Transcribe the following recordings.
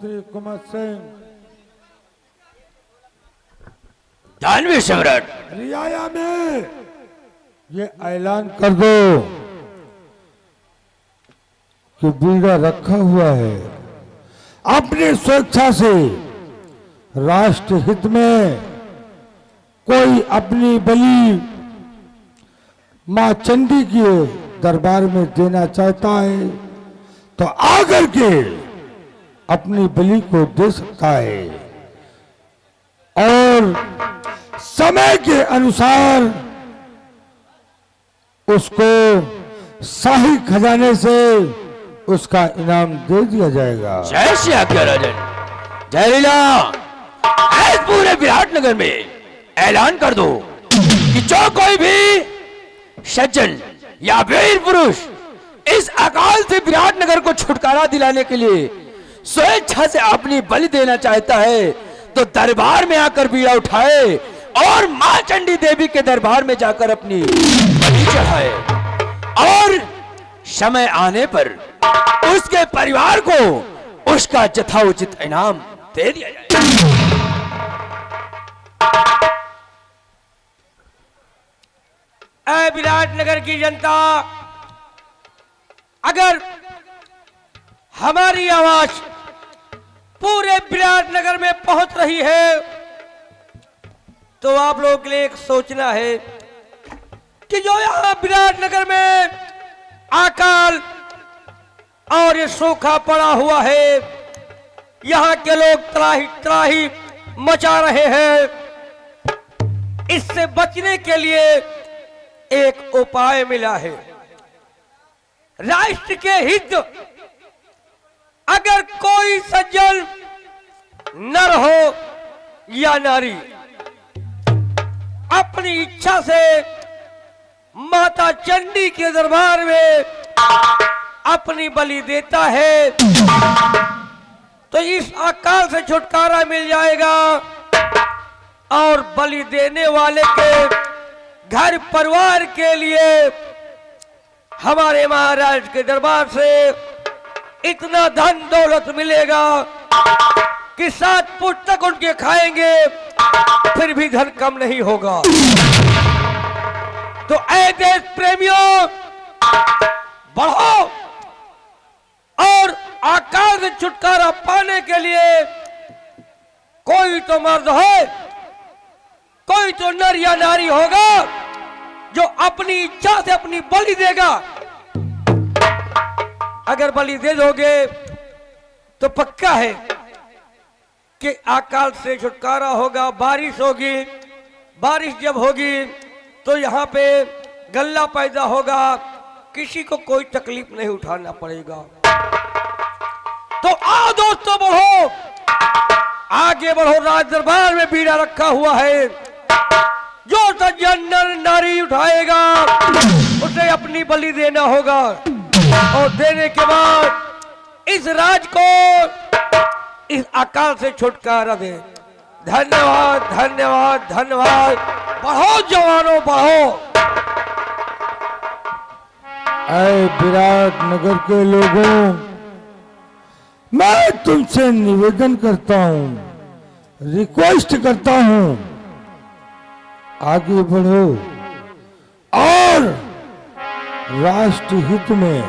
मंत्री कुमार सिंह, दानवीर सम्राट, रियाया में ये ऐलान कर दो कि बीड़ा रखा हुआ है। अपनी स्वेच्छा से राष्ट्र हित में कोई अपनी बलि मां चंडी के दरबार में देना चाहता है तो आकर के अपनी बलि को दे सकता है और समय के अनुसार उसको शाही खजाने से उसका इनाम दे दिया जाएगा। जय श्री आज्ञा राजन। जय लीला। आज पूरे विराटनगर में ऐलान कर दो कि जो कोई भी सज्जन या वीर पुरुष इस अकाल से विराटनगर को छुटकारा दिलाने के लिए स्वेच्छा से अपनी बलि देना चाहता है तो दरबार में आकर बीड़ा उठाए और मां चंडी देवी के दरबार में जाकर अपनी बलि चढ़ाए और समय आने पर उसके परिवार को उसका यथोचित इनाम दे दिया जाए। ऐ विराटनगर की जनता, अगर हमारी आवाज पूरे विराटनगर में पहुंच रही है तो आप लोगों के लिए एक सोचना है कि जो यहां विराटनगर में अकाल और ये सूखा पड़ा हुआ है, यहां के लोग त्राही त्राही मचा रहे हैं, इससे बचने के लिए एक उपाय मिला है। राष्ट्र के हित अगर कोई सज्जन नर हो या नारी अपनी इच्छा से माता चंडी के दरबार में अपनी बलि देता है तो इस अकाल से छुटकारा मिल जाएगा और बलि देने वाले के घर परिवार के लिए हमारे महाराज के दरबार से इतना धन दौलत मिलेगा कि 7 पुष्ट तक उनके खाएंगे फिर भी धन कम नहीं होगा। तो ऐ देश प्रेमियों, बढ़ो और अकाल से छुटकारा पाने के लिए कोई तो मर्द है, कोई तो नर या नारी होगा जो अपनी इच्छा से अपनी बलि देगा। अगर बलि दे दोगे तो पक्का है कि अकाल से छुटकारा होगा, बारिश होगी, बारिश जब होगी तो यहाँ पे गल्ला पैदा होगा, किसी को कोई तकलीफ नहीं उठाना पड़ेगा। तो आओ दोस्तों, बढ़ो, आगे बढ़ो, राज दरबार में बीड़ा रखा हुआ है, जो सज्जन नर नारी उठाएगा उसे अपनी बलि देना होगा और देने के बाद इस राज को इस अकाल से छुटकारा दे। धन्यवाद धन्यवाद धन्यवाद। बढ़ो जवानों, बढ़ो। ऐ विराटनगर के लोगों, मैं तुमसे निवेदन करता हूं, रिक्वेस्ट करता हूं, आगे बढ़ो और राष्ट्र हित में,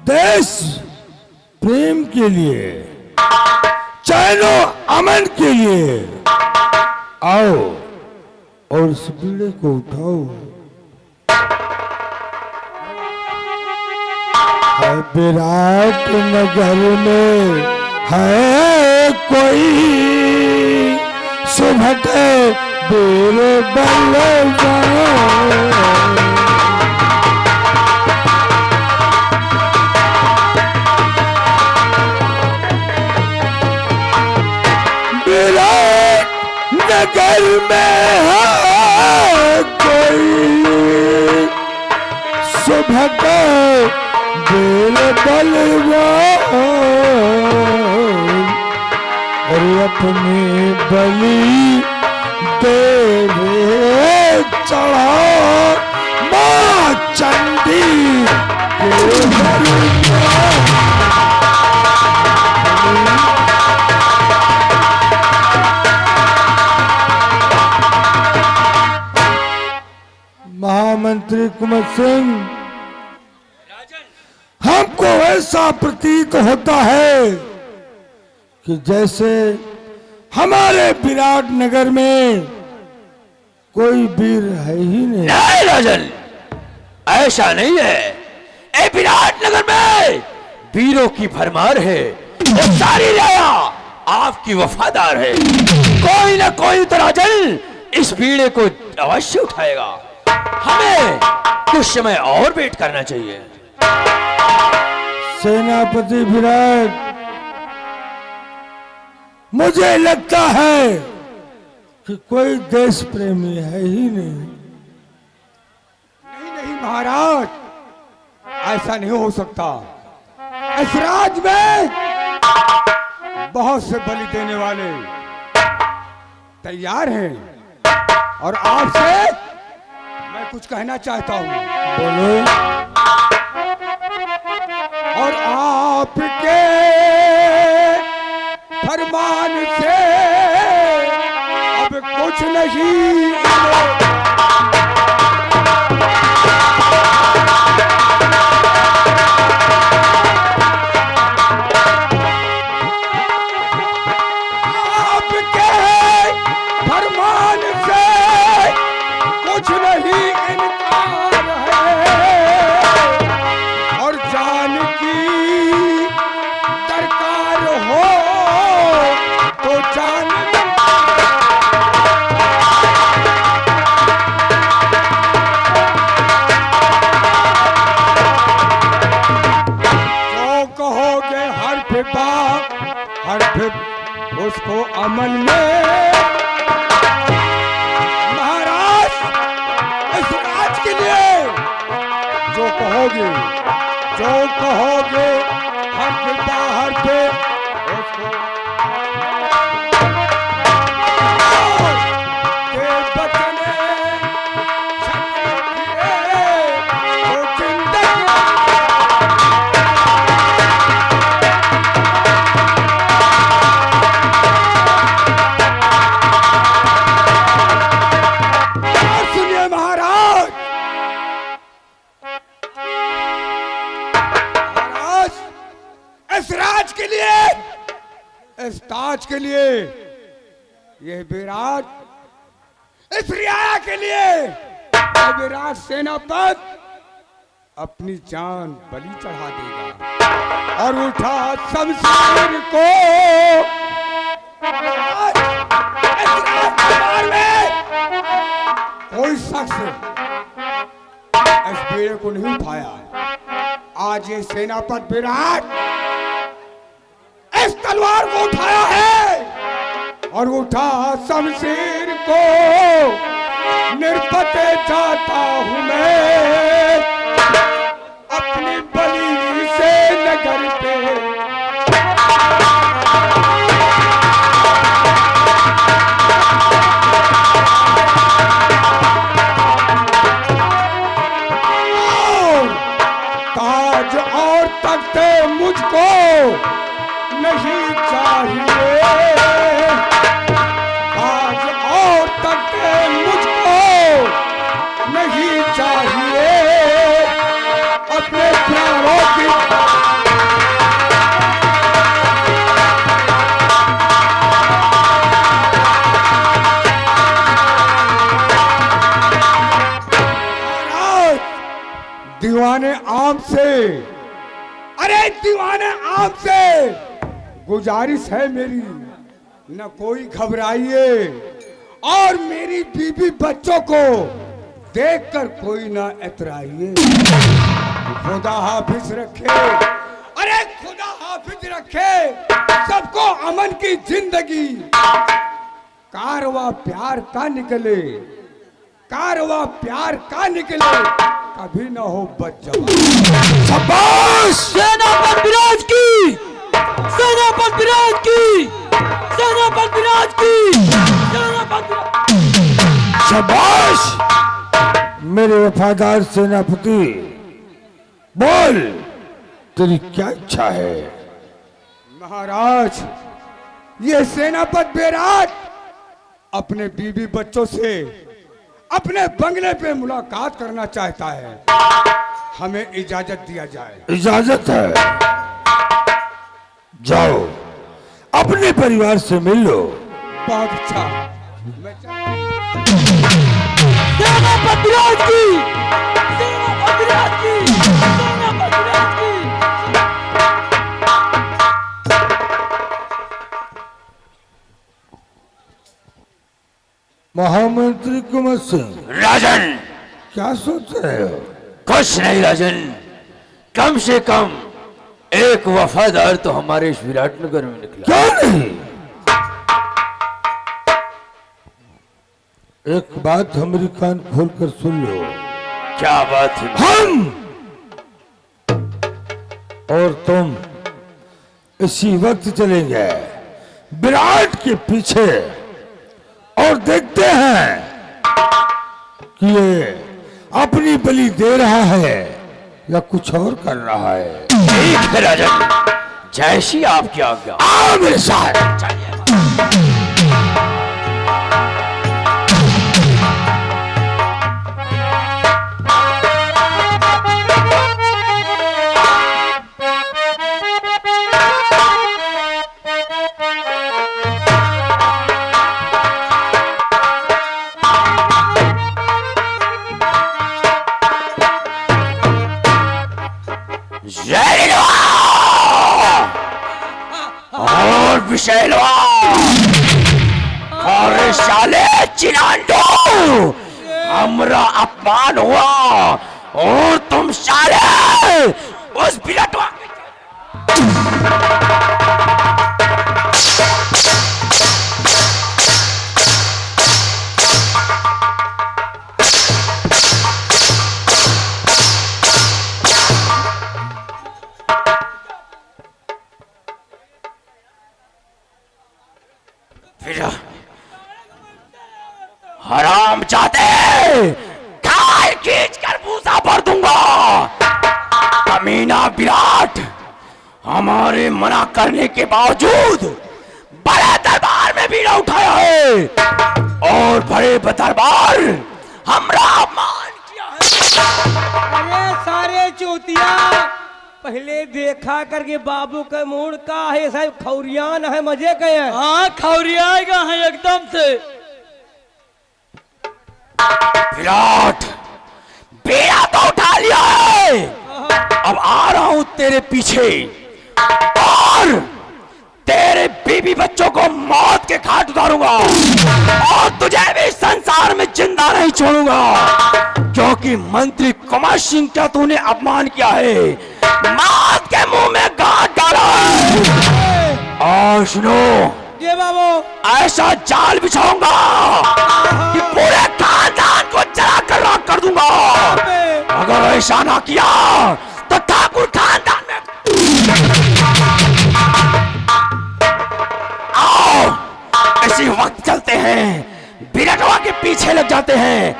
देश प्रेम के लिए, चैनो अमन के लिए आओ और इस बीड़े को उठाओ। विराटनगर में है कोई सुभटे बीर बलवान, विराटनगर में है कोई सुभटे बीर बलवान और अपनी बलि देवे चढ़ा मां चंडी के दरबार। लेकिन हमको ऐसा प्रतीत होता है कि जैसे हमारे विराट नगर में कोई वीर है ही नहीं। नहीं राजन, ऐसा नहीं है। ए विराट नगर में वीरों की भरमार है। ये सारी राया आपकी वफादार है। कोई ना कोई तो राजन इस बीड़े को अवश्य उठाएगा। हमें कुछ समय और वेट करना चाहिए। सेनापति विराट, मुझे लगता है कि कोई देश प्रेमी है ही नहीं। नहीं महाराज, ऐसा नहीं हो सकता। इस राज में बहुत से बलि देने वाले तैयार हैं और आपसे मैं कुछ कहना चाहता हूं। बोलो। और आपके फरमान से अब कुछ नहीं उसको अमल में। महाराज, इस राज के लिए जो कहोगे हर पे बाहर पे उसको के बचने इस ताज के लिए, यह विराट, इस रियाया के लिए यह विराट सेनापति अपनी जान बलि चढ़ा देगा और उठा शमशीर को। इस राजकुमार में कोई शख्स इस बेड़े को नहीं उठाया। आज ये सेनापति विराट इस तलवार को उठाया है और उठा शमशीर को। निर्पते जाता हूं मैं अपनी बलि से नगर पे। ताज और तख्ते मुझको नहीं चाहिए। आज और तख्ते मुझको नहीं चाहिए। अपने प्यारों की दीवाने आम से, अरे दीवाने आम से गुजारिश है मेरी, न कोई घबराइए और मेरी बीबी बच्चों को देखकर कोई ना इतराइए। खुदा हाफिज रखे, अरे खुदा हाफिज रखे सबको अमन की जिंदगी। कारवा प्यार का निकले, कारवा प्यार का निकले, कभी ना हो बच्चा। शाबाश! सेनापति विराज की, सेनापति विराज की, सेनापति विराज की, सेनापति। शाबाश मेरे वफादार सेनापति, बोल तेरी क्या इच्छा है? महाराज, ये सेनापति विराट अपने बीबी बच्चों से अपने बंगले पे मुलाकात करना चाहता है, हमें इजाजत दिया जाए। इजाजत है, जाओ अपने परिवार से मिल लो। बहुत अच्छा। मैं सेनापति राज की, सेनापति राज की, सेनापति राज की। महामंत्री कुंवर सिंह, राजन, क्या सोच रहे हो? कुछ नहीं राजन, कम से कम एक वफादार तो हमारे इस विराटनगर में निकला। क्यों नहीं? एक बात हमारी कान खोलकर सुन लो। क्या बात है? हम और तुम इसी वक्त चलेंगे विराट के पीछे और देखते हैं कि ये अपनी बलि दे रहा है या कुछ और कर रहा है। ठीक है राजन, जैसी आपकी आज्ञा। आओ मेरे साथ। चलिए। और विशैलवा और साले चिरांडो, हमरा अपमान हुआ और तुम साले उस विराटवा हराम जाते खाल खींच कर भूसा भर दूंगा। कमीना विराट हमारे मना करने के बावजूद बड़े दरबार में भी न उठाया है और बड़े दरबार हमरा अपमान किया है। अरे सारे चूतिया, पहले देखा करके बाबू का मूड का है, साहब खौरियान है, मजे के है। हाँ खौरियाएगा है एकदम से। विराट बेड़ा तो उठा लिया है, अब आ रहा हूं तेरे पीछे और तेरे बीबी बच्चों को मौत के घाट उतारूंगा और तुझे भी संसार में जिंदा नहीं छोड़ूंगा, क्योंकि मंत्री कुंवर सिंह का तूने अपमान किया है, मौत के मुंह में गांठ डाला है। और सुनो, ये बाबू ऐसा जाल बिछाऊंगा कि पूरे खानदान को जला कर राख कर दूंगा। अगर ऐसा ना किया तो ठाकुर खानदान में आओ इसी वक्त चलते हैं, बिरटवा के पीछे लग जाते हैं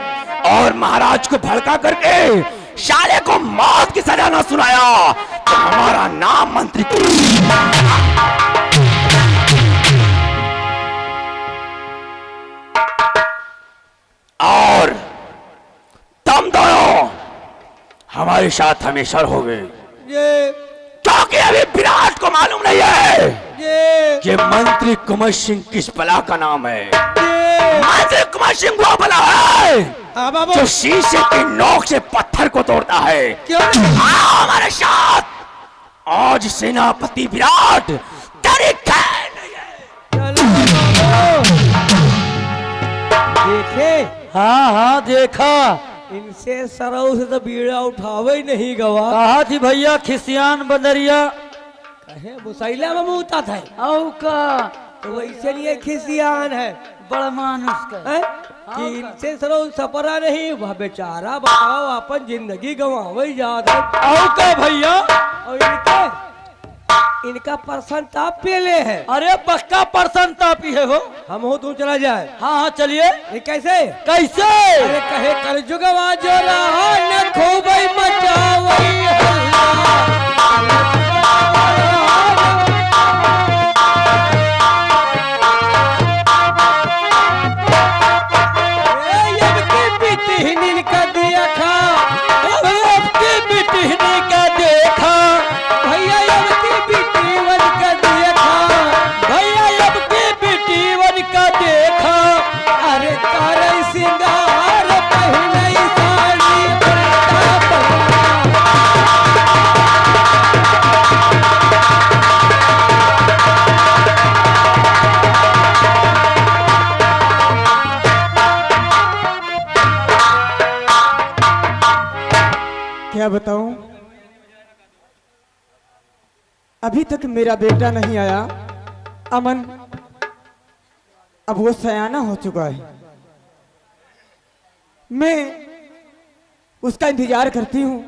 और महाराज को भड़का करके शाले को मौत की सजा ना सुनाया तो हमारा नाम मंत्री और तुम दोनों हमारे साथ हमेशा रहोगे, ये क्योंकि अभी विराट को मालूम नहीं है ये कि मंत्री कुंवर सिंह किस बला का नाम है। ये मंत्री कुंवर सिंह वो बला है हाँ बाबू, जो शीशे की नोक से पत्थर को तोड़ता है। क्यों नहीं? आओ हमारे साथ, आज सेनापति विराट तेरी खैर नहीं है। चलो बाबू। देखे हाँ हाँ देखा, इनसे सरऊ से तो बीड़ा उठावे ही नहीं गवा। कहा थी भैया खिसियान बदरिया कहे मुसैला में मुँहता था, औ का तो वैसे लिए खिसियान है, बड़ा मानुस का। हैं? कि इनसे सरऊ सपरा नहीं, वह बेचारा बताओ अपन जिंदगी गंवावे जात है। औ का भैया, और इनका पर्सन ताप पेले है। अरे पक्का पर्सन तापी है वो। हम हो तू चला जाए। हाँ हाँ चलिए। ये कैसे? कैसे? अरे कहे कर जुगवा जो रहा न खूबई मचावई हल्ला। ए, ये की अभी तक मेरा बेटा नहीं आया। अमन अब वो सयाना हो चुका है। मैं उसका इंतजार करती हूँ,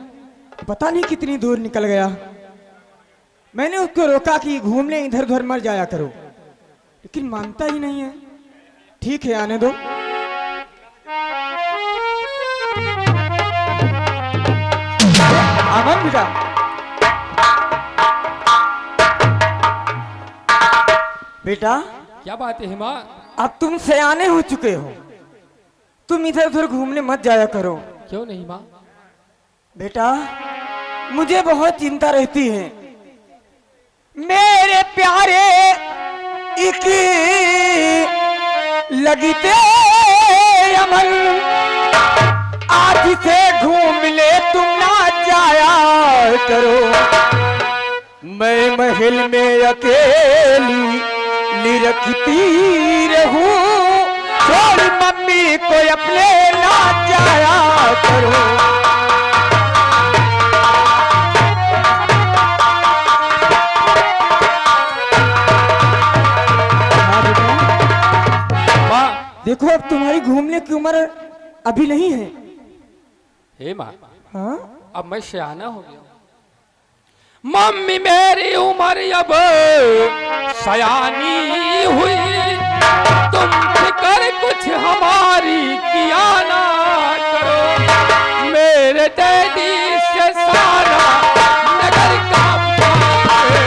पता नहीं कितनी दूर निकल गया। मैंने उसको रोका कि घूमने इधर उधर मर जाया करो, लेकिन मानता ही नहीं है। ठीक है, आने दो। अमन बेटा, बेटा क्या बात है हिमा? अब तुम सयाने हो चुके हो, तुम इधर उधर घूमने मत जाया करो। क्यों नहीं माँ? बेटा मुझे बहुत चिंता रहती है। मेरे प्यारे एक लगते अमन, आज से घूम ले तुम ना जाया करो। मैं महल में अकेली निरखती रहूं, छोड़ मम्मी को अपने ना जाया करो। देखो अब तुम्हारी घूमने की उम्र अभी नहीं है। हे माँ, हाँ? अब मैं सयाना हो गया। मम्मी मेरी उम्र अब सयानी हुई, तुम फिक्र कुछ हमारी किया ना करो। मेरे डैडी से सारा नगर कांपता है,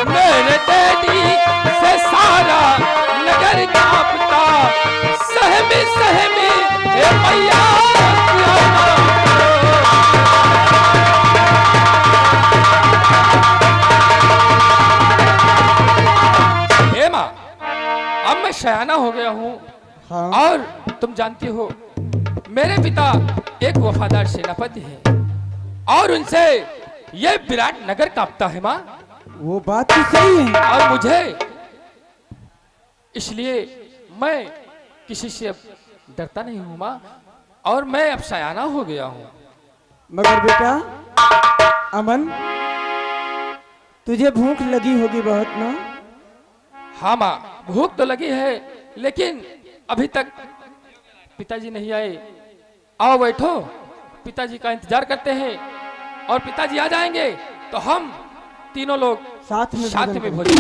मेरे डैडी से सारा नगर कांपता। सहमी सहमी हे मैया किया ना करो। हे माँ, अब मैं सयाना हो गया हूँ। हाँ? और तुम जानती हो मेरे पिता एक वफादार सेनापति हैं और उनसे ये विराट नगर कांपता है माँ। वो बात तो सही है। और मुझे इसलिए मैं किसी से अब डरता नहीं हूँ माँ, और मैं अब सयाना हो गया हूँ। मगर बेटा अमन, तुझे भूख लगी होगी बहुत ना? हाँ माँ, भूख तो लगी है, लेकिन अभी तक पिताजी नहीं आए। आओ बैठो, पिताजी का इंतजार करते हैं, और पिताजी आ जाएंगे तो हम तीनों लोग साथ में भोजन।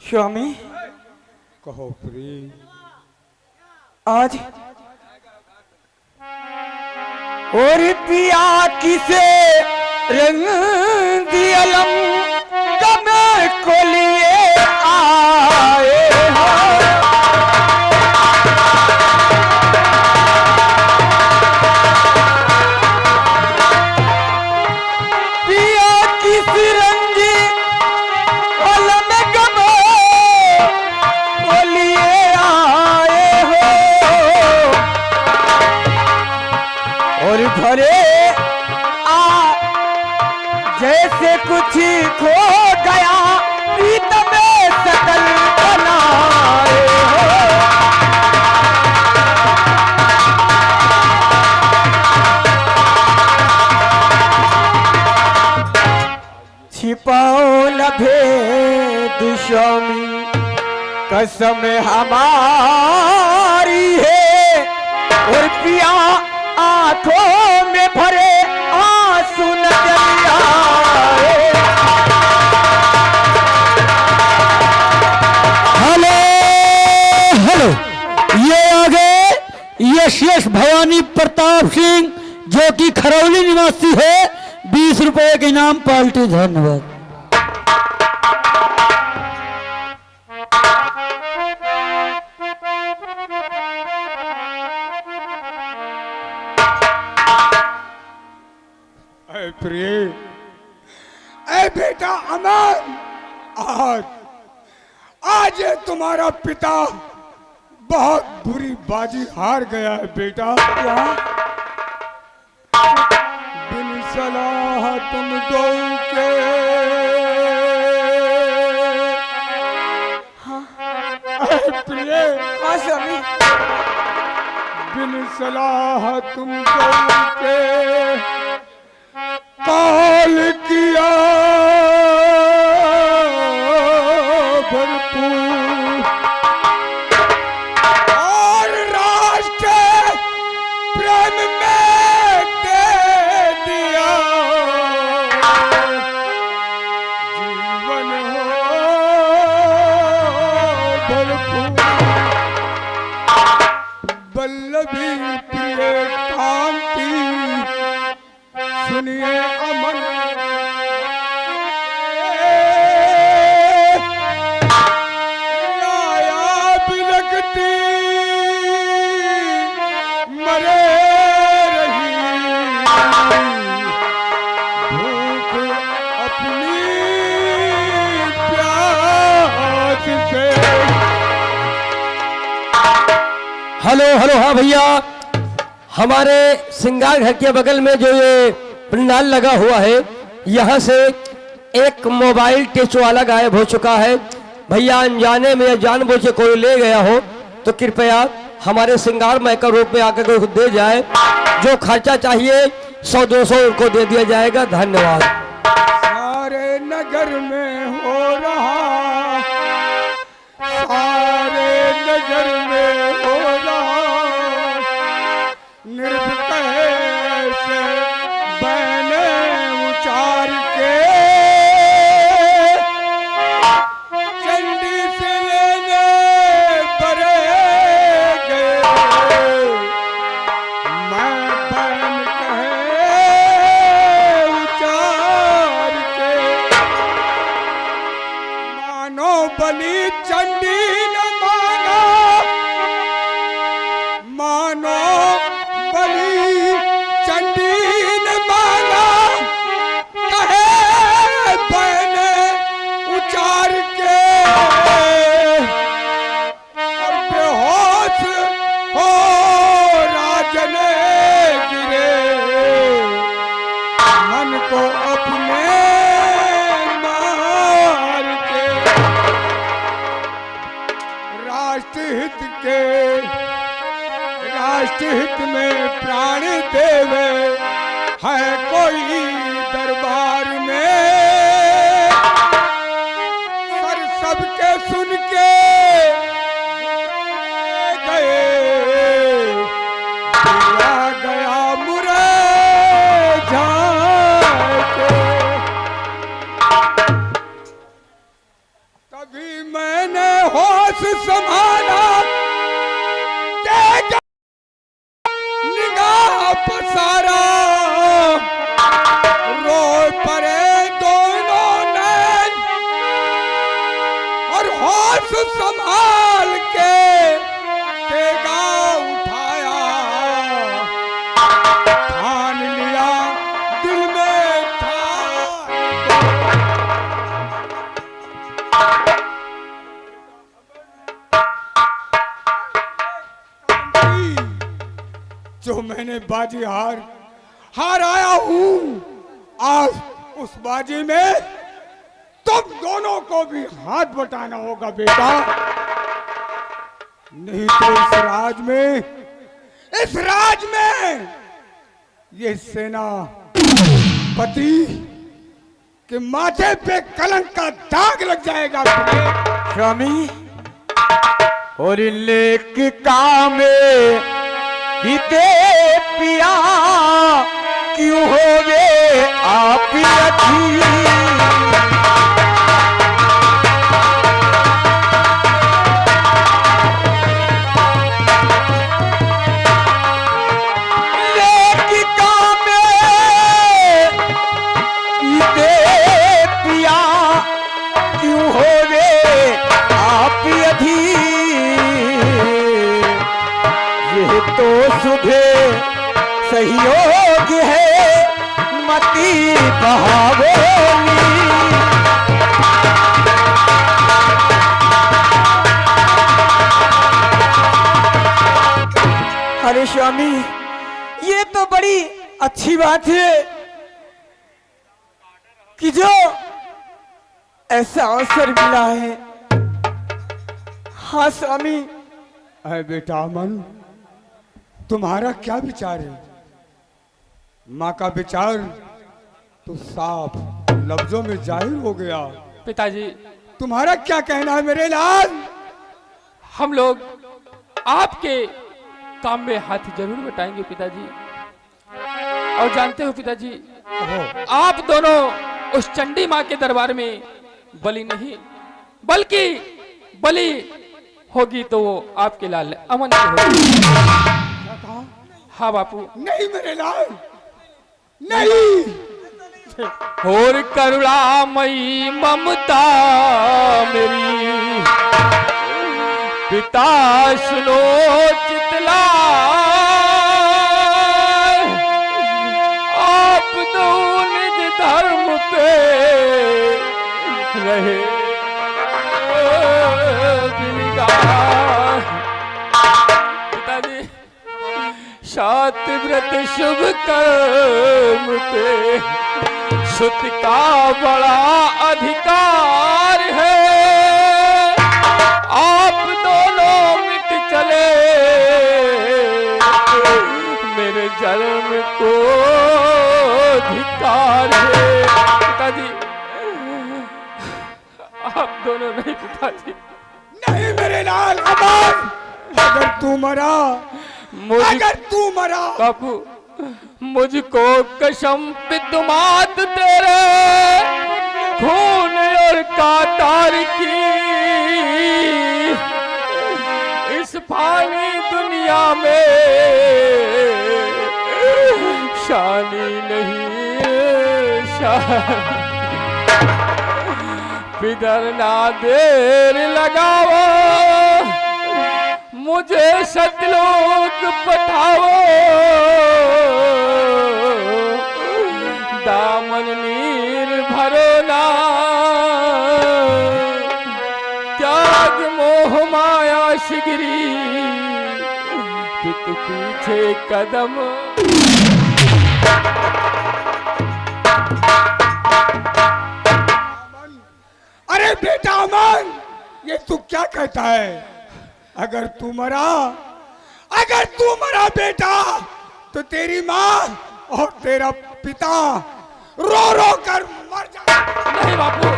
स्वामी, कहो प्री। आज और पिया किसे रंग दियलम कब को लिए आए हो। पिया किस रंग अलम कब को लिए आए हो, और भरे आ जैसे कुछ खो गया प्रीत में सकल बनाए हो। छिपाओ न भेद स्वामी, कसम हमारी है, और पिया आंखों में भरे आंसू नजर आए। हेलो हेलो, ये आगे यशेष भवानी प्रताप सिंह जो कि खरौली निवासी है, 20 रुपए के इनाम पार्टी। धन्यवाद। प्रिय, ए बेटा अमन, आज आज ये तुम्हारा पिता बहुत बुरी बाजी हार गया है बेटा। बिन सलाह तुम दो के प्रिय, हाँ स्वामी। बिन सलाह तुम दो के काल किया भरपूर और राष्ट्र प्रेम में दे दिया जीवन हो भरपूर। वल्लभी प्रिय कांति सुनिए अमन, आया बिलखती मरे रही भूख अपनी प्यास से। हेलो हेलो, हाँ भैया, हमारे श्रृंगार घर के बगल में जो ये पंडाल लगा हुआ है, यहाँ से एक मोबाइल टच वाला गायब हो चुका है। भैया अनजाने में या जानबूझ के कोई ले गया हो तो कृपया हमारे श्रृंगार मय का रूप में आकर कोई दे जाए। जो खर्चा चाहिए 100-200 उनको दे दिया जाएगा। धन्यवाद। सारे नगर में हो रहा, सारे नगर में हो रहा निर्भय से बैने उचार के चंडी से लेने परे गए। मैं बैन कहे उचार के मानो बलि चंडी न मानो, मानो बलि चंडी न मानो कहे बैने उचार के और बेहोश हो राजने गिरे मन को अपने मार के। राष्ट्रहित के, राष्ट्रहित में प्राण देवे है कोई दरबार में। सर सबके सुन के गए दिया गया मुरे जाके। तभी मैंने होश संभाला, तेज निगाह पसारा, रो पड़े दोनों नैन और होश संभाल के तेगा उठाया। ठान लिया दिल में ठान जो मैंने बाजी हार आया हूं, आज उस बाजी में तुम दोनों को भी हाथ बटाना होगा बेटा। नहीं तो इस राज में ये सेनापति के माथे पे कलंक का दाग लग जाएगा स्वामी। और लेक कामे हिते पिया क्यों होवे आप अथी। तो सुबह सहयोग है मती बहावोली। अरे स्वामी, ये तो बड़ी अच्छी बात है कि जो ऐसा अवसर मिला है। हाँ स्वामी। अरे बेटा अमन, तुम्हारा क्या विचार है? माँ का विचार तो साफ लफ्जों में जाहिर हो गया। पिताजी, तुम्हारा क्या कहना है मेरे लाल? हम लोग आपके काम में हाथ जरूर बटाएंगे पिताजी। और जानते हो पिताजी, आप दोनों उस चंडी माँ के दरबार में बलि नहीं बल्कि बलि होगी तो वो आपके लाल अमन की होगी। क्या कहा? हाँ बापू। नहीं मेरे लाल, नहीं। और करुणामयी ममता मेरी पिता सुनो चितला, आप दो निज धर्म पे रहे दिलगार। पिताजी, सात व्रत शुभ कर्म पे सुत का बड़ा अधिकार है। आप दोनों मिट चले मेरे जन्म को धिक्कार है। पिताजी, आप दोनों नहीं पिताजी। नहीं मेरे लाल अमन, अगर तू मरा, अगर तू मरा बापू, मुझको कसम पितुमात तेरे खून और कातार की, इस फानी दुनिया में शानी नहीं शान। पिदर ना देर लगाओ, मुझे सतलोक पठाओ, दामन नीर भरो ना, त्याग मोह माया शिगरी, पित पीछे कदम। अरे बेटा अमन, ये तू क्या कहता है? अगर तू मरा, अगर तू मरा बेटा, तो तेरी माँ और तेरा पिता रो रो कर मर जाए। नहीं बापू,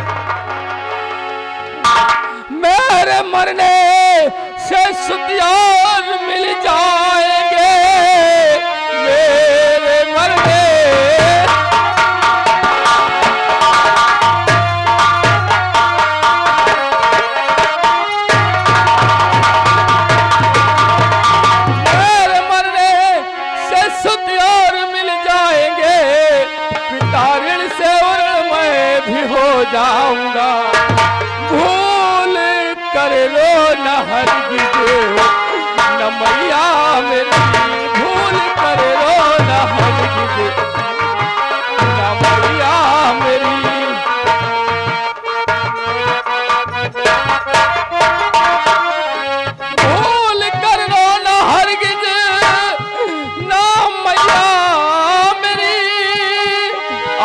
मेरे मरने से सुतियार मिल जाएंगे। मेरे मरने जाऊंगा। भूल कर लो न हरगिज न मैया मेरी, भूल कर लो न हरगिज न मैया मेरी। भूल कर लो न हरगिज न मैया मेरी,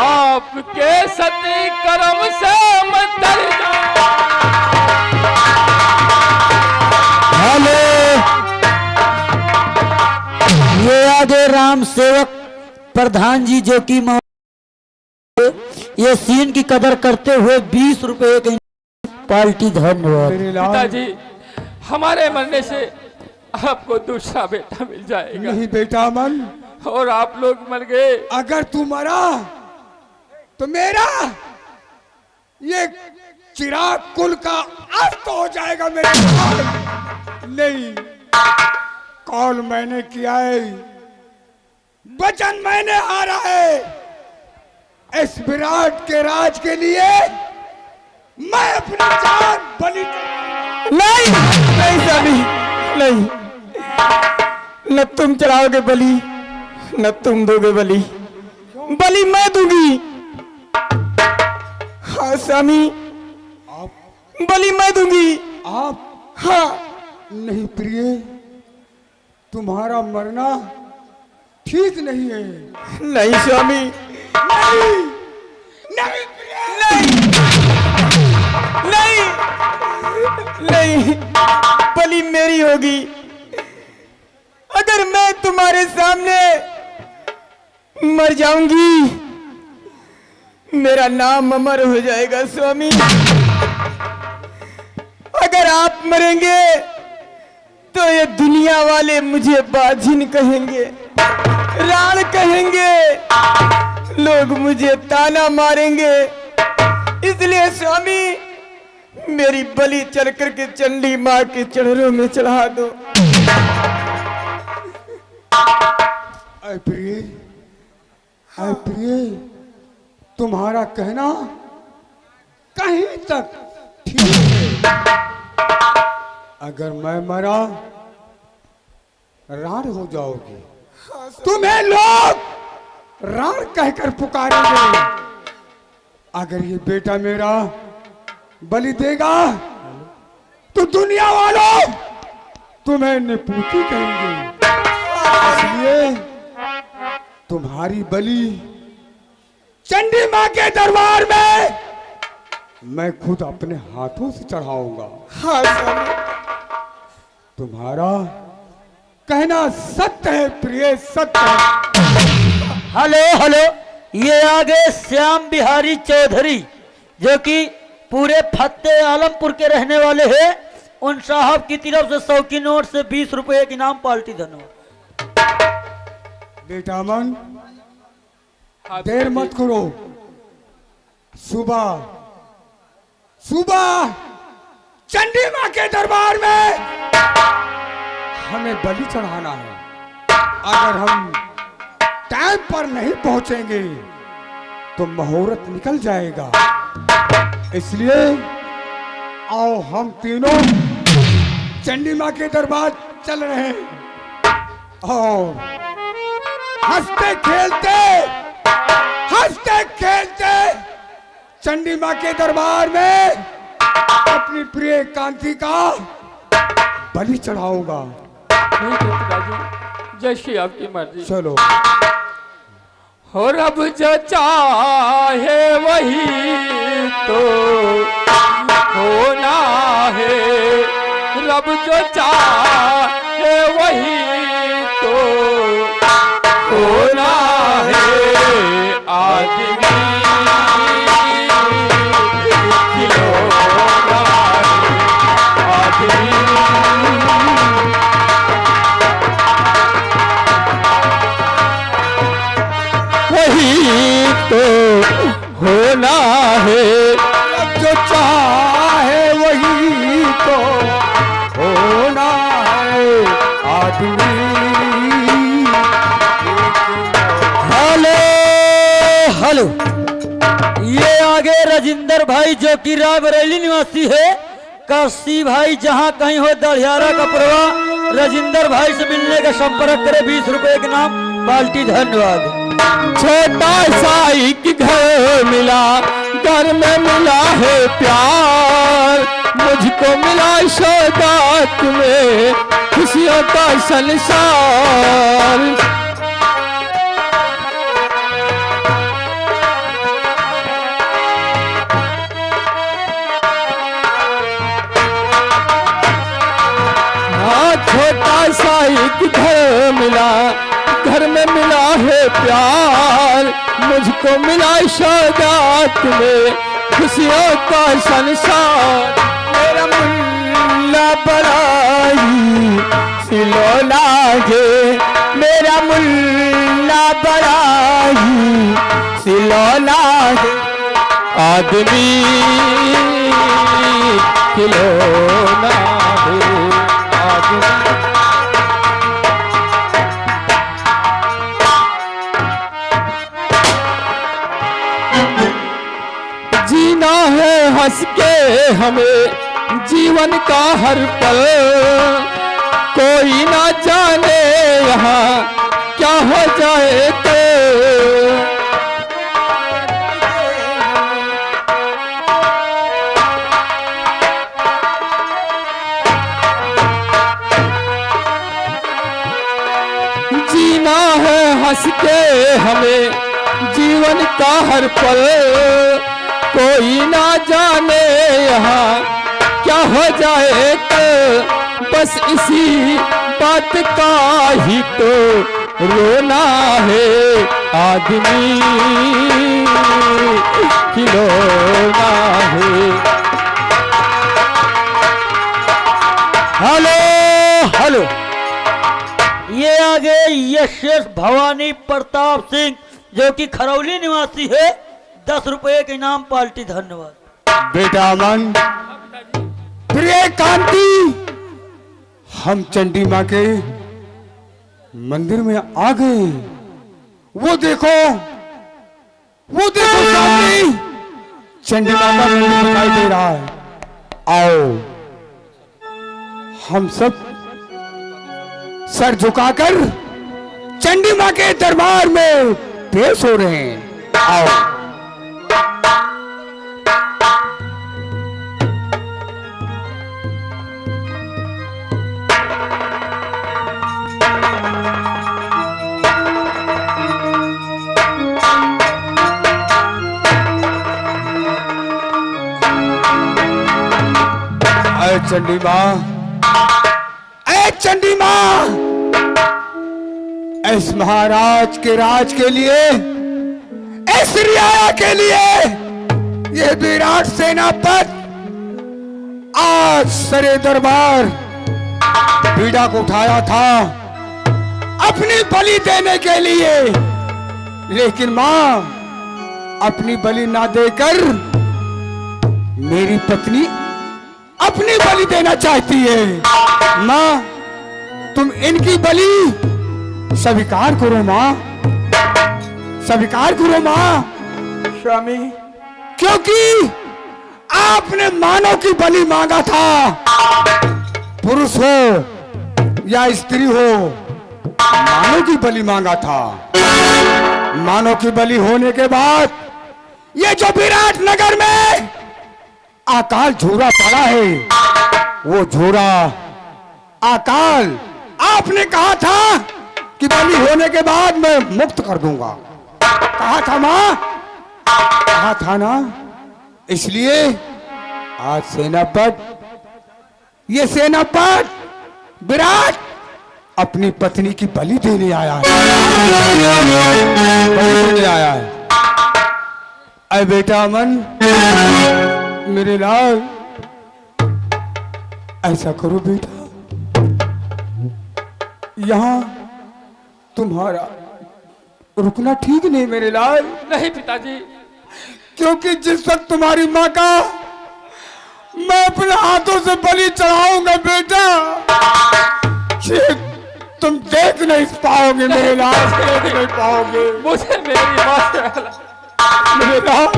आपके सती करम से मैं तर जाऊं। हेलो, ये आगे राम सेवक प्रधान जी जो कि ये सीन की कदर करते हुए 20 रुपए की पार्टी। धन्यवाद। मेरे लाल, पिताजी, हमारे मरने से आपको दूसरा बेटा मिल जाएगा। नहीं बेटा अमन, और आप लोग मर गए। अगर तू मरा तो मेरा ये चिराग कुल का अस्त हो जाएगा मेरे लाल। नहीं, कॉल मैंने किया है, वचन मैंने हारा है। इस विराट के राज के लिए मैं अपनी जान बलि नहीं नहीं स्वामी, नहीं, न तुम चढ़ाओगे बलि न तुम दोगे बलि। बलि मैं दूंगी। हाँ स्वामी, बलि मैं दूंगी। आप हाँ। नहीं प्रिय, तुम्हारा मरना ठीक नहीं है। नहीं स्वामी, नहीं नहीं प्रिय, नहीं नहीं, बलि मेरी होगी। अगर मैं तुम्हारे सामने मर जाऊंगी, मेरा नाम अमर हो जाएगा स्वामी। अगर आप मरेंगे तो ये दुनिया वाले मुझे बाजिन कहेंगे, राण कहेंगे, लोग मुझे ताना मारेंगे। इसलिए स्वामी, मेरी बलि चढ़ करके चंडी माँ के चढ़रों में चढ़ा दो। ऐ प्रिय, तुम्हारा कहना कहीं तक ठीक है। अगर मैं मरा, राण हो जाओगी। तुम्हें लोग राण कहकर पुकारेंगे। अगर ये बेटा मेरा बलि देगा तो दुनिया वालों तुम्हें निपुती कहेंगे। इसलिए तुम्हारी बलि चंडी मां के दरबार में मैं खुद अपने हाथों से चढ़ाऊंगा। हाँ स्वामी, तुम्हारा कहना सत्य है प्रिय, सत्य है। हेलो हेलो, ये आगे श्याम बिहारी चौधरी जो कि पूरे फत्ते आलमपुर के रहने वाले हैं, उन साहब की तरफ से 100 की नोट से 20 रुपए के इनाम पार्टी धन्यवाद। बेटा मन, देर मत करो। सुबह सुबह चंडी मां के दरबार में हमें बलि चढ़ाना है। अगर हम टाइम पर नहीं पहुंचेंगे तो मुहूर्त निकल जाएगा। इसलिए आओ हम तीनों चंडी मां के दरबार चल रहे हैं और हंसते खेलते चंडी मां के दरबार में अपनी प्रिय कांति का बलि चढ़ाऊंगा। ठीक है पिताजी, जैसी आपकी मर्जी। चलो। हो रब जो चाहे वही तो होना है, रब जो चाहे वही तो होना है। आदमी खिलौना है, आदमी वही तो होना है, जो चाहे वही तो होना है। आदमी हेलो हेलो, ये आगे राजेंद्र भाई जो कि रायबरेली निवासी है, काशी भाई जहां कहीं हो दलियारा का प्रवाह, राजेंद्र भाई से मिलने का संपर्क करे। 20 रुपए के नाम बाल्टी धन्यवाद। छोटा सा एक घर मिला, घर में मिला है प्यार, मुझको मिला सौगात में खुशियों का संसार। हाँ, छोटा सा एक घर मिला, घर में मिला है प्यार, मुझको मिला सौगात में खुशियों का संसार। मेरा मुल्ला बड़ाई सिलोना है, मेरा मुल्ला बड़ाई सिलोना है। आदमी खिलौना है, आदमी जीना है हंस के हमें जीवन का हर पल, कोई ना जाने यहाँ क्या हो जाए तो। रोना है हंस के हमें जीवन का हर पल, कोई ना जाने यहाँ क्या हो जाए कल, बस इसी बात का ही तो रोना है आदमी खिलौना है। हेलो हेलो, ये आगे यशेष भवानी प्रताप सिंह जो कि खरौली निवासी है, 10 रुपए के इनाम पार्टी। धन्यवाद। बेटा अमन, प्रिय कांति, हम चंडी माँ के मंदिर में आ गए। वो देखो सामने चंडी माँ का मंदिर दिखाई दे रहा है। आओ हम सब सर झुकाकर चंडी माँ के दरबार में पेश हो रहे हैं। आओ। चंडी माँ, चंडी माँ, इस महाराज के राज के लिए, इस रियाया के लिए ये विराट सेनापत आज सरे दरबार बीड़ा को उठाया था अपनी बलि देने के लिए, लेकिन माँ अपनी बलि ना देकर मेरी पत्नी अपनी बलि देना चाहती है। माँ तुम इनकी बलि स्वीकार करो माँ, स्वीकार करो माँ। स्वामी, क्योंकि आपने मानव की बलि मांगा था, पुरुष हो या स्त्री हो, मानव की बलि मांगा था। मानव की बलि होने के बाद ये जो विराट नगर में अकाल झोरा पड़ा है, वो झोरा अकाल आपने कहा था कि बलि होने के बाद मैं मुक्त कर दूंगा। कहा था मां, कहा था ना। इसलिए आज सेनापत, ये सेनापत विराट अपनी पत्नी की बलि देने आया है, बलि देने आया है। अरे बेटा अमन, मेरे लाल, ऐसा करो बेटा, यहां तुम्हारा रुकना ठीक नहीं मेरे लाल। नहीं पिताजी, क्योंकि जिस वक्त तुम्हारी माँ का मैं अपने हाथों से बलि चढ़ाऊंगा बेटा, ये तुम देख नहीं पाओगे मेरे लाल, देख नहीं पाओगे मुझे मेरी बात मेरे लाल।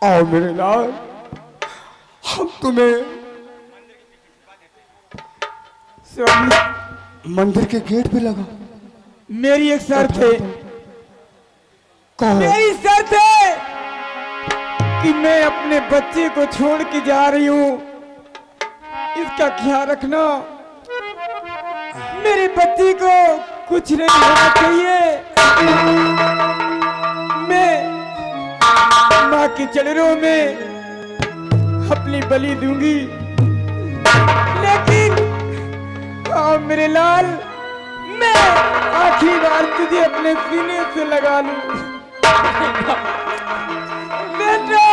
आओ मेरे लाल, हम तुम्हें स्वामी, मंदिर के गेट पे लगा। मेरी एक शर्त है, कहो। मेरी शर्त है कि मैं अपने बच्चे को छोड़ के जा रही हूँ, इसका ख्याल रखना। मेरे बच्चे को कुछ नहीं होना चाहिए। मैं माँ के चरणों में अपनी बलि दूंगी, लेकिन आओ मेरे लाल, मैं आखिरी बार तुझे अपने सीने से लगा लूं बेटा।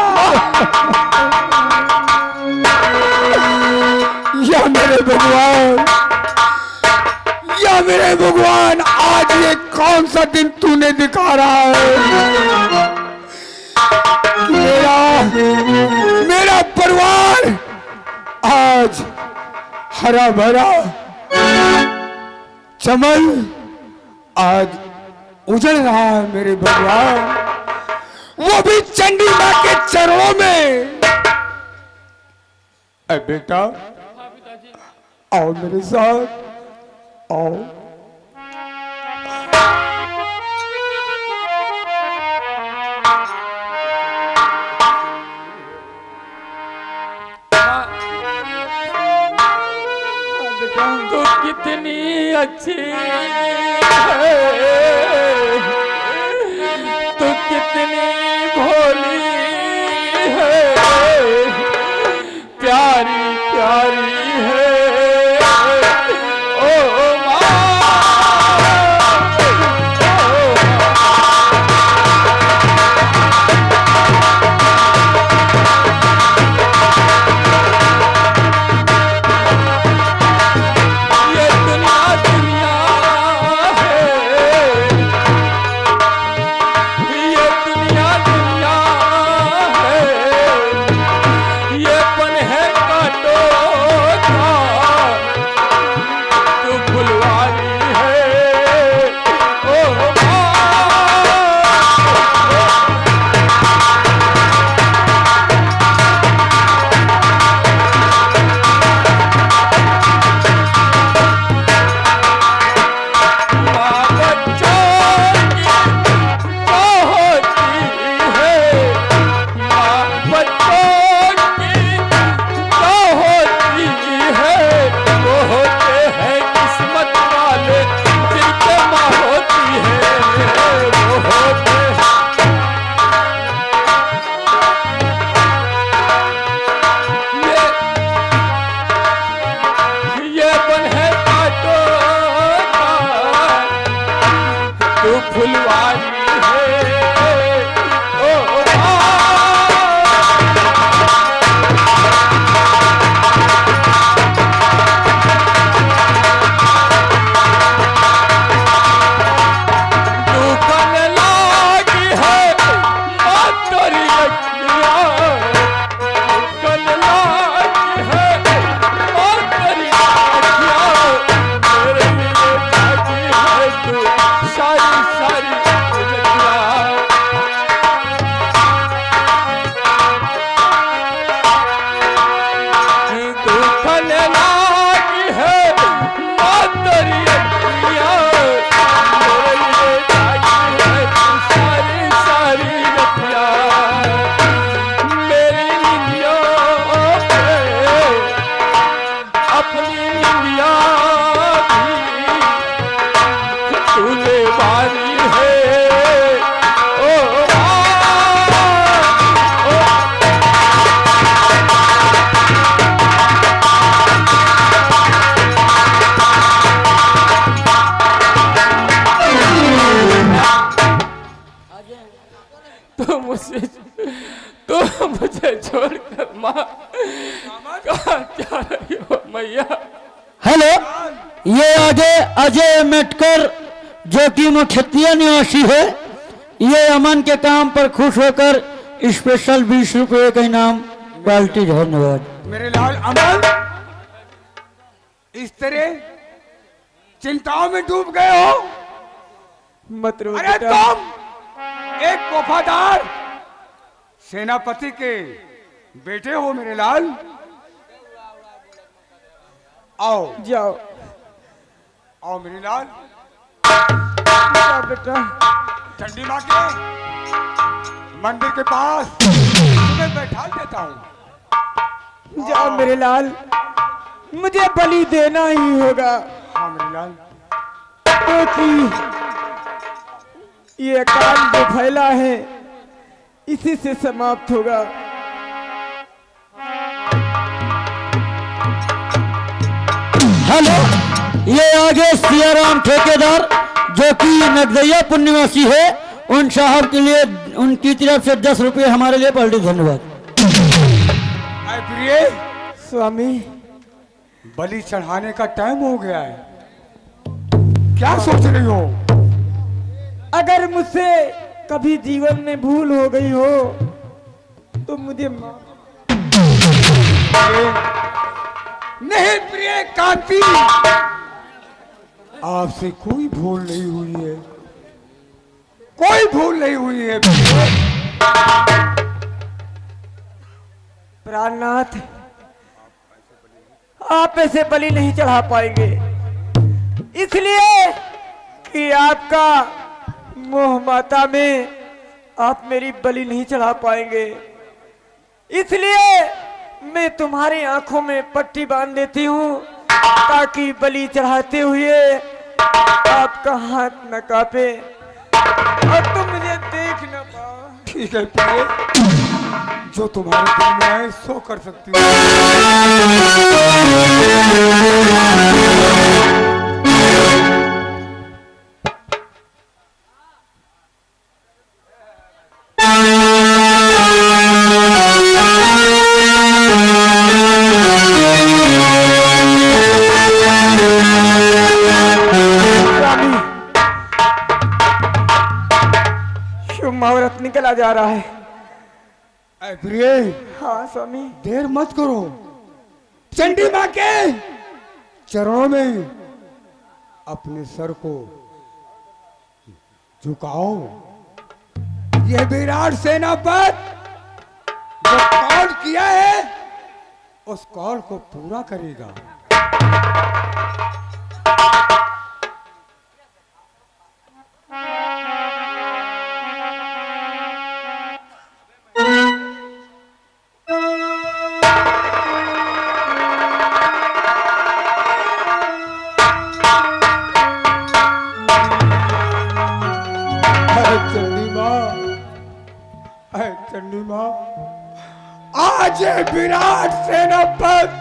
या मेरे भगवान, या मेरे भगवान, आज ये कौन सा दिन तूने दिखा रहा है? मेरा परिवार आज हरा भरा चमन आज उजड़ रहा है मेरे भगवान, वो भी चंडी माँ के चरणों में। अरे बेटा, आओ मेरे साथ, आओ। बेटा। तू कितनी अच्छी है, तू कितनी भोली है, प्यारी प्यारी है। ओ माँ, ये दुनिया दुनिया है, ये दुनिया दुनिया है, ये पन है कांटों का, तू फुलवारी है। ओ माँ, माँ बच्चों की जो होती है, माँ बच्चों की जो होती है, वो होते हैं किस्मत वाले जिनके माँ होती है, वो होते हैं। ये बन है कांटों का, तू फुलवारी है। ओ माँ, दुखन लागी है माँ तेरी अखियाँ, दुखन लागी है माँ तेरी अखियाँ, मेरे लिए जागी है तू सारी सारी रतियाँ। दुखन लागी है माँ तेरी अखियाँ, मेरे लिए जागी है तू सारी सारी रतियाँ। मेरी निंदियों पे अपनी निंदिया भी तूने बारी है। ओ माँ, ओ तो मुझे छोड़कर माँ कहाँ जा रही हो मैया? हेलो, ये आगे अजय मेटकर जो कि मुखिया निवासी है, ये अमन के काम पर खुश होकर स्पेशल 20 रुपए का इनाम पार्टी। धन्यवाद। मेरे लाल अमन, इस तरह चिंताओं में डूब गए हो? मत रो अरे बेटा। तुम एक वफादार सेनापति के बेटे हो मेरे लाल। आओ जाओ आओ मेरे लाल, जाओ बेटा। चंडी माँ के मंदिर के पास तुम्हें बैठा देता हूँ। जाओ मेरे लाल, मुझे बलि देना ही होगा, हाँ मेरे लाल। क्योंकि ये काल जो फैला है इसी से समाप्त होगा। हेलो, ये आगे सियाराम ठेकेदार जो कि नगदैया निवासी है, उन साहब के लिए उनकी तरफ से 10 रुपये हमारे लिए पार्टी। धन्यवाद। अरे प्रिय, स्वामी, बलि चढ़ाने का टाइम हो गया है, क्या सोच रही हो? अगर मुझसे कभी जीवन में भूल हो गई हो तो मुझे माफ। नहीं प्रिय कांति, आपसे कोई भूल नहीं हुई है, कोई भूल नहीं हुई है। प्राणनाथ, आप ऐसे बलि नहीं चढ़ा पाएंगे, इसलिए कि आपका मोह माता में आप मेरी बलि नहीं चढ़ा पाएंगे। इसलिए मैं तुम्हारी आंखों में पट्टी बांध देती हूँ ताकि बलि चढ़ाते हुए आपका हाथ न कांपे और तुम मुझे देख न पाओ। ठीक है प्रिय, जो तुम्हारे दिल में आए सो कर सकती हो। स्वामी, शुभ मुहूर्त निकला जा रहा है। ऐ प्रिय, हाँ स्वामी। देर मत करो, चंडी मां के चरणों में अपने सर को झुकाओ। ये विराट सेनापति जो कॉल किया है उस कॉल को पूरा करेगा। चंडी मां, आज ये विराट सेनापति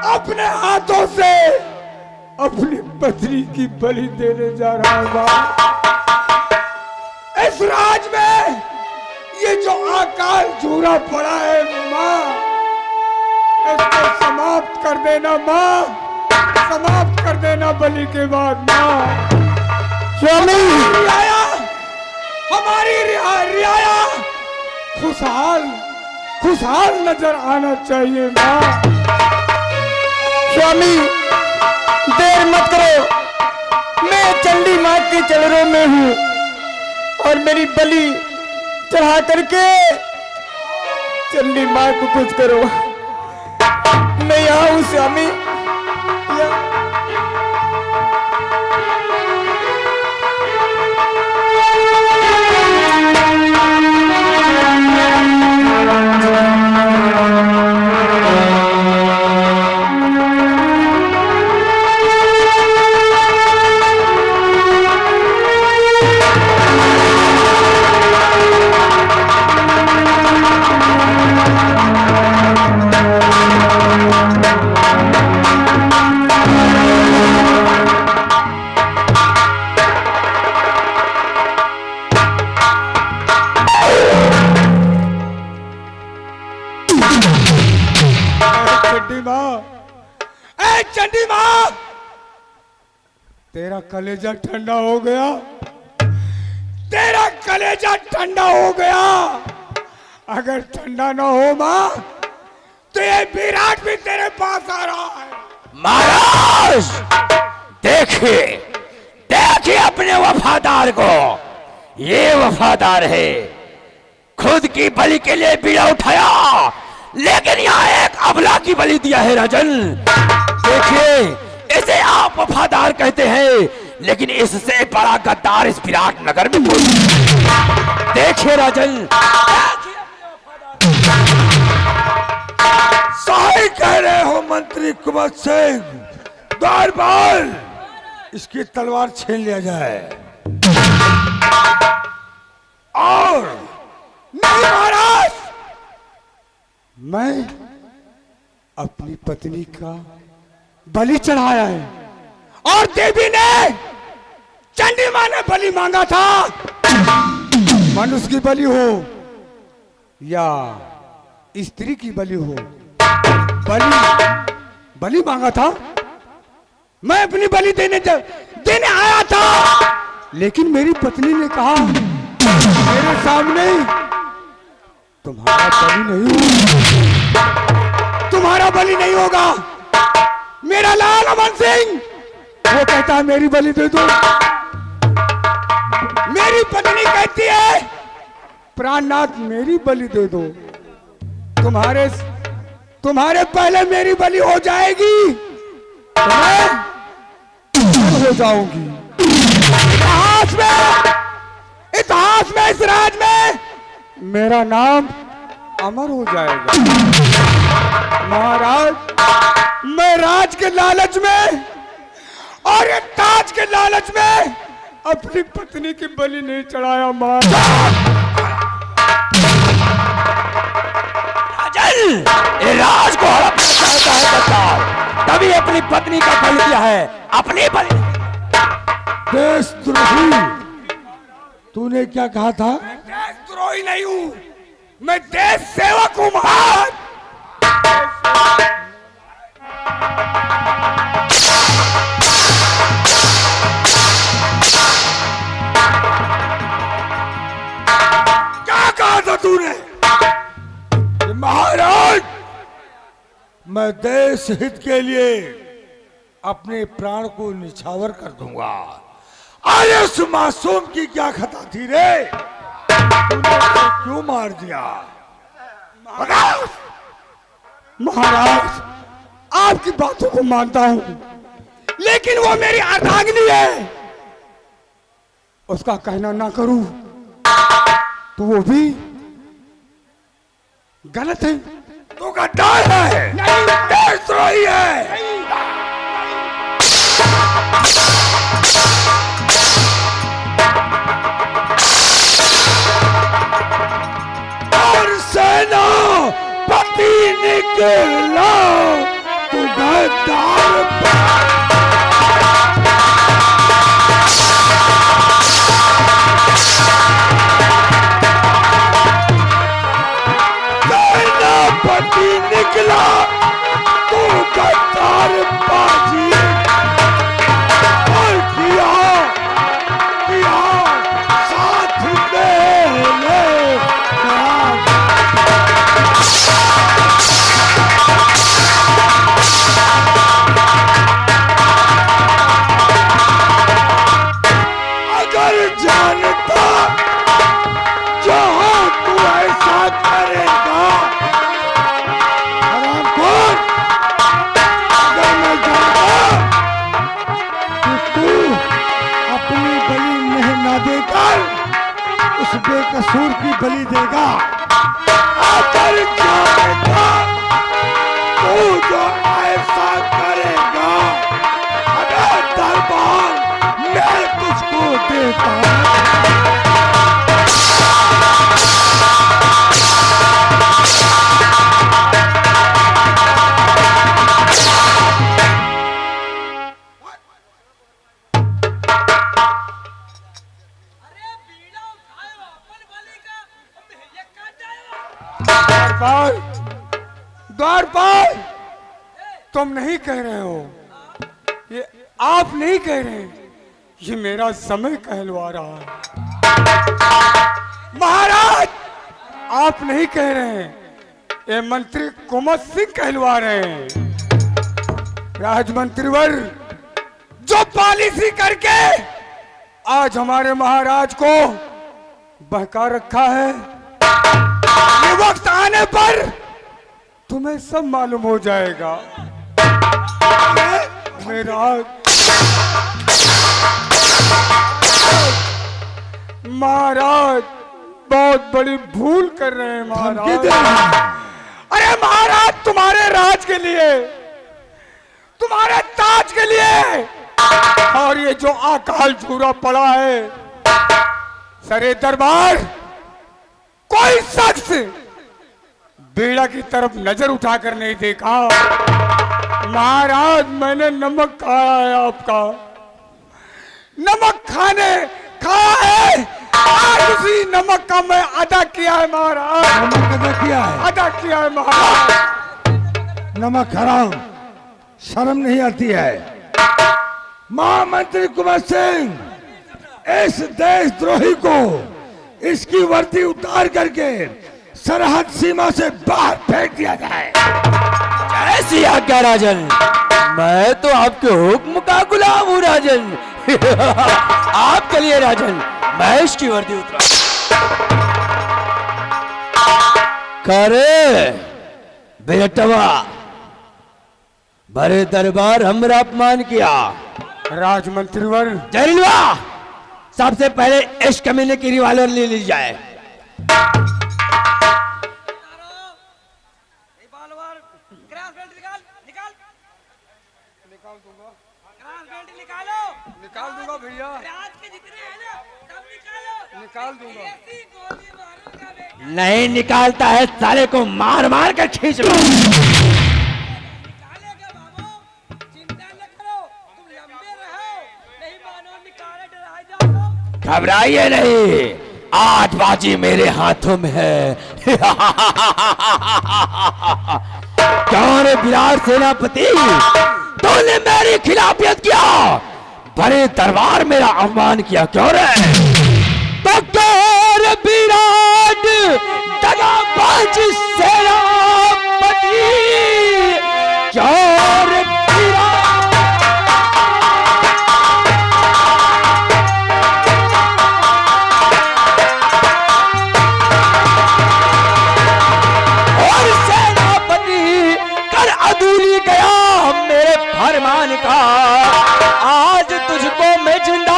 अपने हाथों से अपनी पत्नी की बलि देने जा रहा है। मां, इस राज में ये जो अकाल झूरा पड़ा है मां, इसको समाप्त कर देना मां, समाप्त कर देना बलि के बाद मां। स्वामी, हमारी रियाया खुशहाल खुशहाल नजर आना चाहिए मां। स्वामी देर मत करो, मैं चंडी मां के चरणों में हूँ और मेरी बलि चढ़ा करके चंडी मां को कुछ करो। मैं यहाँ हूँ स्वामी। चंडी मां, तेरा कलेजा ठंडा हो गया, तेरा कलेजा ठंडा हो गया। अगर ठंडा ना हो मां, तो ये विराट भी तेरे पास आ रहा है। महाराज देखिए, देखिए अपने वफादार को, ये वफादार है, खुद की बलि के लिए बीड़ा उठाया, लेकिन यहाँ एक अबला की बलि दिया है राजन। देखिए, इसे आप वफादार कहते हैं, लेकिन इससे बड़ा गद्दार इस विराट नगर में कोई नहीं। देखिए राजन, सही कह रहे हो मंत्री कुंवर सिंह, बार बार इसकी तलवार छीन लिया जाए। और नहीं महाराज, मैं अपनी पत्नी का बलि चढ़ाया है और देवी ने, चंडी मां ने बलि मांगा था। मनुष्य की बलि हो या स्त्री की बलि हो, बलि मांगा था। मैं अपनी बलि देने आया था, लेकिन मेरी पत्नी ने कहा मेरे सामने तुम्हारा बलि नहीं होगा, तुम्हारा बलि नहीं होगा। मेरा लाल अमन सिंह वो कहता है मेरी बलि दे दो। मेरी पत्नी कहती है प्राणनाथ मेरी बलि दे दो, तुम्हारे पहले मेरी बलि हो जाएगी तो मैं हो जाऊंगी। इतिहास में इस राज में मेरा नाम अमर हो जाएगा। महाराज, मैं राज के लालच में और ये ताज के लालच में अपनी पत्नी की बलि नहीं चढ़ाया मां। राजन, ये राज को हड़पना चाहता है गद्दार, तभी अपनी पत्नी का बलि दिया है, अपनी बलि। देशद्रोही, तूने क्या कहा था? देशद्रोही नहीं हूं, मैं देश सेवक हूं महाराज। क्या कहा था तूने? महाराज, मैं देश हित के लिए अपने प्राण को निछावर कर दूंगा। अरे उस मासूम की क्या खता थी रे? तूने उसे क्यों मार दिया? महाराज, आपकी बातों को मानता हूं, लेकिन वो मेरी अर्धांगिनी है, उसका कहना ना करूं तो वो भी गलत है। तू गद्दार है, देशद्रोही है। और सेना पति निकला, तू गद्दार। सेनापति निकला, तू गद्दार बाजी। और किया साथ मेरे। अगर जानता जहां तू ऐसा करेगा, हरामखोर, अगर मैं जानता कि तू अपनी बलि नहीं ना देकर उस बेकसूर की बलि देगा, अगर जानता तू जो ऐसा करेगा, अगर दरबार मैं तुझको देता द्वारपाल, तुम नहीं कह रहे हो, ये आप नहीं कह रहे, ये मेरा समय कहलवा रहा है। महाराज, आप नहीं कह रहे हैं, ये मंत्री कुमत सिंह कहलवा रहे हैं। राजमंत्रीवर, जो पॉलिसी करके आज हमारे महाराज को बहका रखा है, ये वक्त आने पर तुम्हें सब मालूम हो जाएगा। मेरा महाराज बहुत बड़ी भूल कर रहे हैं महाराज। अरे महाराज, तुम्हारे राज के लिए, तुम्हारे ताज के लिए, और ये जो अकाल चूरा पड़ा है सरे दरबार, कोई शख्स बेड़ा की तरफ नजर उठाकर नहीं देखा। महाराज, मैंने नमक खाया है, आपका नमक खाया है, आज उसी नमक का मैं अदा किया है महाराज। नमक अदा किया है? अदा किया है महाराज। नमक हराम, शर्म नहीं आती है? महामंत्री कुंवर सिंह, इस देशद्रोही को इसकी वर्दी उतार करके सरहद सीमा से बाहर फेंक दिया जाए। ऐसी आज्ञा राजन, मैं तो आपके हुक्म का गुलाम हूँ राजन। आपके लिए राजन, मैं इसकी वर्दी उतरा। करे बेटवा, बड़े दरबार हमरा अपमान किया। राजमंत्रीवर, जहरीलवा, सबसे पहले इस कमीने की रिवॉल्वर ले ली जाए। निकालो, निकाल दूंगा भैया, रात के जितने हैं ना सब निकालो, निकाल दूंगा। ऐसी गोली मारूंगा मैं। नहीं निकालता है साले को मार मार कर खींच लो। निकालेगा बाबू, चिंता न करो, तुम लंबे रहो, नहीं मानो निकाले डरा जाओ। घबराइए नहीं, आज बाजी मेरे हाथों में है। कौन है विराट सेनापति, तूने मेरी खिलाफियत किया, बड़े दरबार मेरा अपमान किया, क्यों रे? तो कौन विराट दगाबाज सेनापति, क्यों रे विराट? और सेनापति कर अधूरी गया मेरे फरमान का, आज तुझको मैं जिंदा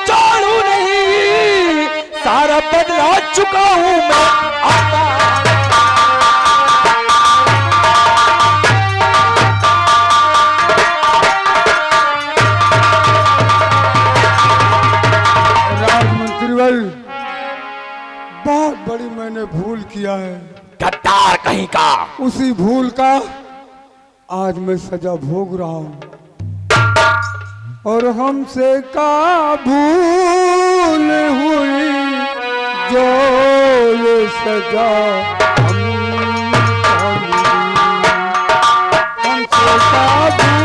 छोड़ू नहीं, सारा बदला चुका हूं मैं अपना। राजमंत्री भाई, बहुत बड़ी मैंने भूल किया है, गद्दार कहीं का। उसी भूल का आज मैं सजा भोग रहा हूं। और हमसे का भूल हुई जो ये सजा हमसे का भूल।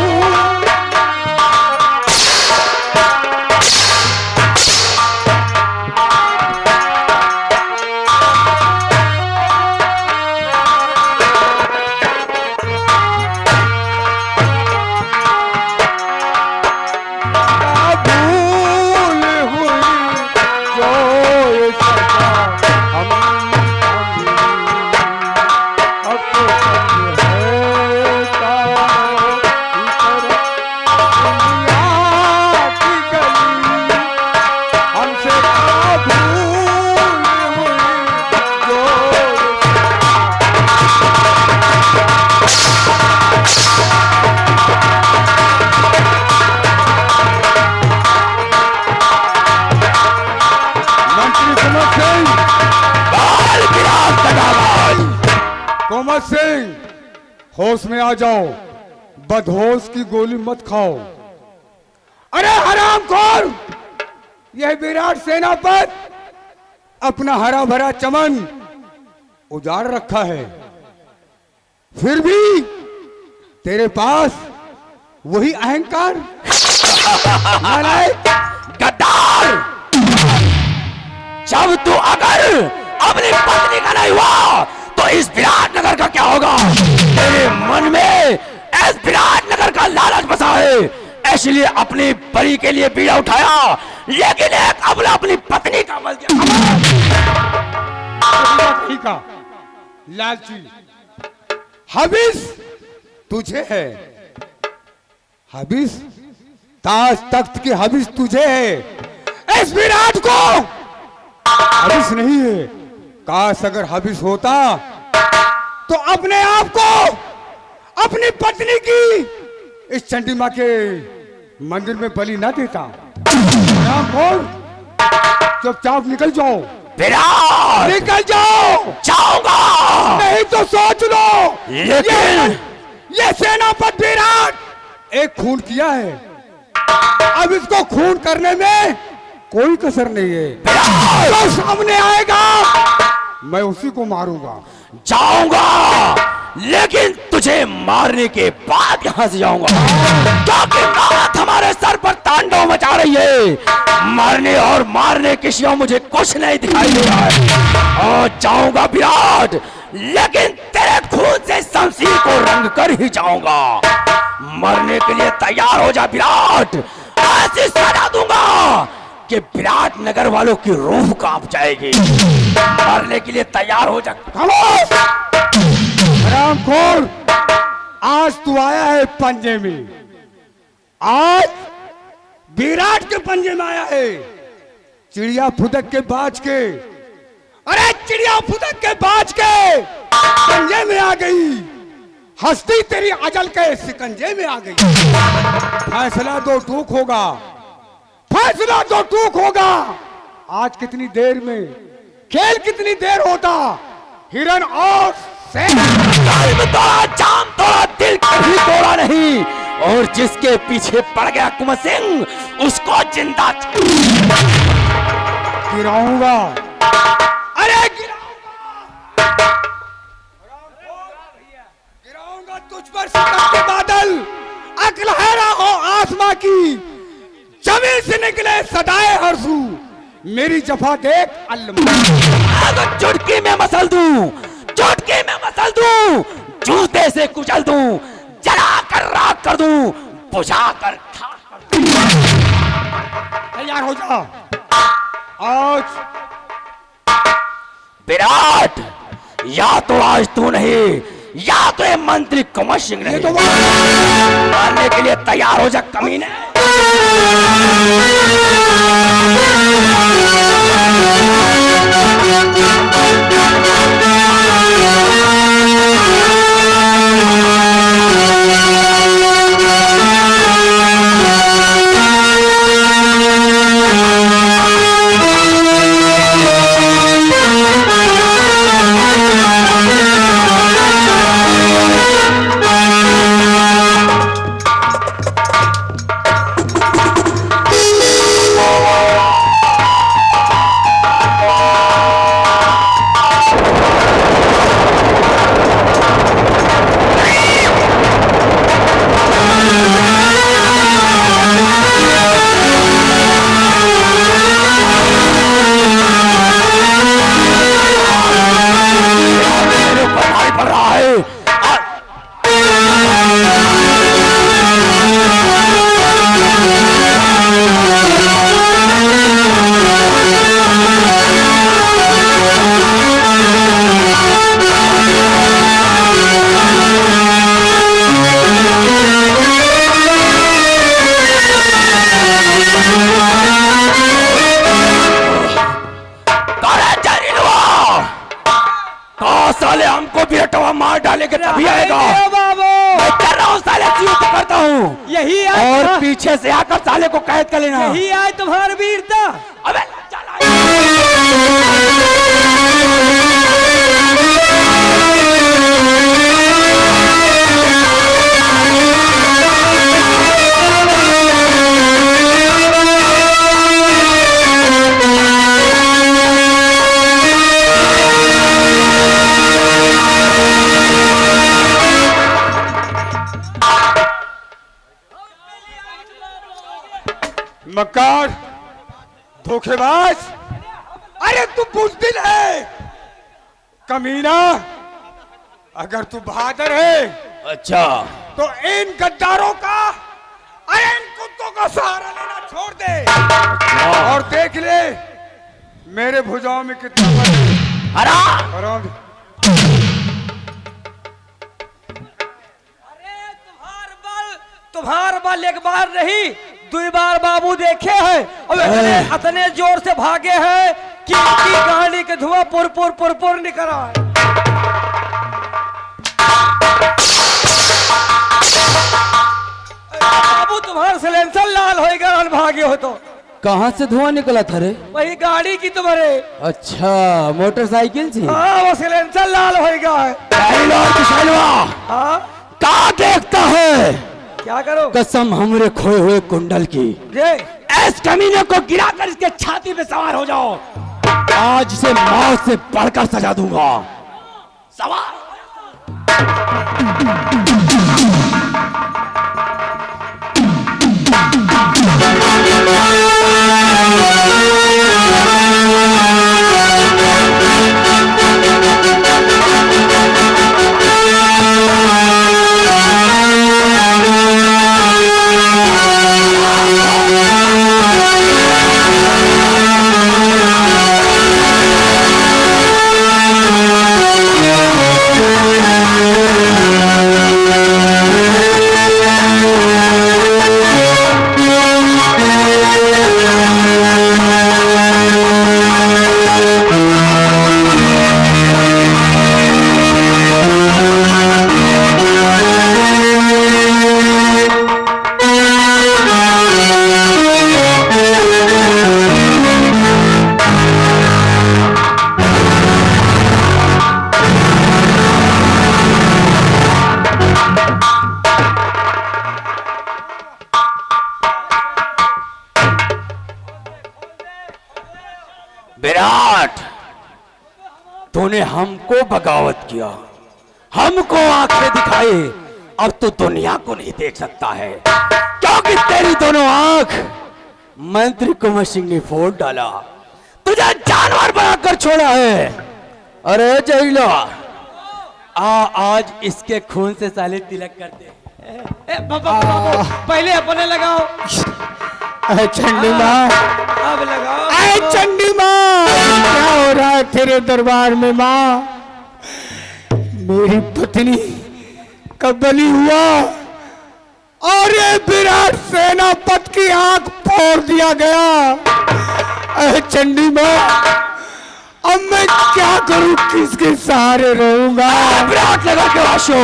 कोमल सिंह, होश में आ जाओ, बदहोश की गोली मत खाओ। अरे हरामखोर, यह विराट सेनापत अपना हरा भरा चमन उजाड़ रखा है, फिर भी तेरे पास वही अहंकार। नालायक, गद्दार, जब तू अगर अपनी पत्नी का नहीं हुआ तो इस विराट नगर का क्या होगा? तेरे मन में इस विराट नगर का लालच बसा है, इसलिए अपनी परी के लिए बीड़ा उठाया, लेकिन एक अबला अपनी पत्नी का बल का लालची हबिस तुझे है, हबिस, ताज तख्त की हबिस तुझे है, इस विराट को हबिस नहीं है। काश अगर हबिस होता तो अपने आप को, अपनी पत्नी की इस चंडी मां के मंदिर में बलि ना देता। चुपचाप निकल जाओ, विराट निकल जाओ। जाऊंगा, नहीं तो सोच लो, लेकिन ये सेनापति विराट एक खून किया है, अब इसको खून करने में कोई कसर नहीं है। जो सामने आएगा मैं उसी को मारूंगा। जाऊंगा, लेकिन तुझे मारने के बाद यहां से जाऊंगा, क्योंकि मौत हमारे सर पर तांडव मचा रही है। मरने और मारने के सिवा मुझे कुछ नहीं दिखाई दे रहा है। और जाऊंगा विराट, लेकिन तेरे खून से शमशीर को रंग कर ही जाऊंगा। मरने के लिए तैयार हो जा विराट, ऐसी सजा दूंगा कि विराट नगर वालों की रूह कांप जाएगी। मरने के लिए तैयार हो जा। खामोश! हरामखोर, आज तू आया है पंजे में, आज विराट के पंजे में आया है। चिड़िया फुदक के बाज के, अरे चिड़िया फुदक के बाज के पंजे में आ गई। हस्ती तेरी अजल के शिकंजे में आ गई। फैसला दो टूक होगा, फैसला दो टूक होगा। आज कितनी देर में, खेल कितनी देर होता, हिरन और शेर। कल्ब तोड़ा, जाम तोड़ा, दिल कभी तोड़ा नहीं। और जिसके पीछे पड़ गया कुंवर सिंह, उसको जिंदा गिराऊंगा, अरे गिराऊंगा तुझ पर सितम के बादल। अक्ल हैरा हो आसमां की, जमीन से निकले सदाए हरसू। मेरी जफा देख अल्लाह, चुटकी में मसल दूं, चुटकी में मसल दूं, जूते से कुचल दूं, जला कर राख कर दूं, बुझा कर खाक कर दूं। तैयार हो जा। आज विराट, या तो आज तू नहीं, या तो ये मंत्री कुंवर सिंह नहीं। तो मारने के लिए तैयार हो जा कमीने। साले हमको भी हटवा मार डालेंगे तभी आएगा। मैं कर रहा हूँ साले, युद्ध करता हूँ। यही और पीछे से आकर साले को कैद कर लेना। यही आए तुम्हारी वीरता। अबे मक्कार, धोखेबाज, अरे तू बुज़दिल है, कमीना। अगर तू बहादुर है, अच्छा, तो इन गद्दारों का, अरे इन कुत्तों का सहारा लेना छोड़ दे। और देख ले मेरे भुजाओं में कितना बल है। हरा तुम्हार बल एक बार नहीं, 2 बार बाबू देखे हैं। और इतने जोर से भागे हैं कि इनकी गाड़ी के धुआं पुर निकल रहा है। बाबू तुम्हारा सिलेंसर लाल होएगा, भागे हो तो। कहाँ से धुआं निकला था रे? वही गाड़ी की तुम्हारे। अच्छा, मोटरसाइकिल से। हाँ, वो सिलेंसर लाल होएगा है। हाँ, क्या देखता है? क्या करो? कसम हमरे खोए हुए कुंडल की। इस कमीने को गिराकर इसके छाती पे सवार हो जाओ। आज से मौत से बढ़कर सजा दूंगा। सवार तूने हमको बगावत किया, हमको आंखें दिखाई, अब तू दुनिया को नहीं देख सकता है, क्योंकि तेरी दोनों आंख मंत्री कुंवर सिंह ने फोड़ डाला, तुझे जानवर बनाकर छोड़ा है। अरे जहीला, आज इसके खून से साले तिलक करते। पहले अपने लगाओ, अरे चंडी माँ, अब लगाओ। अरे चंडी माँ, क्या हो रहा है तेरे दरबार में माँ? मेरी पत्नी का बलि हुआ और ये विराट सेनापति की आंख फोड़ दिया गया। अरे चंडी माँ, अब मैं क्या करूं, किसके सहारे रहूंगा? विराट लगा के वाशो,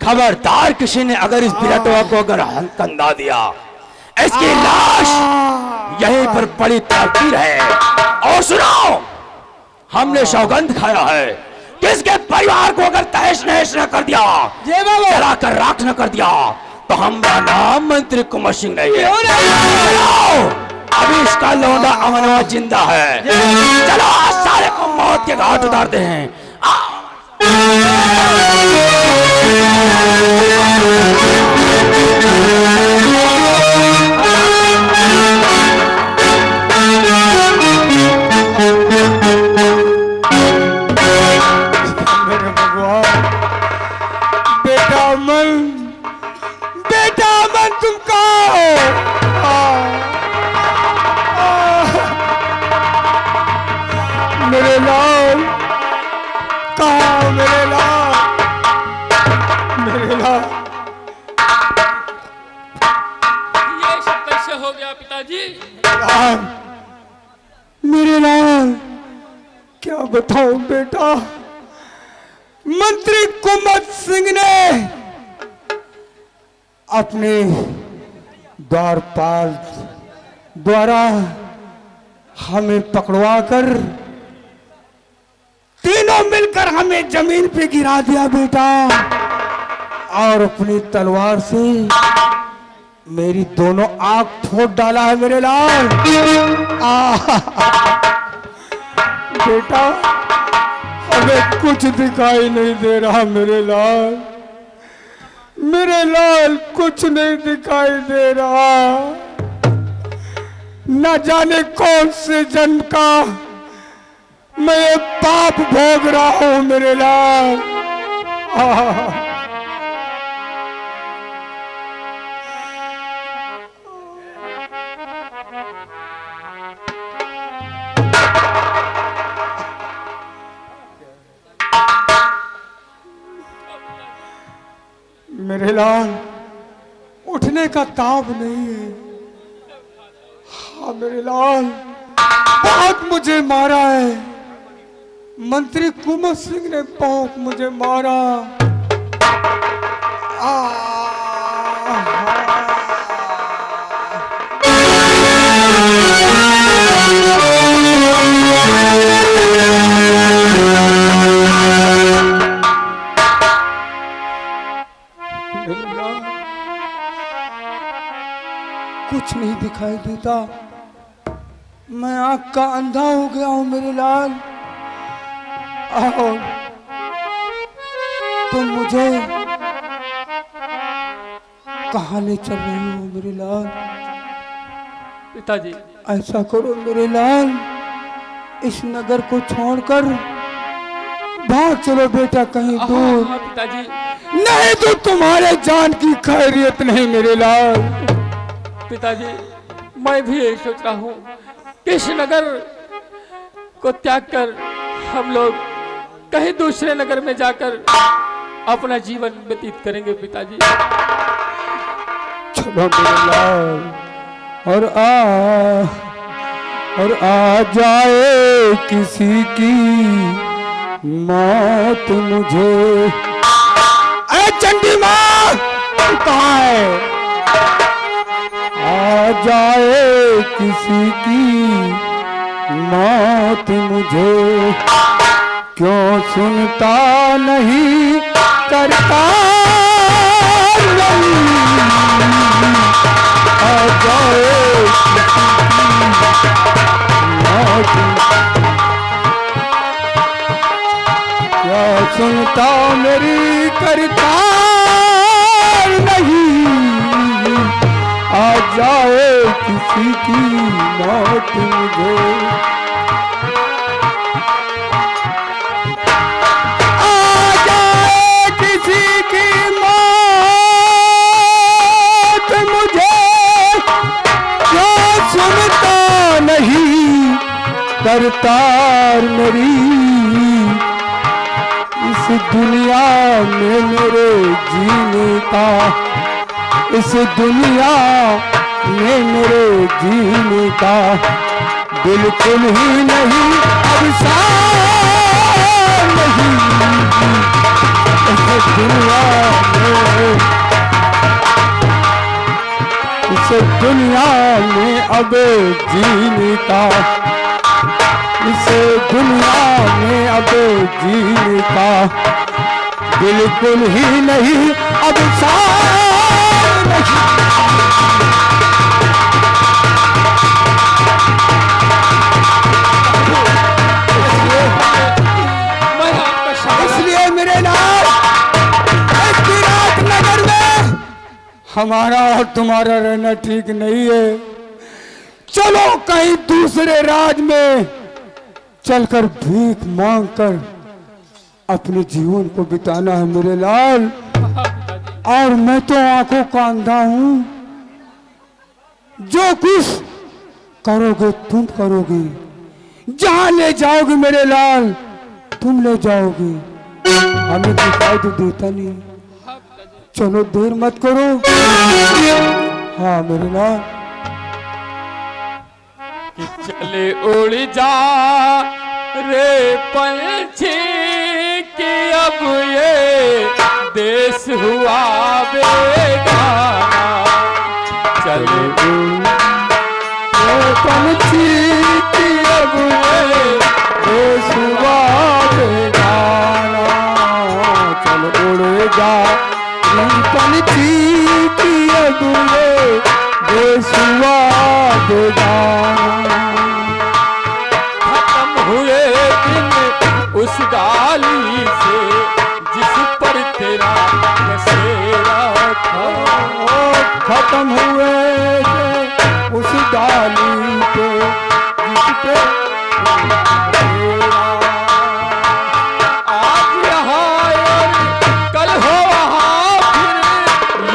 खबरदार किसी ने अगर इस विराटवा को अगर कंधा दिया, इसकी लाश यहीं पर पड़ी तड़पती रहे। और सुनो, हमने सौगंध खाया है कि इसके परिवार को अगर तहस नहस न कर दिया, जला कर राख न कर दिया, तो हमारा नाम मंत्री कुंवर सिंह नहीं है। चलो, अभी इसका लौंडा अमनवा जिंदा है, चलो आज सारे को मौत के घाट उतारते हैं। मेरे भगवान, बेटा अमन तुम कहाँ हो? मेरे लाल, कहाँ हो मेरे लाल? मेरे लाल, ये सब कैसे हो गया पिताजी? लाल, मेरे लाल, क्या बताऊं बेटा, मंत्री कुंवर सिंह ने अपने द्वारपाल द्वारा हमें पकड़वा कर तीनों मिलकर हमें जमीन पे गिरा दिया बेटा, और अपनी तलवार से मेरी दोनों आंख फोड़ डाला है मेरे लाल। बेटा, हमें कुछ दिखाई नहीं दे रहा मेरे लाल, मेरे लाल कुछ नहीं दिखाई दे रहा। न जाने कौन से जन्म का मैं ये पाप भोग रहा हूं मेरे लाल। मेरे लाल, उठने का ताब नहीं है। हाँ मेरे लाल, बहुत मुझे मारा है, मंत्री कुंवर सिंह ने बहुत मुझे मारा। कुछ नहीं दिखाई देता, मैं आंख का अंधा हो गया हूं मेरे लाल। आओ, तुम मुझे कहां ले चल रही हो मेरे लाल? पिताजी, ऐसा करो मेरे लाल, इस नगर को छोड़कर भाग चलो बेटा कहीं दूर। हाँ पिताजी। नहीं तो तुम्हारे जान की खैरियत नहीं मेरे लाल। पिताजी, मैं भी यही सोच रहा हूँ कि इस नगर को त्याग कर हम लोग कहीं दूसरे नगर में जाकर अपना जीवन व्यतीत करेंगे पिताजी। चलो मेरे लाल, और आ जाए किसी की मौत मुझे। अरे चंडी माँ, कहाँ है? आ जाए किसी की मौत मुझे, क्यों सुनता नहीं करता नहीं। आ जाए किसी की मौत मेरी करतार नहीं, आ जाए किसी की मौत मुझे, आ जाए किसी की मौत मुझे, क्या सुनता नहीं करतार मेरी, इस दुनिया में मेरे जीने का, इस दुनिया में मेरे जीने का बिल्कुल ही नहीं अब सार नहीं, इस दुनिया में, इस दुनिया में अब जीने का, इस दुनिया में अब जीने का बिल्कुल ही नहीं अब सार नहीं। मैं आपका शायर इसलिए मेरे लाल इस विराटनगर में हमारा और तुम्हारा रहना ठीक नहीं है। चलो कहीं दूसरे राज में चलकर भीख मांगकर अपने जीवन को बिताना है मेरे लाल। और मैं तो आंखों का अंधा हूं, जो कुछ करोगे तुम करोगे, जहां ले जाओगे मेरे लाल तुम ले जाओगे, हमें दिखाई तो देता नहीं। चलो देर मत करो। हाँ मेरे लाल। चले उड़ जा रे पंछी कि अब ये देश हुआ बेगाना, चले पंछी की अब ये देश हुआ बेगाना, चल उड़ जा पंछी की अब ये देश हुआ बेगाना। खत्म हुए दिन उस डाली से जिस पर तेरा बसेरा था, खत्म हुए थे उस डाली पे जिस पे आज यहाँ और कल हो वहाँ फिर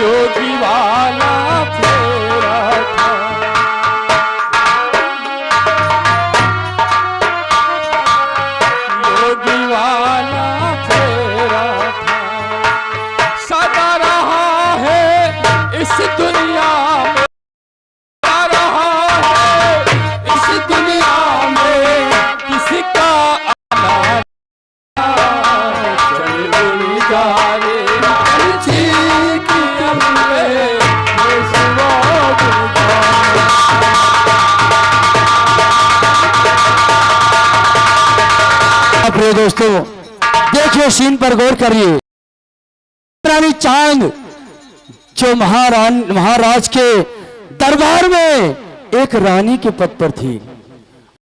योगी वाला फेरा था। योगी वाला फेरा था, सदा रहा है इस दुनिया में, सदा रहा है इस दुनिया में किसी का आना। चल उड़ जा रे पंछी की अब ये देश हुआ बेगाना। प्रिय दोस्तों, देखिए सीन पर गौर करिए। रानी चांद जो महाराज के दरबार में एक रानी के पद पर थी,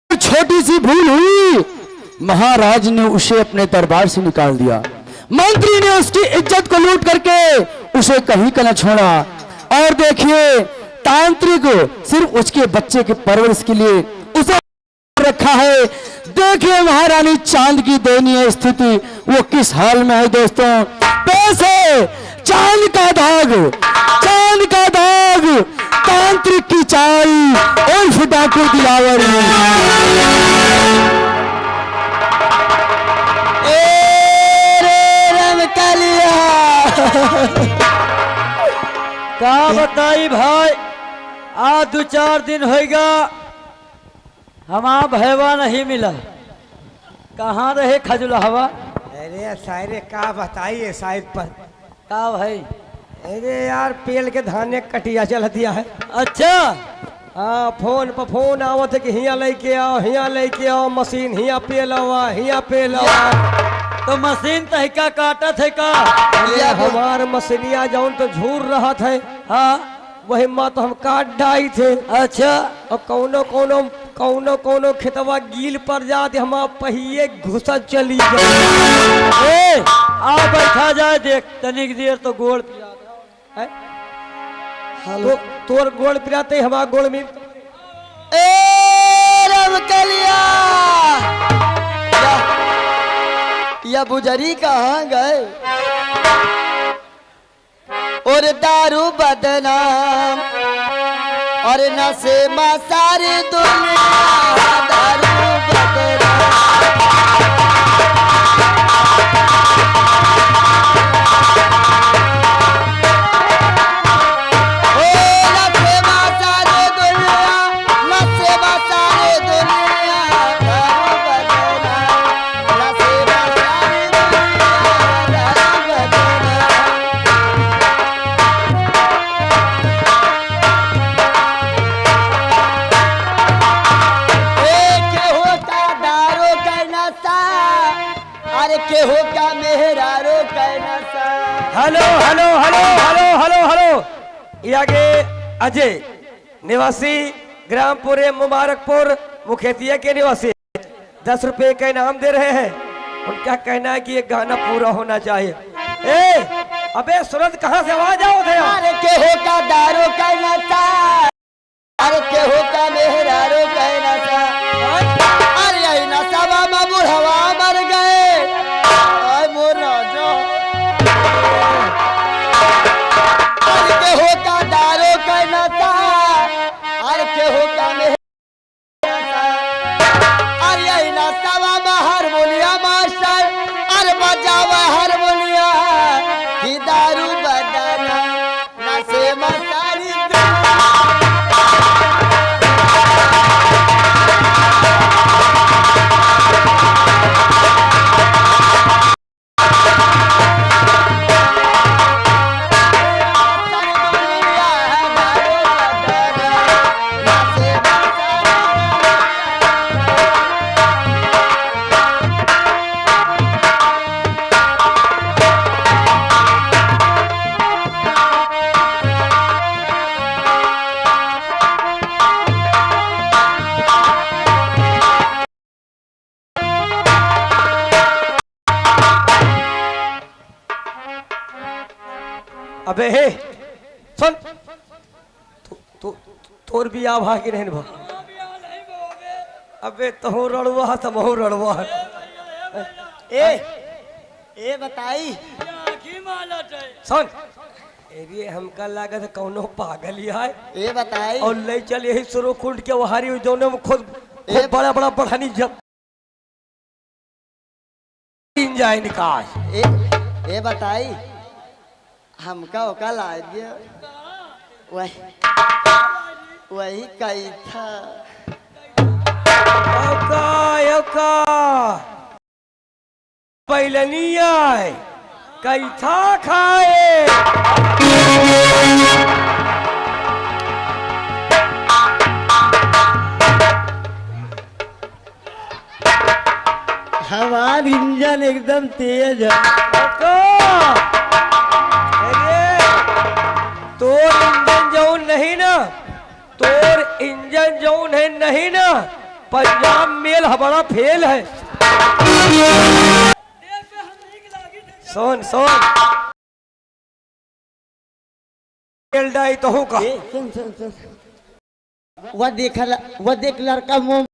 छोटी सी भूल हुई, महाराज ने उसे अपने दरबार से निकाल दिया। मंत्री ने उसकी इज्जत को लूट करके उसे कहीं का न छोड़ा। और देखिए तांत्रिक सिर्फ उसके बच्चे के परवरिश के लिए उसे रखा है। देखिए महारानी चांद की दयनीय स्थिति वो किस हाल में है दोस्तों। पैसे चांद का दाग, चांद का दाग, तांत्रिक की चाल और डाकू दिलावर। का बताई भाई, आज 2-4 दिन होगा हमारा भैया नहीं मिला। कहाँ रहे खजुल हवा? अरे सायरे का बताइए साहिब पर। का भाई? अरे यार पेल के धाने कटिया चल दिया है। अच्छा, हाँ फोन पर फोन आवत है कि हिया लेके आओ, हिया लेके आओ, मशीन हिया पे लवा, हिया पे लवा। तो मशीन तहका काटा थे का? अरे हमार मशीनिया जाऊन तो झूर रहा था। हाँ वही माँ तो हम काट डाई थे। अच्छा, और कौनो कौनो कौनो कौनो खेतवा गील पर जाते हम पहिए घुसा चली गए। आ बैठा जाए देख तनिक देर तो गोड़ पिया दे। तो तोर गोड़ पिराते हमारा गोड़ में ए रमकलिया या बुजरी कहाँ गए और दारू बदनाम और नशे में सारी दुनिया दारू बदनाम। ओ नशे में सारी दुनिया, नशे में सारी दुनिया दारू बदनाम, नशे में सारी दुनिया दारू बदनाम। केहू का दारू का नशा, अरे केहू का मेहरारू का नशा। Hello hello hello hello hello hello ये आगे अजय निवासी ग्रामपुर मुबारकपुर मुखेतिया के निवासी 10 रुपए का इनाम दे रहे हैं। उनका कहना है कि ये गाना पूरा होना चाहिए। ए अबे सूरज कहाँ से आवाज आओ थे? अरे केहू का दारू का नशा, अरे केहू का मेहरारू का नशा। अरे यही नशा बाबा बुढ़वा मर गए। आय मोर राजा। अरे केहू का दारू का नशा, अरे केहू का मेहरारू का नशा। अरे यही नशा बाबा हारमोनिया मास्टर, अरे बजावा हारमोनिया की दारू बदना नशे में सारी दुनिया। अबे हे सुन तोर भी आ भागी नहीं भा। अबे तहु रड़वा तो महु रड़वा। ए बताई सुन ये हमका लागत कौनो पागल ही है। ए बताई और ले चल यही सुरो कुंड के वहारी जोने में खुद बड़ा बड़ा बढ़ानी जब जाए निकास। ए बताई हमका ओका ला दिया वही कही था। ओका पहले नहीं आए कई था खाए। हमारा इंजन एकदम तेज है। तोर इंजन जौन नहीं ना, तोर इंजन जौन है नहीं ना, पंजाब मेल हमारा फेल है। सोन सोन मेल डाई तो हूँ का सुन वह देख लड़का मुंह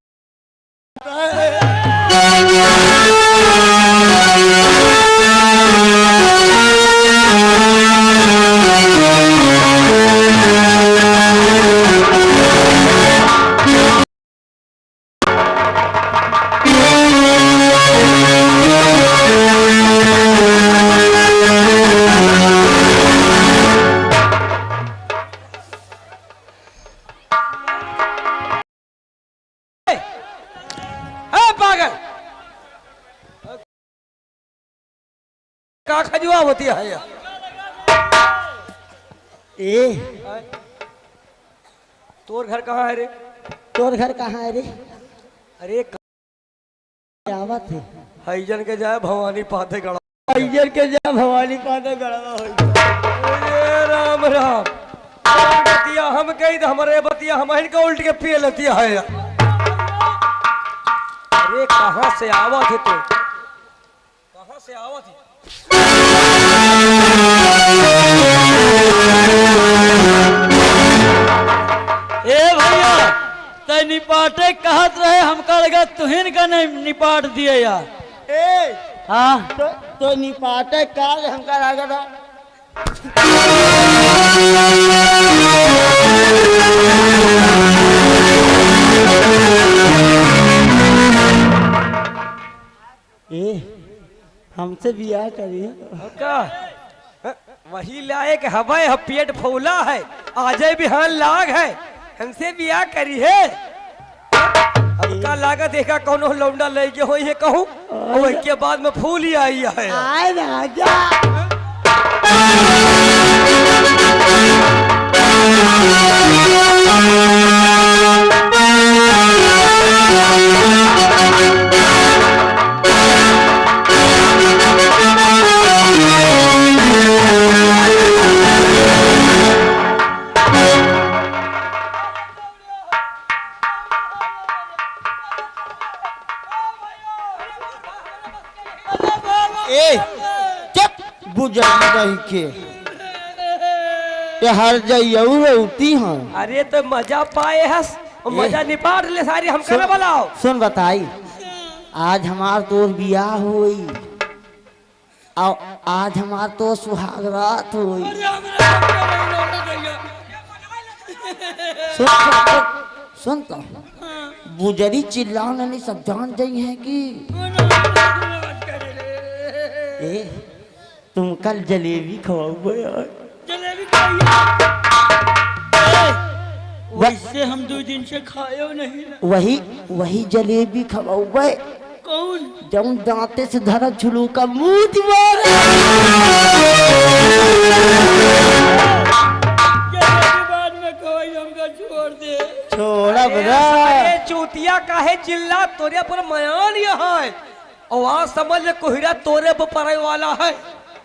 का खजुआ होती है या? तोर घर कहाँ है रे? तोर घर कहाँ है रे? अरे आवत है हईजन के जाए भवानी पाते गड़ा। हईजन के जा भवानी पाते गड़ा। अरे राम राम बतिया हम कही तो हमारे बतिया हम इनका उल्ट के पिए लतिया है या। अरे कहाँ से आवत है तो? कहाँ से आवत है? ए भैया तय निपाटे कहत रहे हमका लगा तुहिन का नहीं निपाट दिए यार। ए हाँ तो निपाटे काल हमका लगा था। ए हमसे बियाह करिए। का वही लाए कि हवाए पेट फौला है आजे बिहान लाग है हमसे बियाह करी है। अब का लागत देखा कौनो लौंडा ले के हो ये कहूँ और के बाद में फूल ही आई है। आए राजा ए चुप बुझाई नहीं के ये हर जाइयो उठी हां। अरे तो मजा पाए हस और मजा निपाट ले सारी हम करे बुलाओ। सुन बताई आज हमार तोर बियाह हुई और आज हमार तो सुहाग रात हुई। सुन सुन तो बुजरी चिल्लाने नहीं सब जान जाई है कि ए तुम कल जलेबी खवाओ यार। वैसे हम 2 दिन से खाए नहीं। वही जलेबी खवाओ कौन जब दांते से धरा झुलू का मुंह दीवार बाद में कोई हमका छोड़ दे। छोड़ा बरा अरे चूतिया काहे चिल्ला तोरे पर मयान यहाँ है और आज समझ ले कोहिरा तोरे पर पड़े वाला है।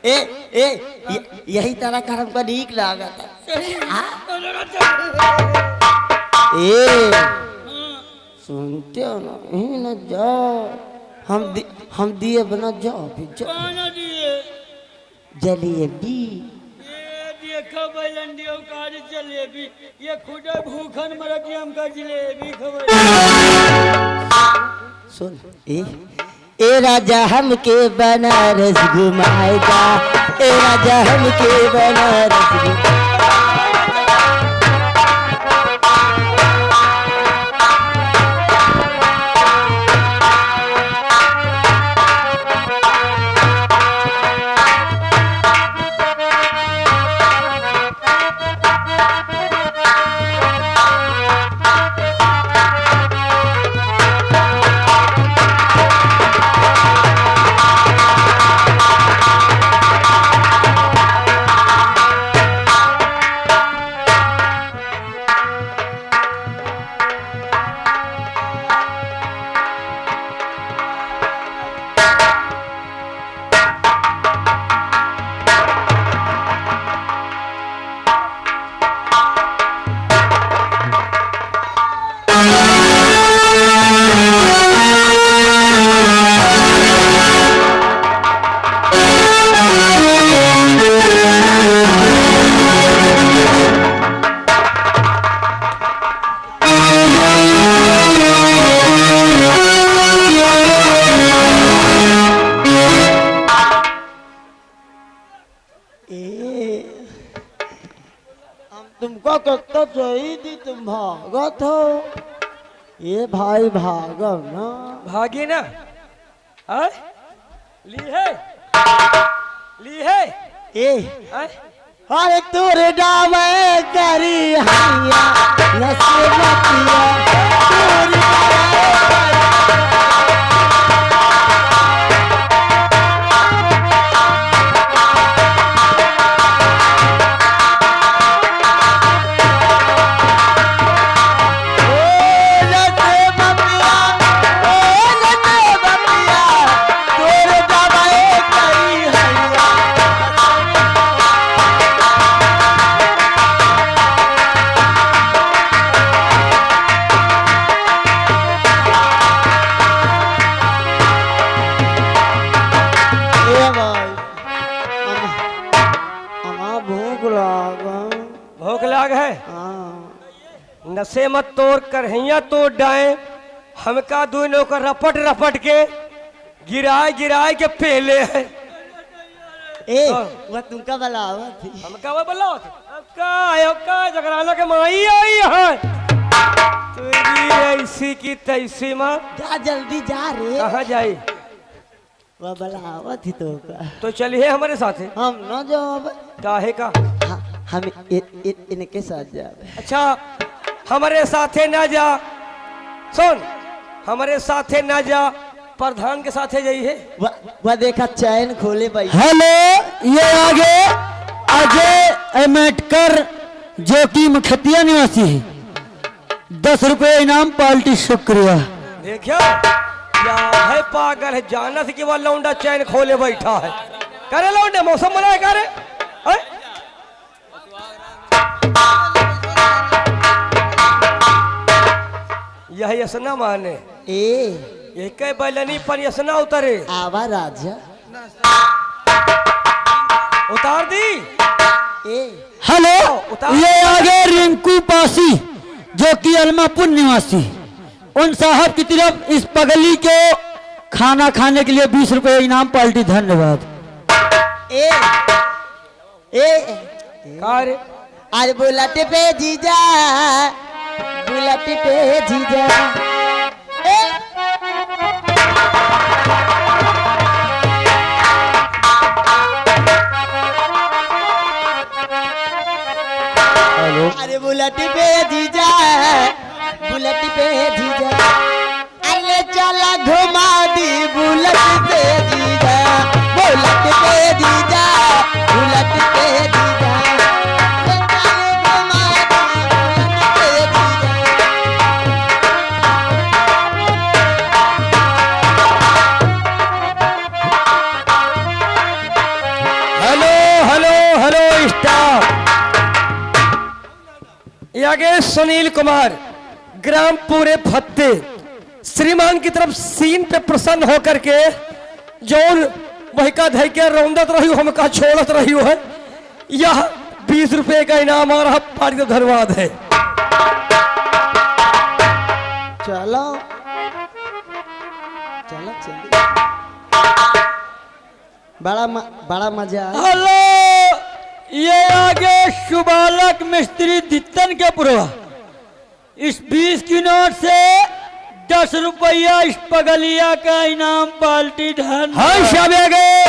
यही तरह का हमको नीक लागा था। सुनते हो ना यही न जाओ हम दिए बना जाओ फिर जलेबी देखा बैलंडियों का जलेबी ये खुदा भूखन मरत हमका जलेबी खबर। सुन ए राजा हमके बनारस घुमाएगा। ए राजा हमके बनारस तुमको कितना चाहिए तुम भागत हो। ये भाई भागो ना भागी ना आय? ली है ए आय? अरे तोरे डावे करी हैया नसमतिया तोरे नशे मत तोड़ करहिया तोड़ डाए हमका दोनों को रपट रपट के गिराए गिराए के पहले है ए वो तुमका बलावा थी हमका वो बोला का जगराला के माई आई है तेरी ऐसी की तैसी माँ जा जल्दी जा रे कहाँ जाई वो बलावा थी तो का तो चलिए हमारे साथ है हम न जाओ काहे का हम इनके साथ जाए अच्छा हमारे साथे ना जा सुन हमारे साथे ना जा प्रधान के साथे जाइए वह देखा चैन खोले भाई हेलो, ये आगे अजय एमेटकर जो कि मखतिया निवासी है, 10 रुपए इनाम पार्टी, शुक्रिया। देखियो क्या है पागल है जाना से कि वह लौंडा चैन खोले बैठा है करे लौंडे मौसम बनाए करे यह यसना माने एक बैलनी पर यसना उतरे आवा राजा उतार दी हेलो, ये आगे रिंकू पासी जो कि अलमापुर निवासी, उन साहब की तरफ इस पगली को खाना खाने के लिए 20 रुपए इनाम पार्टी, धन्यवाद। कार आज बुलेट पे जीजा बुलेट पे जीजा अरे बुलेट पे जीजा बुलेट पे जीजा अरे चला घुमा दी बुलेट पे जीजा बुलेट पे जीजा बुलेट पे जीजा घुमा दी बुलेट पे जीजा हेलो हेलो हेलो स्टाफ आगे सुनील कुमार ग्राम पूरे भत्ते श्रीमान की तरफ सीन पे प्रसन्न होकर के जौन वही का धै के रौंदत रही हमका छोड़त रही है यह 20 रुपए का इनाम आ रहा पार्टी का धन्यवाद है चलो चलो चलो बड़ा मजा आया हेलो, ये आगे शुभालक मिस्त्री दित्तन के पुरवा, इस 20 की नोट से 10 रुपया इस पगलिया का इनाम पार्टी, धन। हाँ शाम आगे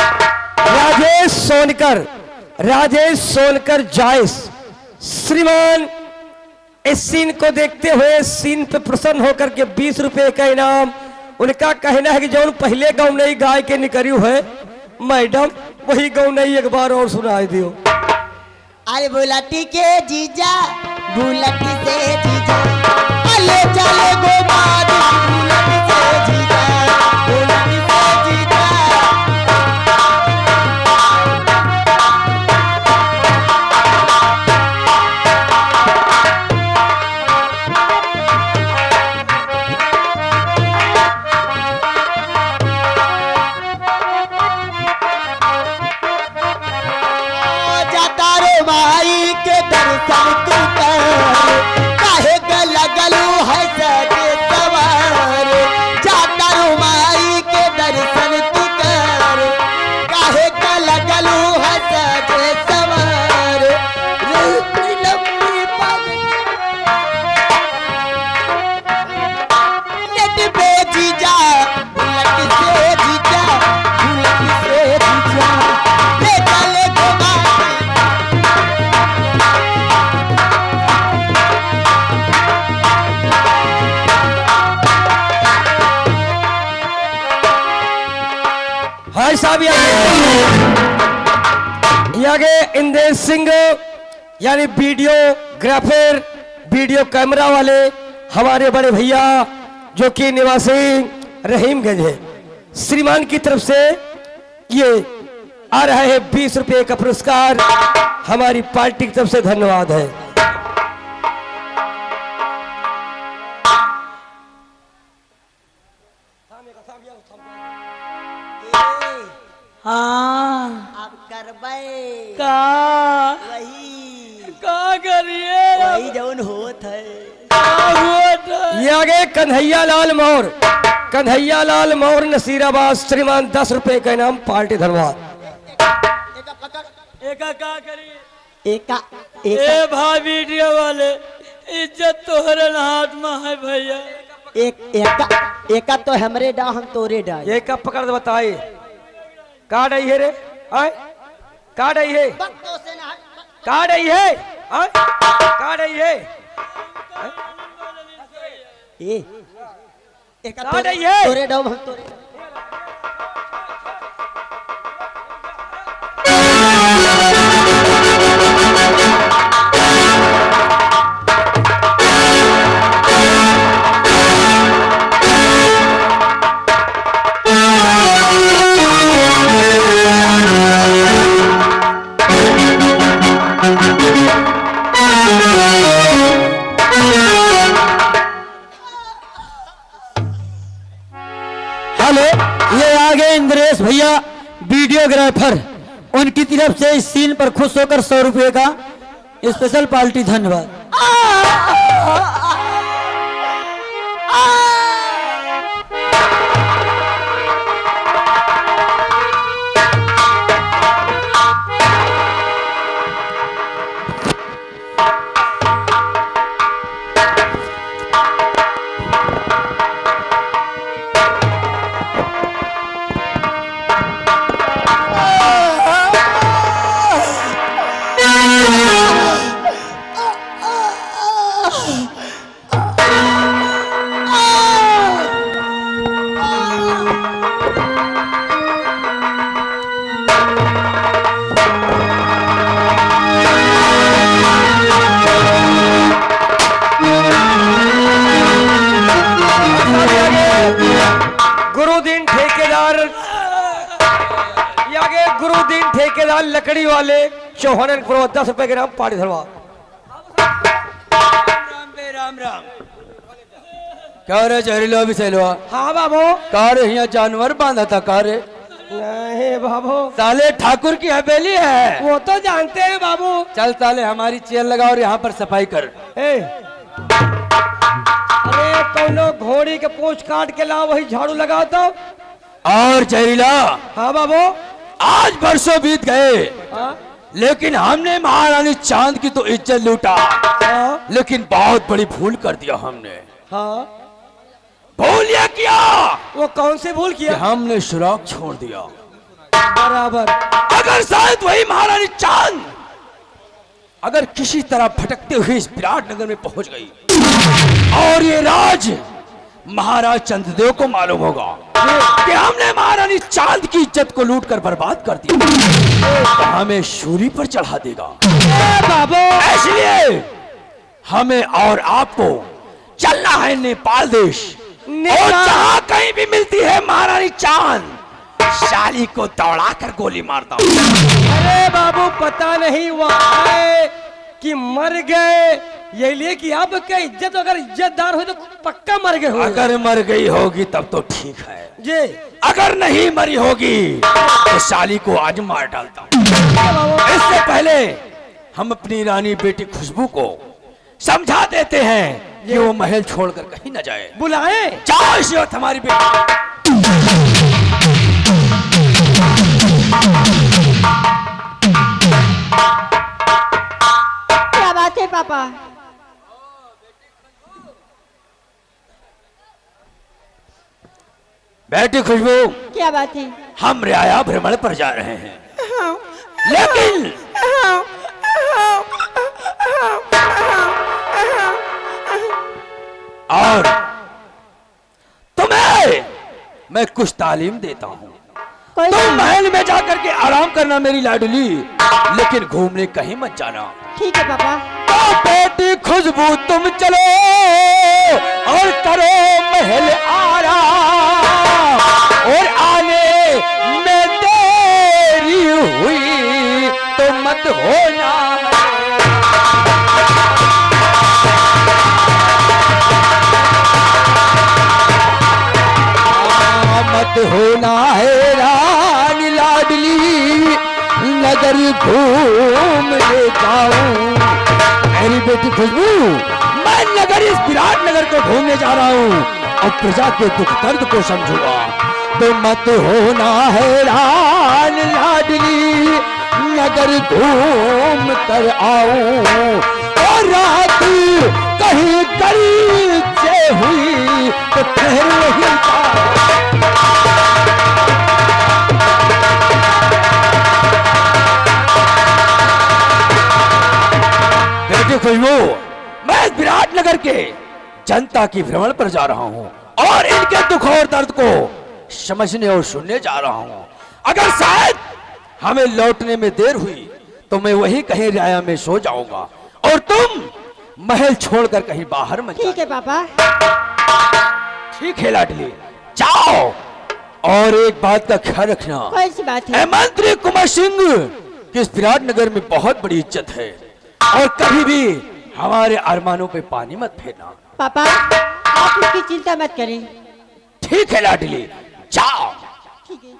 राजेश सोनकर जायस श्रीमान इस सीन को देखते हुए सीन पे प्रसन्न होकर के 20 रुपए का इनाम, उनका कहना है कि जो पहले गाँव नई गाय के निकरियो है मैडम वही गाँव नई एक बार और सुनाई दियो। अरे बुलेटी के जीजा बुलेटी से जीजा अले चले घुमा दी बुलेटी से जीजा बुलेटी से जीजा माई के दर्शन तू कर काहे लगलू है सजे सवार जाता रो माई के दर्शन तू कर काहे लगलू है सजे सवार लंबी पग नेट पे जीजा बुलेट से जीजा बुलेट से जीजा ले चले घुमा भाई साहब आगे इंदेश सिंह यानी वीडियोग्राफर वीडियो कैमरा वाले हमारे बड़े भैया जो कि निवासी रहीमगंज है श्रीमान की तरफ से ये आ रहा है 20 रुपए का पुरस्कार हमारी पार्टी की तरफ से धन्यवाद है। हाँ, अब करबे का वही का करिए वही जो जौन होत है। ये आगे कन्हैया लाल मौर्य, कन्हैया लाल मौर्य नसीराबाद, श्रीमान 10 रुपए का इनाम, पार्टी धन्यवाद। एका का करी ए भाई वीडियो वाले, इज्जत तोहरे हाथ में है भैया। एका तो हमरे डा, हम तोरे डा। ये कब पकड़ दे बताए, कार्ड आई है रे, आए कार्ड आई है, कार्ड आई है, आए कार्ड आई है, एका कार्ड आई है। तोरे डा, हम तोरे। हेलो, ये आगे इंद्रेश भैया वीडियोग्राफर, उनकी तरफ से इस सीन पर खुश होकर 100 रुपए का स्पेशल पार्टी धन्यवाद। गुरुदीन ठेकेदार, ये आगे गुरुदीन ठेकेदार लकड़ी वाले चौहान 10 रुपए के नाम, पार्टी धन्यवाद। राम राम। क्या रे जहरीला भी सैलवा? हाँ बाबू। का रे यहाँ जानवर बांधा था का रे? नहीं बाबू, साले ठाकुर की हवेली है। वो तो जानते हैं बाबू। चल साले हमारी चेयर लगा और यहाँ पर सफाई कर। ए, अरे कौनो घोड़ी के पूंछ काट के ला, वही झाड़ू लगाओ तो। और जहरीला, हाँ बाबू। आज बरसों बीत गए, हाँ लेकिन हमने महारानी चांद की तो इज्जत लूटा, हाँ लेकिन बहुत बड़ी भूल कर दिया हमने। हाँ। भूल ये किया वो कौन सी भूल कि किया? हमने सुराग छोड़ दिया। बराबर। अगर शायद वही महारानी चांद अगर किसी तरह भटकते हुए इस विराट नगर में पहुंच गई और ये राज महाराज चंद्रदेव को मालूम होगा कि हमने महारानी चांद की इज्जत को लूट कर बर्बाद कर दिया, तो हमें शूली पर चढ़ा देगा। बाबू, इसलिए हमें और आपको चलना है नेपाल देश, और जहां कहीं भी मिलती है महारानी चांद, शाली को दौड़ा कर गोली मारता हूं। अरे बाबू, पता नहीं वहाँ है कि मर गए, ये लिए कि अब क्या इज्जत, अगर इज्जतदार हो तो पक्का मर गए हो। अगर मर गई होगी तब तो ठीक है जी। अगर नहीं मरी होगी तो शाली को आज मार डालता हूं। इससे पहले हम अपनी रानी बेटी खुशबू को समझा देते हैं कि वो महल छोड़कर कहीं न जाए। बुलाए। जाओ इस वक्त हमारी बेटी। क्या बात है पापा? बेटी खुशबू, क्या बात है? हम रियाया भ्रमण पर जा रहे हैं, लेकिन और तुम्हें मैं कुछ तालीम देता हूँ। तुम महल में जाकर के आराम करना मेरी लाडली, लेकिन घूमने कहीं मत जाना। ठीक है पापा। तो बेटी खुशबू तुम चलो और करो महल आराम, और आने में देरी हुई तो मत होना मत होना है रानी लाडली, नगर घूम ले जाऊं मेरी बेटी खुशबू, मैं नगर इस विराट नगर को घूमने जा रहा हूँ और प्रजा के दुख दर्द को समझूंगा। तो मत होना हैरान लाडली, नगर घूम कर आऊं और रात कहीं करीब से हुई तो फिर वही बेटी खुशबू, मैं विराट नगर के जनता की भ्रमण पर जा रहा हूँ और इनके दुख और दर्द को समझने और सुनने जा रहा हूँ। अगर शायद हमें लौटने में देर हुई तो मैं वहीं कहीं रियाया में सो जाऊंगा और तुम महल छोड़कर कहीं बाहर मत ठीक है पापा। ठीक है लाडली, जाओ। और एक बात का ख्याल रखना, कौन सी बात है? ए मंत्री कुमार सिंह कि इस विराट नगर में बहुत बड़ी इज्जत है और कभी भी हमारे अरमानों पे पानी मत फेरना। पापा आप उसकी चिंता मत करें। ठीक है लाडली, जाओ। ठीक है।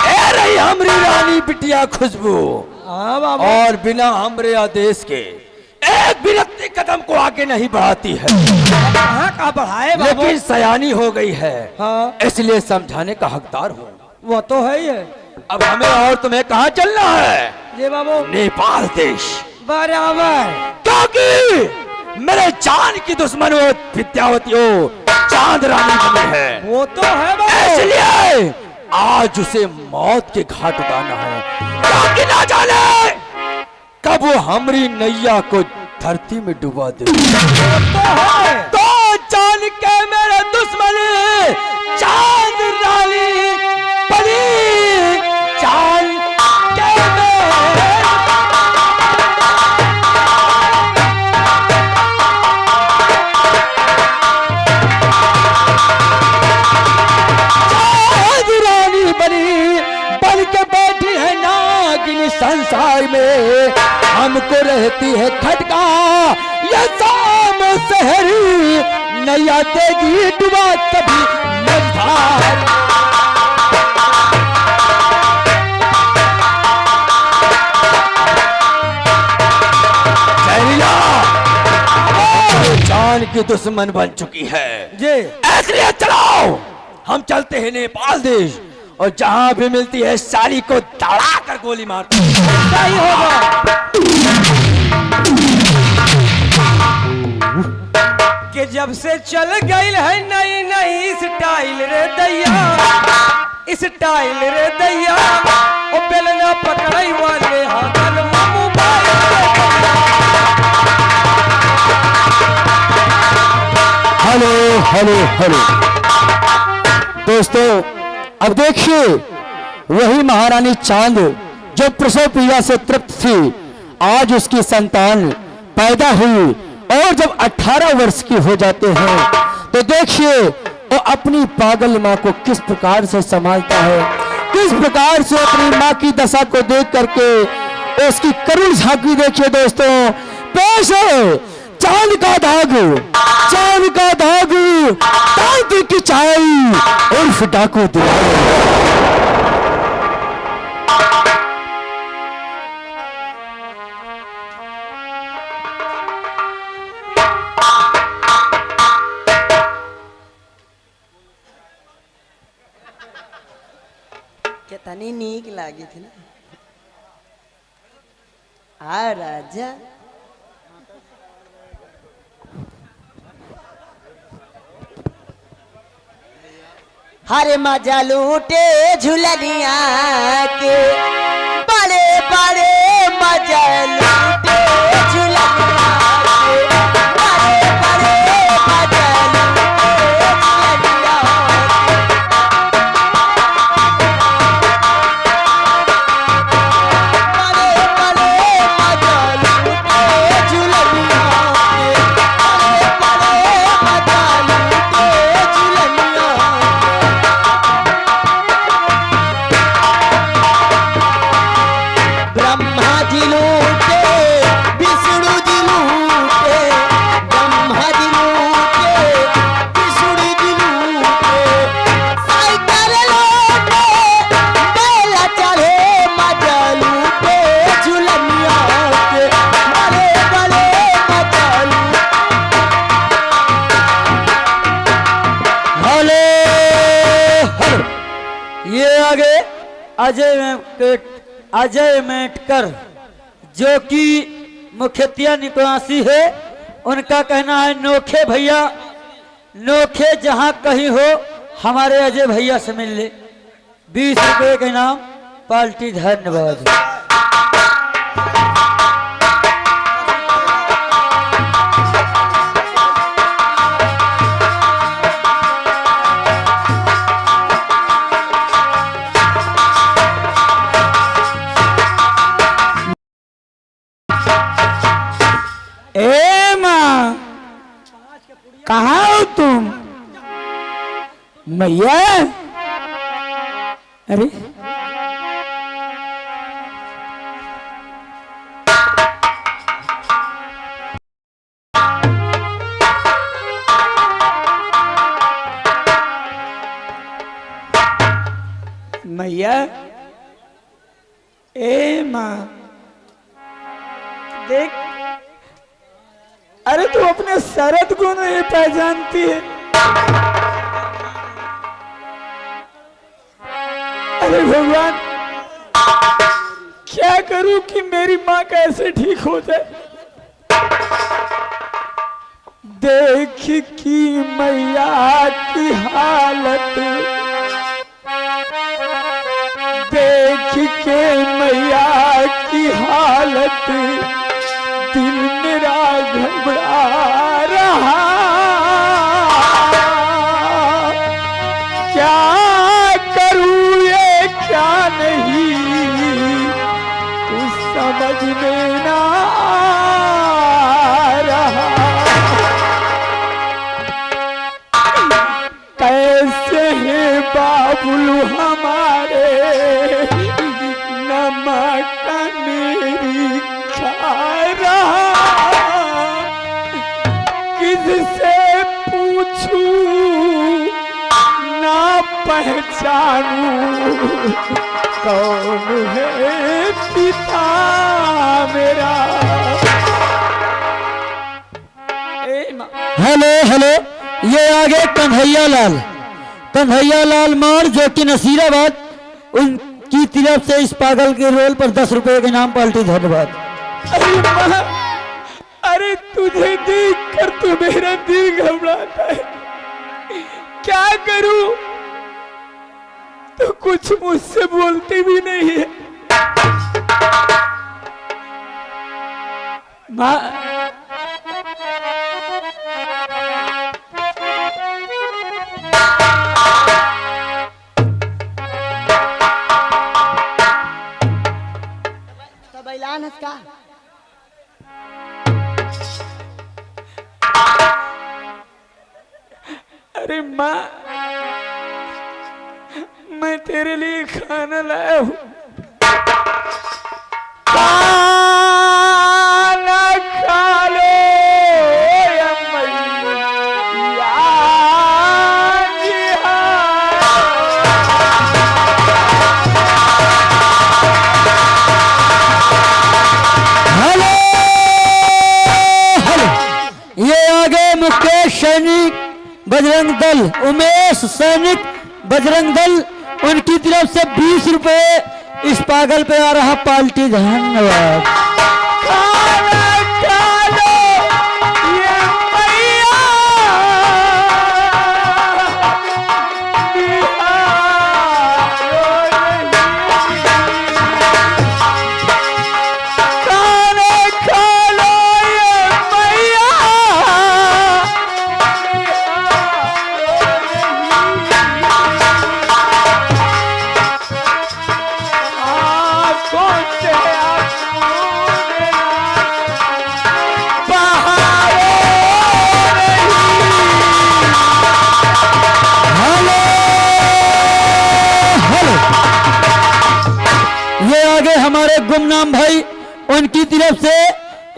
ए रही हमारी रानी बिटिया खुशबू, हाँ बाबू। और बिना हमरे आदेश के एक भी व्यक्ति कदम को आगे नहीं बढ़ाती है। कहाँ का बढ़ाए बाबू? लेकिन सयानी हो गई है, हाँ। इसलिए समझाने का हकदार हूँ। वो तो है ही है। अब हमें और तुम्हें कहाँ चलना है? ये बाबू नेपाल देश। बराबर। क्योंकि मेरे जान की दुश्मन वो विद्यावती हो चांद रानी बनी है। वो तो है बाबू। इसलिए आज उसे मौत के घाट उतारना है, क्योंकि ना जाने कब वो हमारी नैया को धरती में डुबा दे। तो जान के मेरे दुश्मन चांद रानी बनी, जान के रानी बनी बन के बैठी है नागिन संसार में, हमको रहती है खटका ये शाम शहरी, नैया देगी डुबा कभी मझधार। जान की दुश्मन बन चुकी है जी। इसलिए चलो हम चलते हैं नेपाल देश और जहां भी मिलती है साली को दड़ा कर गोली मारते हैं। सही होगा कि जब से चल गई है नई नई स्टाइल रे दैया, स्टाइल रे दैया, ओ बेलना पकड़ई वाले हाथन मोबाइल। हेलो हेलो हेलो दोस्तों, अब देखिए वही महारानी चांद जो प्रसव पीड़ा से तृप्त थी, आज उसकी संतान पैदा हुई और जब 18 वर्ष की हो जाते हैं तो देखिए वो अपनी पागल माँ को किस प्रकार से संभालता है, किस प्रकार से अपनी माँ की दशा को देख करके उसकी करुण झांकी देखिए दोस्तों। पेश है चांद का दाग, चांद का दाग, तांती की चाय उर्फ डाकू दिलाए। कितनी नीक लागी थी ना। आ राजा हरे मजा लूटे झुलनिया के, बड़े बड़े मजा लूटे झुलनिया के, बड़े बड़े मजा लूटे झुलनिया के, बड़े बड़े मजा लूटे झुलनिया के, बड़े बड़े मजा लूटे झुलनिया के। अजय मेटकर जो कि मुखिया निवासी है, उनका कहना है नोखे भैया, नोखे जहां कहीं हो हमारे अजय भैया से मिल ले। 20 रुपए के नाम पार्टी। धन्यवाद। ए माँ, कहाँ हो तुम? मैया, अरे मैया, ए माँ देख, अरे तू अपने शरद को नहीं पहचानती है? अरे भगवान, क्या करूं कि मेरी माँ कैसे ठीक हो जाए? देख की मैया की हालत, देख के मैया की हालत, दिल मेरा घबरा रहा। क्या करूं ये क्या नहीं, कुछ समझ में ना आ रहा। कैसे है बाबुल हमारे, नमक मेरी खा रहा। किससे पूछूं ना पहचानूं, कौन है पिता मेरा? हेलो हेलो, ये आगे कन्हैया लाल मोड़ जो कि नसीराबाद, उनकी तरफ से इस पागल के रोल पर 10 रुपए के नाम पार्टी। धन्यवाद। अरे माँ, अरे तुझे देख कर तो मेरा दिल घबराता है। क्या करूं, तो कुछ मुझसे बोलती भी नहीं है। माँ, सब ऐलान है का? अरे माँ, मैं तेरे लिए खाना लाया हूँ। खाना खा लो या मैया जी हेलो हेलो, ये आगे मुकेश सैनिक बजरंग दल, उमेश सैनिक बजरंग दल, उनकी तरफ से 20 रुपए इस पागल पे आ रहा पार्टी। धन्यवाद। खाना खा लो ये मैया खाना खा लो ये मैया। आँखों से हेलो हेलो, ये आगे हमारे गुमनाम भाई, उनकी तरफ से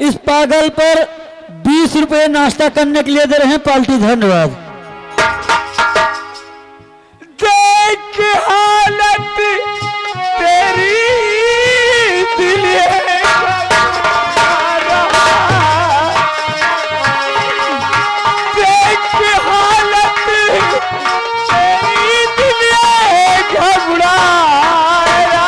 इस पागल पर 20 रुपए नाश्ता करने के लिए दे रहे हैं पार्टी। धन्यवाद। देख हालत तेरी, दिल है देख हालत तेरी, दिल है घबरा रहा।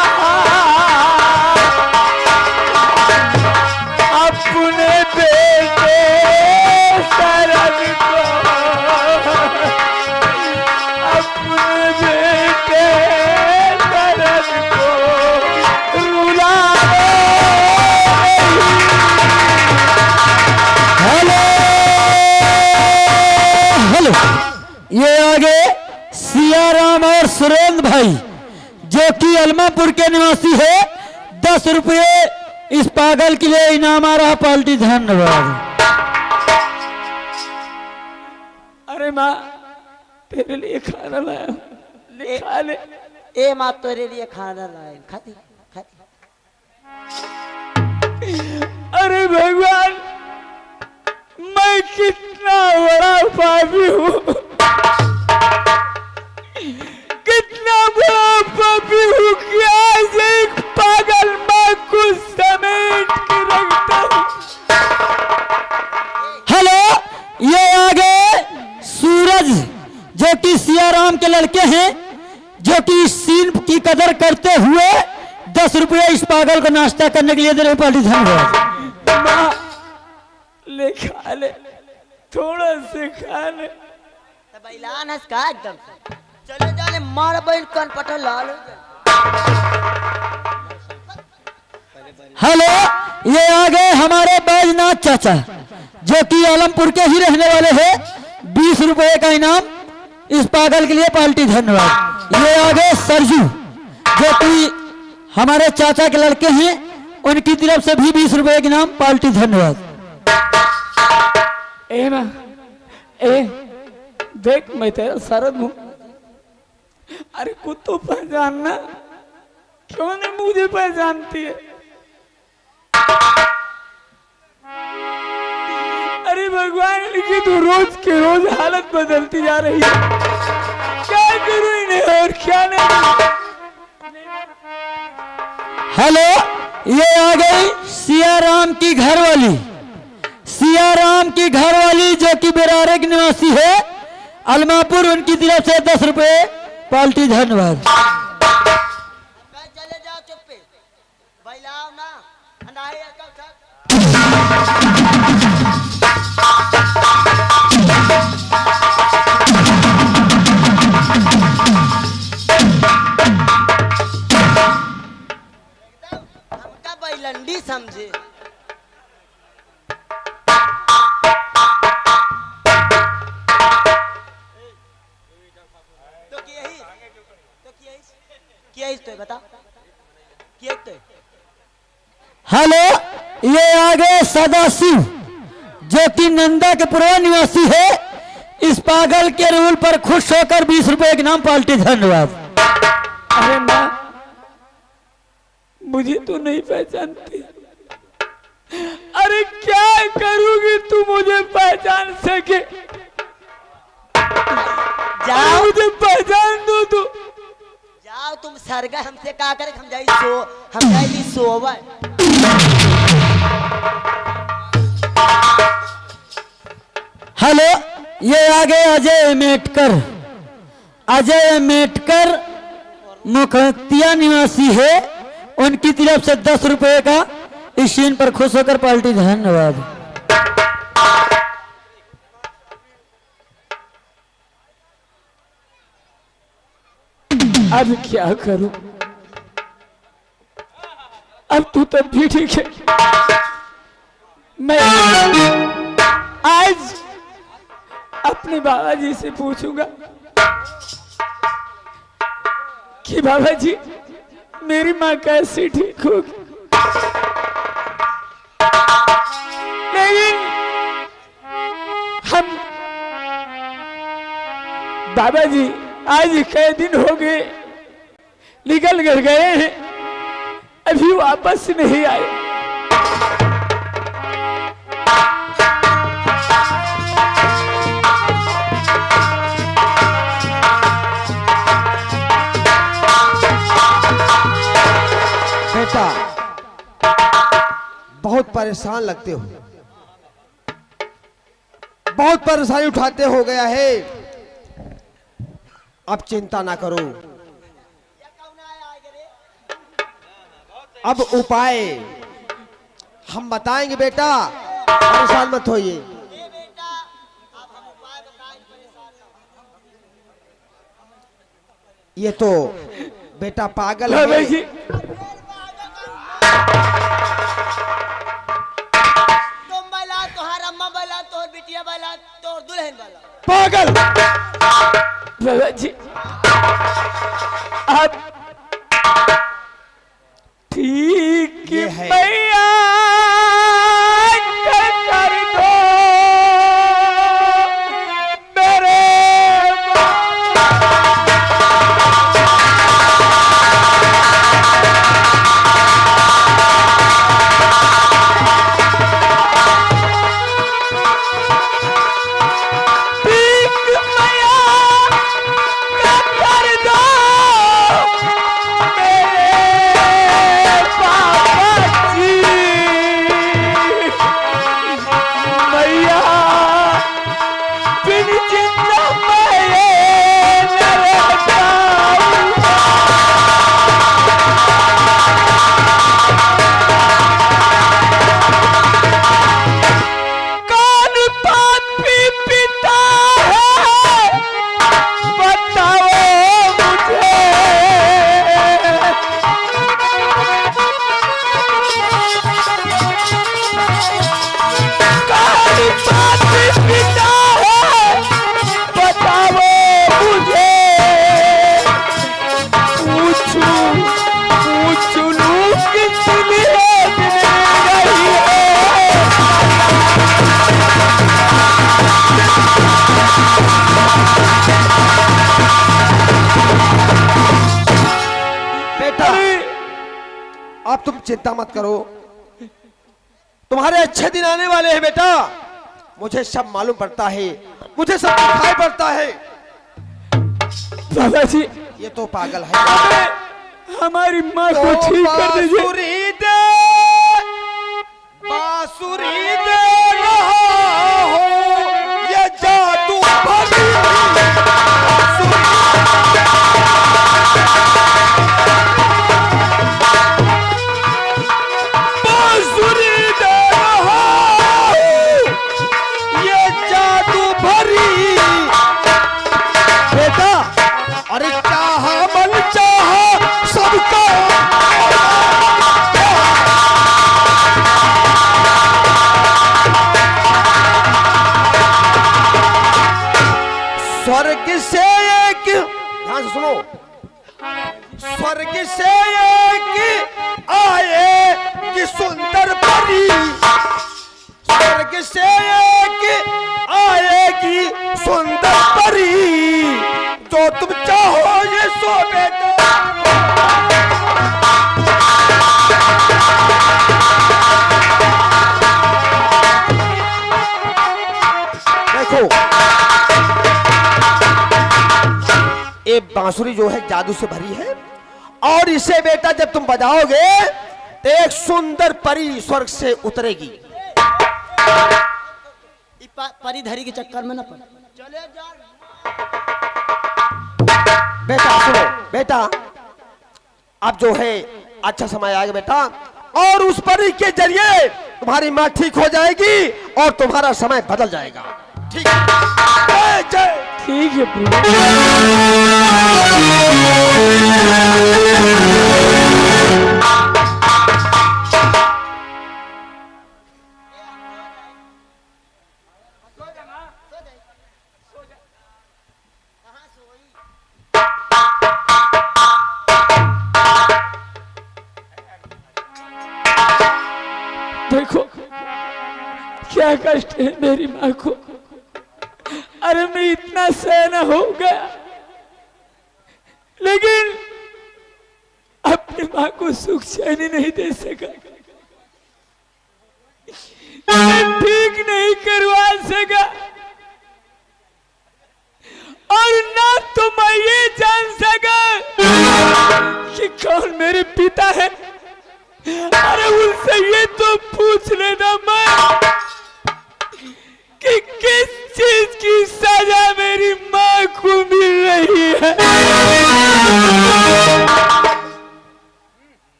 भाई जो कि अलमापुर के निवासी है, 10 रुपये इस पागल के लिए इनाम आ रहा पार्टी। धन्यवाद। अरे माँ तेरे लिए खाना लाया हूं, ले खा ले। ए माँ तेरे लिए खाना लाए, खाती खाती। अरे भगवान मैं कितना बड़ा पापी हूँ, कितना बड़ा पापी हूँ कि आज एक पागल माँ को समेट के रखता हूँ। हेलो, ये आगे सूरज जो कि सियाराम के लड़के हैं, जो कि इस सीन की कदर करते हुए 10 रुपये इस पागल को नाश्ता करने के लिए दे रहे पार्टी। धन्यवाद। माँ ले खा ले, थोड़ा से खा ले। तो बैलान हंस का एकदम से। चले जाले मार बैल कन पटल लाल। हेलो, ये आगे हमारे बैजनाथ चाचा जो कि आलमपुर के ही रहने वाले हैं, 20 रुपए का इनाम इस पागल के लिए पार्टी। धन्यवाद। ये आगे सरजू जो कि हमारे चाचा के लड़के हैं, उनकी तरफ से भी 20 रुपए का इनाम पार्टी। धन्यवाद। ए माँ ए देख मैं तेरा सरद हूँ, अरे खुद तो पहचानना, क्यों नहीं मुझे पहचानती है? अरे भगवान की तो रोज के रोज हालत बदलती जा रही है, क्या करूं इन्हें और क्या नहीं। हेलो, ये आ गई सियाराम की घरवाली, सियाराम की घरवाली जो कि बेरारे की निवासी है, अलमापुर, उनकी तरफ से 10 रुपए पार्टी। धन्यवाद। चले जाओ चुप्पे बैलाओ ना अनाहे अकल हमका बैलंडी समझे। तो बता क्या तो। हेलो, ये आगे सदाशिव जो कि नंदा के पूर्व निवासी है, इस पागल के रूल पर खुश होकर 20 रुपए के नाम पार्टी। धन्यवाद। अरे माँ मुझे तो नहीं पहचानती, अरे क्या करूंगी तू मुझे पहचान सके? जाओ मुझे पहचान दो तू। जाओ तुम सरगा हमसे का करे, हम जाई सोवा। हेलो, ये आगे अजय मेटकर, अजय मेटकर मुखतिया निवासी है, उनकी तरफ से 10 रुपए का इस सीन पर खुश होकर पार्टी। धन्यवाद। अब क्या करूं? अब तू तब भी ठीक है, मैं आज अपने बाबा जी से पूछूंगा कि बाबा जी मेरी माँ कैसे ठीक होगी। लेकिन हम बाबा जी आज कई दिन हो गए निकल कर गए हैं, अभी वापस नहीं आए। बेटा बहुत परेशान लगते हो, बहुत परेशानी उठाते हो गया है। अब चिंता ना करो, अब उपाय हम बताएंगे बेटा, परेशान मत होइए। ये तो बेटा पागल है। जी तुम बैला, तोहार अम्मा बैला, तोहर बिटिया बैला, तोहर दुल्हन बैला। पागल बाबा जी बात ठीक ये है। मैया कर दो मेरे अब तुम चिंता मत करो, तुम्हारे अच्छे दिन आने वाले हैं बेटा। मुझे सब मालूम पड़ता है, मुझे सब दिखाई पड़ता है। दादाजी ये तो पागल है। हमारी माँ को ठीक कर दीजिए। बांसुरी दे, बांसुरी दे रहा हो ये जादू भरी बांसुरी दे रहा हूँ, ये जादू भरी। बेटा अरे चाहा मन चाहा सबका स्वर्ग से एक, ध्यान से सुनो, स्वर्ग से एक आए कि सुंदर परी, स्वर्ग से एक आएगी सुंदर परी, जो तुम चाहो ये सो बेटा। देखो ये बांसुरी जो है जादू से भरी है, और इसे बेटा जब तुम बजाओगे तो एक सुंदर परी स्वर्ग से उतरेगी। परिधरी के चक्कर में न पड़। चले जा। बेटा सुनो बेटा, अब जो है अच्छा समय आएगा बेटा, और उस परी के जरिए तुम्हारी माँ ठीक हो जाएगी और तुम्हारा समय बदल जाएगा। ठीक है, जय ठीक है प्रभु। देखो क्या कष्ट है मेरी माँ को। अरे मैं इतना सहना हो गया, लेकिन अपनी माँ को सुख चैन नहीं दे सका, मैं ठीक नहीं करवा सका, और ना तो मैं ये जान सका कि कौन मेरे पिता है। अरे उनसे ये तो पूछ लेना मैं कि किस चीज की सजा मेरी माँ को मिल रही है।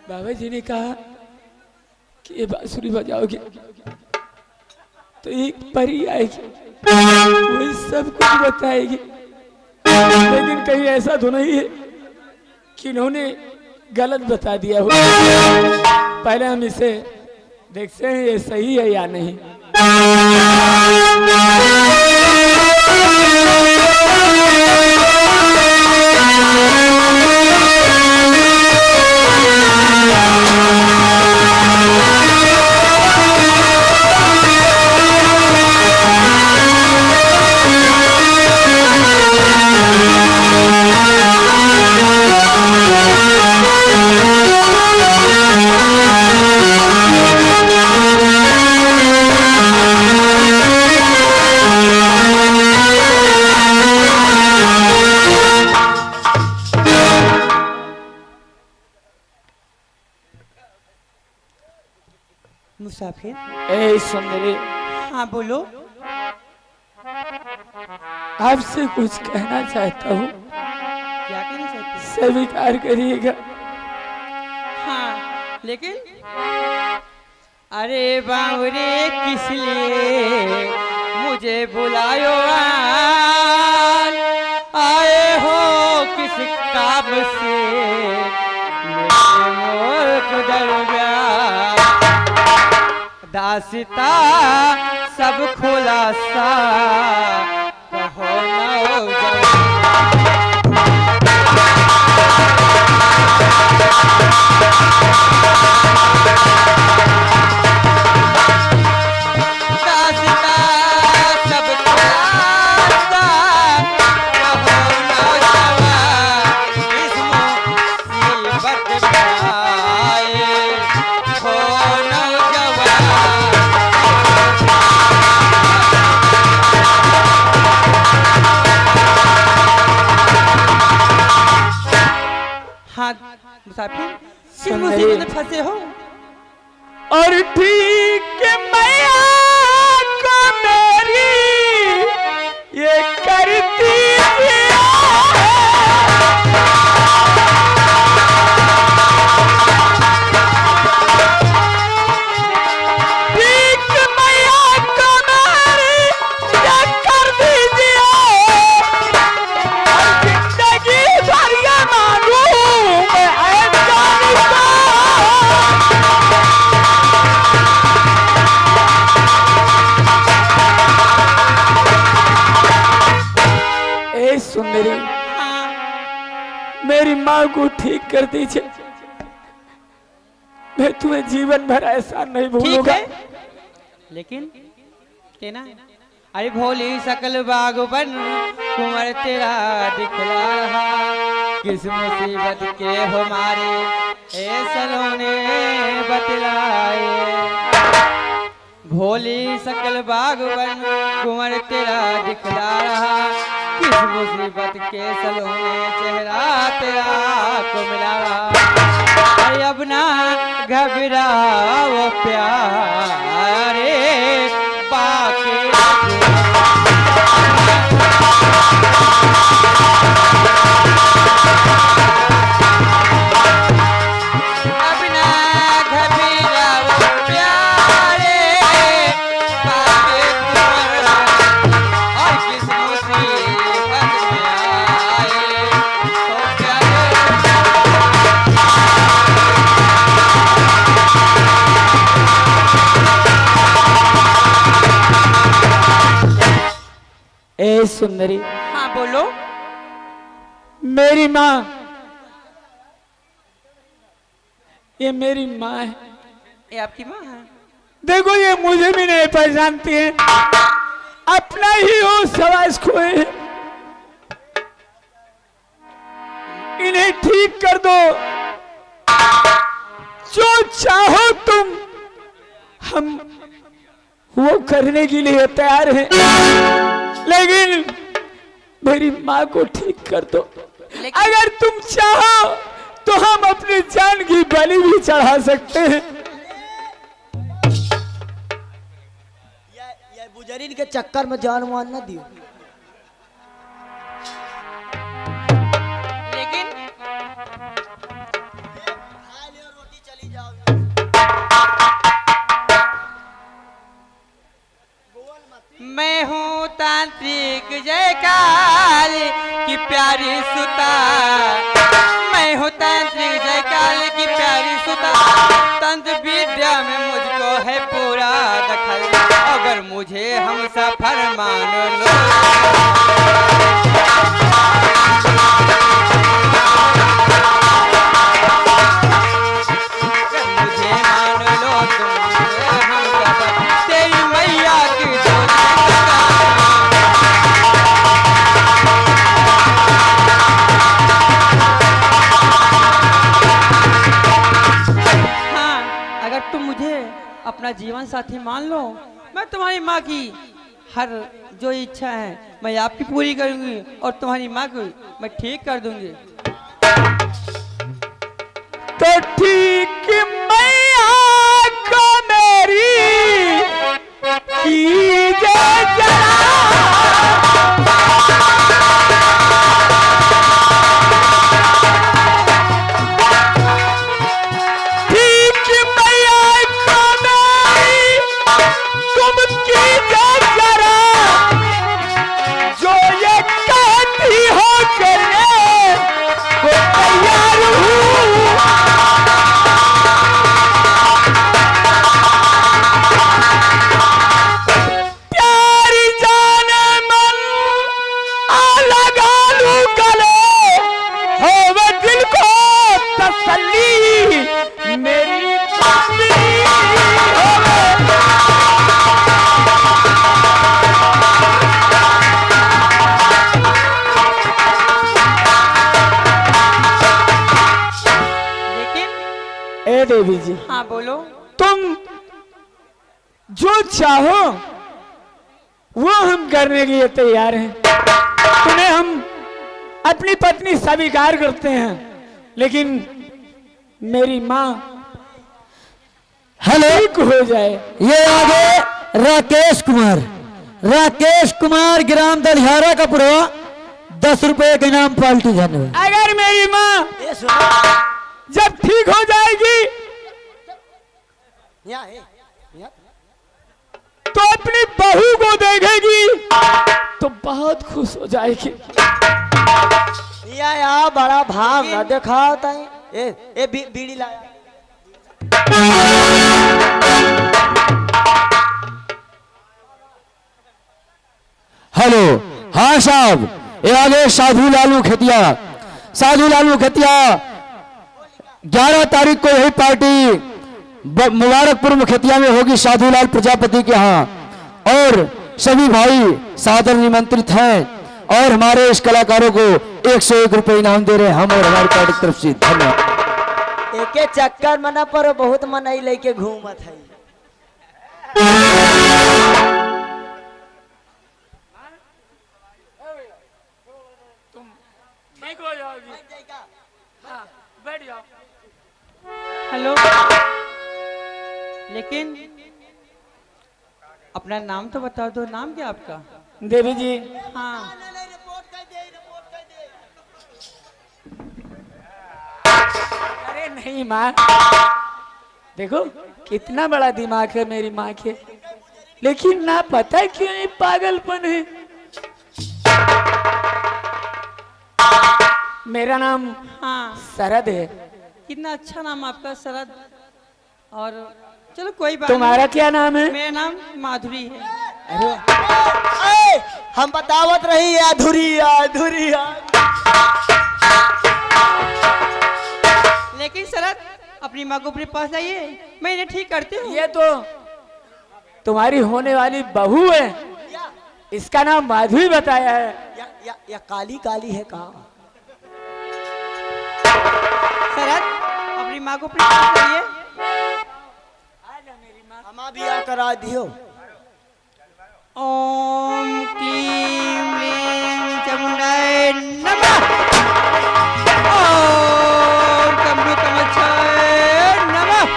बाबा जी ने कहा कि ये बांसुरी बजाओगे तो एक परी आएगी, वो सब कुछ बताएगी, लेकिन कहीं ऐसा तो नहीं है कि इन्होंने गलत बता दिया हो। पहले हम इसे देखते हैं ये सही है या नहीं। मुसाफिर। ए सुंदरी, हाँ बोलो। आपसे कुछ कहना चाहता हूँ, क्या कहना चाहते हो? स्वीकार करिएगा। हाँ लेकिन अरे बावरे किस लिए मुझे बुलायो आए हो किस काम से मेरे मुल्क दरबार दास्ता सब खुलासा कहो नौजवान। मुसाफिर किस मुसीबत में फंसे हो? और ठीक मैया को मेरी ये करती सुंदरी, मेरी माँ को ठीक कर दीजिए। मैं तुम्हें जीवन भर ऐसा नहीं भूलूंगा। लेकिन कहना अरे भोली सकल बागबन कुंवर तेरा दिखला रहा किस मुसीबत के हमारे ए सलोने बतलाए। भोली सकल बागबन कुंवर तेरा दिखला रहा किस मुसीबत के सलोने चेहरा तेरा को मिला रहा। अरे अब ना घबराओ प्यारे बाकी ए सुंदरी। हाँ बोलो। मेरी माँ, ये मेरी माँ है। ये आपकी माँ है? देखो ये मुझे भी नहीं पहचानती है, अपना ही हो सवास खोए। इन्हें ठीक कर दो, जो चाहो तुम, हम वो करने के लिए तैयार हैं, लेकिन मेरी माँ को ठीक कर दो। अगर तुम चाहो तो हम अपनी जान की बलि भी चढ़ा सकते हैं। ये बुजरीन के चक्कर में जान मान न दियो। लेकिन रोटी चली जाओ। मैं हूँ तांत्रिक जयकाल की प्यारी सुता। मैं हूँ तांत्रिक जयकाल की प्यारी सुता। तंत्र विद्या में मुझको है पूरा दखल, अगर मुझे हम सफर मान लो। मुझे मान लो तुम हम सफर तेरी मैया की तुम मुझे अपना जीवन साथी मान लो, मैं तुम्हारी माँ की हर जो इच्छा है मैं आपकी पूरी करूंगी और तुम्हारी माँ को मैं ठीक कर दूंगी। तो ठीक मैया को मेरी देवी जी, हाँ बोलो। तुम जो चाहो वो हम करने के लिए तैयार हैं। तुम्हें हम अपनी पत्नी स्वीकार करते हैं, लेकिन मेरी माँ हेलो, ठीक हो जाए। ये आगे राकेश कुमार ग्राम दलियारा का पुरवा 10 रुपए के नाम पाल्टी धन्यवाद। अगर मेरी माँ जब ठीक हो जाएगी तो अपनी बहू को देखेगी तो बहुत खुश हो जाएगी। या बड़ा भाव ना देखा होता है। ए बीड़ी लाया। हेलो, हाँ साहब, ये आगे साधु लालू खेतिया 11 तारीख को यही पार्टी मुबारकपुर मुखिया में होगी, साधु लाल प्रजापति के यहाँ, और सभी भाई सादर निमंत्रित हैं और हमारे इस कलाकारों को 101 रुपए इनाम दे रहे हैं हम और हमारी पार्टी की तरफ से। धन्यवाद। एक चक्कर मना पर बहुत मनई लेके घूमत है। ठीक हो जाओगी। हाँ, बैठ जाओ। हेलो, लेकिन अपना नाम तो बता दो। नाम क्या आपका? देवी जी, हाँ, अरे नहीं माँ, देखो कितना बड़ा दिमाग है मेरी माँ के, लेकिन ना पता क्यों ये पागलपन है। मेरा नाम हाँ, शरद है। कितना अच्छा नाम आपका, शरद। और चलो कोई बात तुम्हारा क्या नाम है? मेरा नाम माधुरी है। अरे हम बतावत रही अधूरी। लेकिन शरद, अपनी माँ को अपने पास लाइए, मैं इन्हें ठीक करती हूँ। ये तो तुम्हारी होने वाली बहू है, इसका नाम माधुरी बताया है। या काली है कहा? शरद, अपनी माँ को अपने पास लाइए। हम भी आ करा दियो। ओम क्लीम ह्रीं चामुंडाय नमः। ओम कमरूकमच्छाय नमः।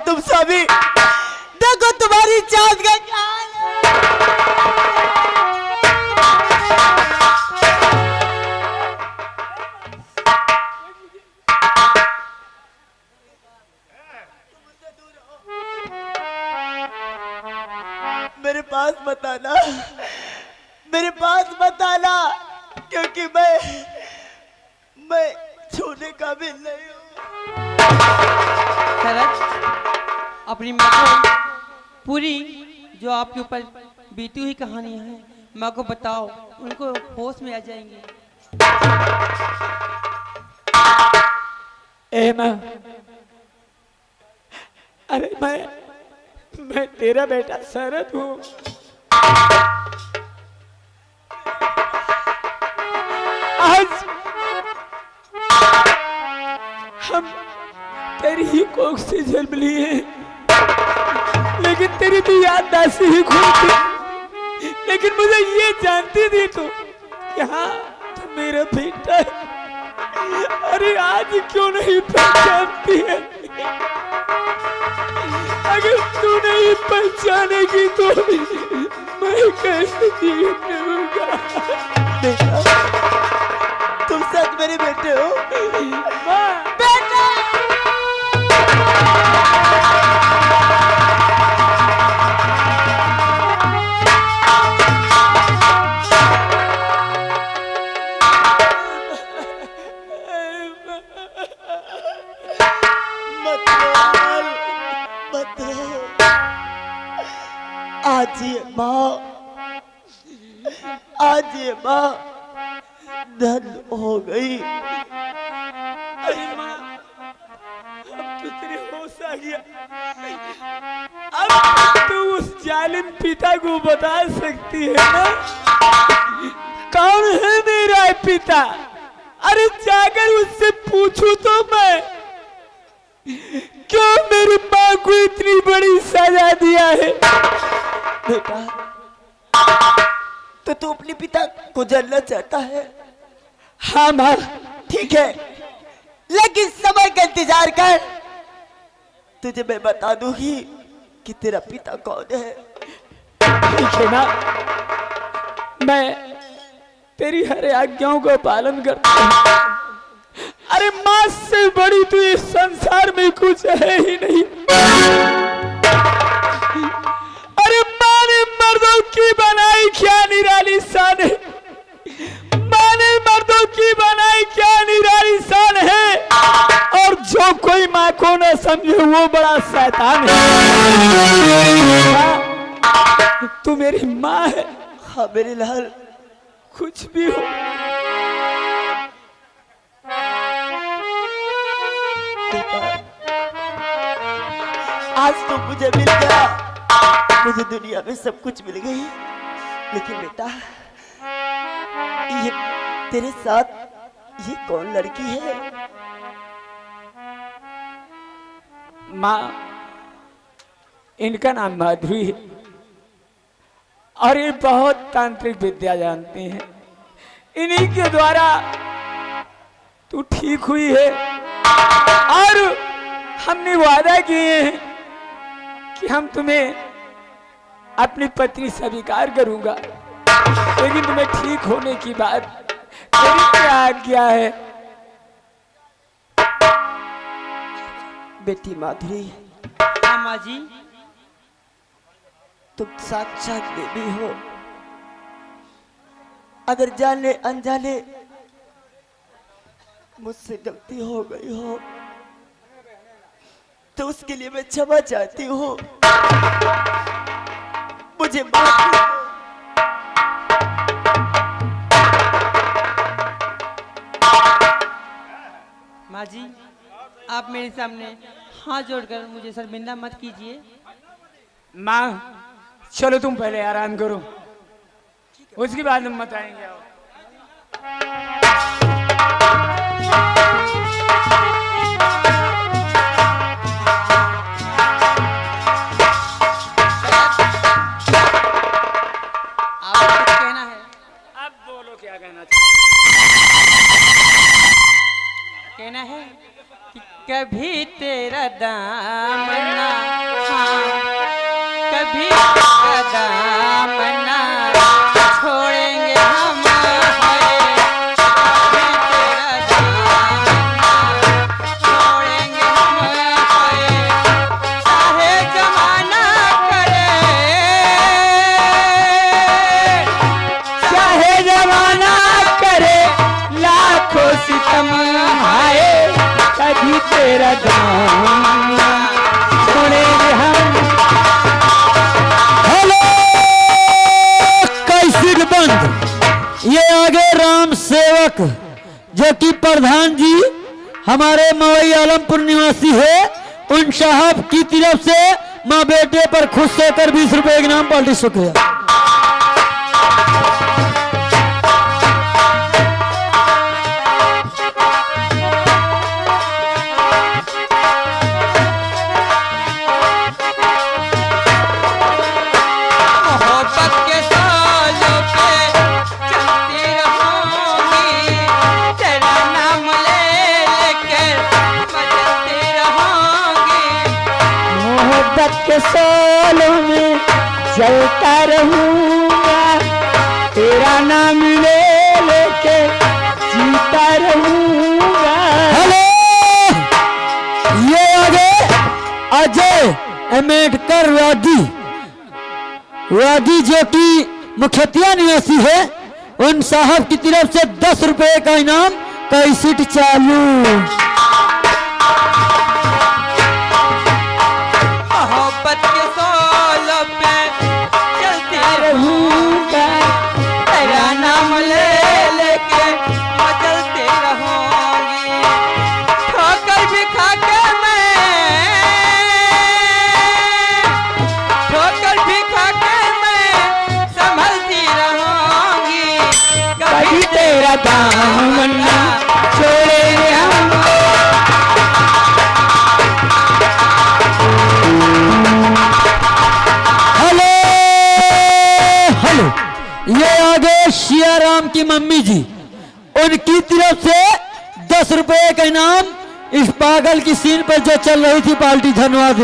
तुम सभी देखो तुम्हारी चाँद का क्या हाल है। मेरे पास बताना क्योंकि मैं छूने का भी नहीं हूँ। शरद, अपनी माँ को पूरी जो आपके ऊपर बीती हुई कहानी है माँ को बताओ, उनको होश में आ जाएंगे। ए माँ, अरे मैं तेरा बेटा शरद हूँ। आज हम तेरी ही कोख से जन्म लिए, लेकिन तेरी भी याददाश्त ही खुलती। लेकिन मुझे ये जानती थी तो यहाँ तो मेरा बेटा है। अरे आज क्यों नहीं पहचानती है? अगर तू नहीं पहचानेगी तो मैं कैसे जीऊंगा? बेटा, तुम सच मेरे बेटे हो? बेटा! आज ये माँ धन हो गई। अरे माँ, अब तो तेरे होश आ गया। अब तू उस जालिम पिता को बता सकती है ना कौन है मेरा पिता? अरे जाकर उससे पूछूं तो मैं, क्यों मेरी माँ को इतनी बड़ी सजा दिया है? बेटा, तो तू अपने पिता को जानना चाहता है? हाँ माँ, ठीक है, लेकिन समय का इंतजार कर। तुझे मैं बता दूंगी कि तेरा पिता कौन है। ठीक है ना, मैं तेरी हर आज्ञाओं का पालन करता हूँ। अरे माँ से बड़ी तो इस संसार में कुछ है ही नहीं। अरे माँ ने मर्दों की बनाई क्या निराली शान है, माँ ने मर्दों की बनाई क्या निराली शान है, और जो कोई माँ को न समझे वो बड़ा शैतान है। माँ, तू मेरी माँ है। हाँ मेरे लाल, कुछ भी हो, आज तो मुझे मिल गया, मुझे दुनिया में सब कुछ मिल गई। लेकिन बेटा, ये तेरे साथ ये कौन लड़की है? माँ, इनका नाम माधुरी है और ये बहुत तांत्रिक विद्या जानती हैं। इन्हीं के द्वारा तू ठीक हुई है और हमने वादा किए हैं कि हम तुम्हें अपनी पत्नी स्वीकार करूंगा, लेकिन तुम्हें ठीक होने की बात तेरी क्या आज्ञा है? बेटी माधुरी, हाँ माँ जी। तुम साक्षात देवी हो। अगर जाने अनजाने मुझसे गलती हो गई हो तो उसके लिए मैं क्षमा चाहती हूँ। मुझे माफ कर दो। माँ जी, आप मेरे सामने हाथ जोड़कर मुझे शर्मिंदा मत कीजिए। माँ, चलो तुम पहले आराम करो, उसके बाद हम बताएंगे। आओ। आपको कुछ कहना है? अब बोलो क्या कहना कहना है कि कभी तेरा दामना, हाँ, कभी तेरा दामना छोड़ेंगे हम, कभी तेरा दामना छोड़ेंगे हम, चाहे जमाना करे, चाहे जमाना करे लाखों सितम आए, कभी तेरा दामना छोड़ेंगे हम। हेलो कैसिक बंद, ये आगे राम सेवक जो कि प्रधान जी हमारे मवई आलमपुर निवासी है, उन साहब की तरफ से माँ बेटे पर खुश होकर 20 रुपए इनाम पार्टी शुक्रिया। मोहब्बत के सालों पे चलती रहूंगी, तेरा नाम ले लेकर बजती रहूंगी। मोहब्बत के सालों में जलता रहूंगा, तेरा नाम ले लेके जीता रहूंगा। हेलो, ये आगे अजय अम्बेडकर वादी जो कि मुखिया निवासी है, उन साहब की तरफ से 10 रुपए का इनाम कैसेट चालू। मोहब्बत के सालों पे चलती रहूंगा, तेरा नाम दामना छोड़ेंगे हम। हेलो हेलो, ये आगे शिया राम की मम्मी जी, उनकी तरफ से 10 रुपए का इनाम इस पागल की सीन पर जो चल रही थी पार्टी। धन्यवाद।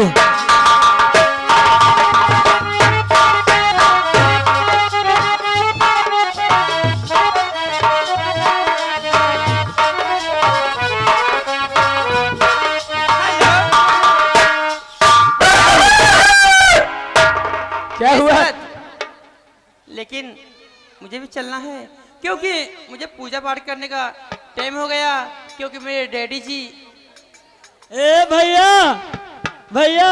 क्या हुआ? लेकिन मुझे भी चलना है, क्योंकि मुझे पूजा पाठ करने का टाइम हो गया, क्योंकि मेरे डैडी जी। ए भैया भैया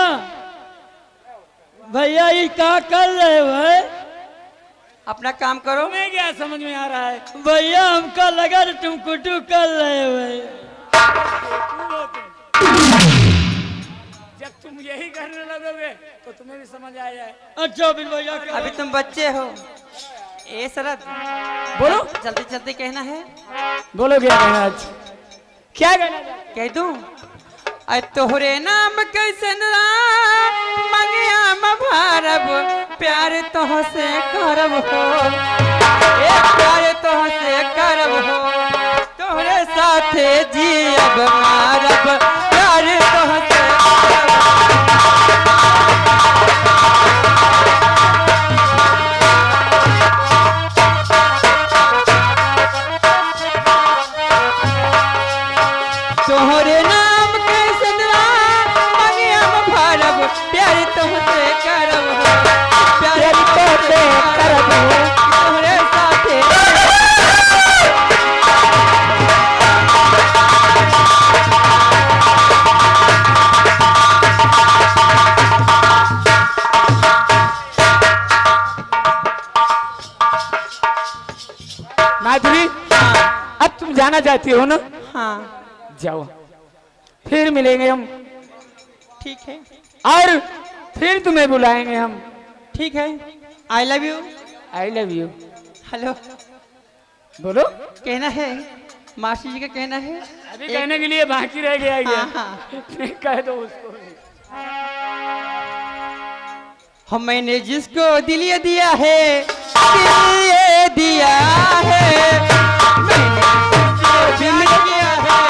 भैया, ये क्या कर रहे हो? अपना काम करो। मैं क्या समझ में आ रहा है भैया, हमको लगा तुम कुटू कर रहे हो। जब तुम यही करने लगोगे तो तुम्हें भी समझ आ जाए। अच्छा फिर भैया अभी तुम बच्चे हो। ए शरद, बोलो जल्दी जल्दी कहना है। बोलो क्या कहना आज? क्या कहना? कह दूं? तोहरे नाम कैसन मंगिया भारब, प्यार तोह से करब हो, प्यार तोह से करब हो, तोहरे साथे जियब मारब, प्यार तोह से तोहरे नाम कैसन मंगिया भारब, प्यार तोह से करब हो, प्यार तोह से करब हो, तोहरे साथे माधुरी, अब तुम जाना चाहती हो ना? हाँ जाओ, फिर मिलेंगे हम। ठीक है, और फिर तुम्हें बुलाएंगे हम। ठीक है। I love you. I love you. Hello, बोलो। कहना है, मासी जी का कहना है। अभी कहने के लिए बाकी रह गया क्या? हाँ। कह दो उसको। हम मैंने जिसको दिल ये दिया है, दिल ये दिया है, मैंने जिसको दिल किया है,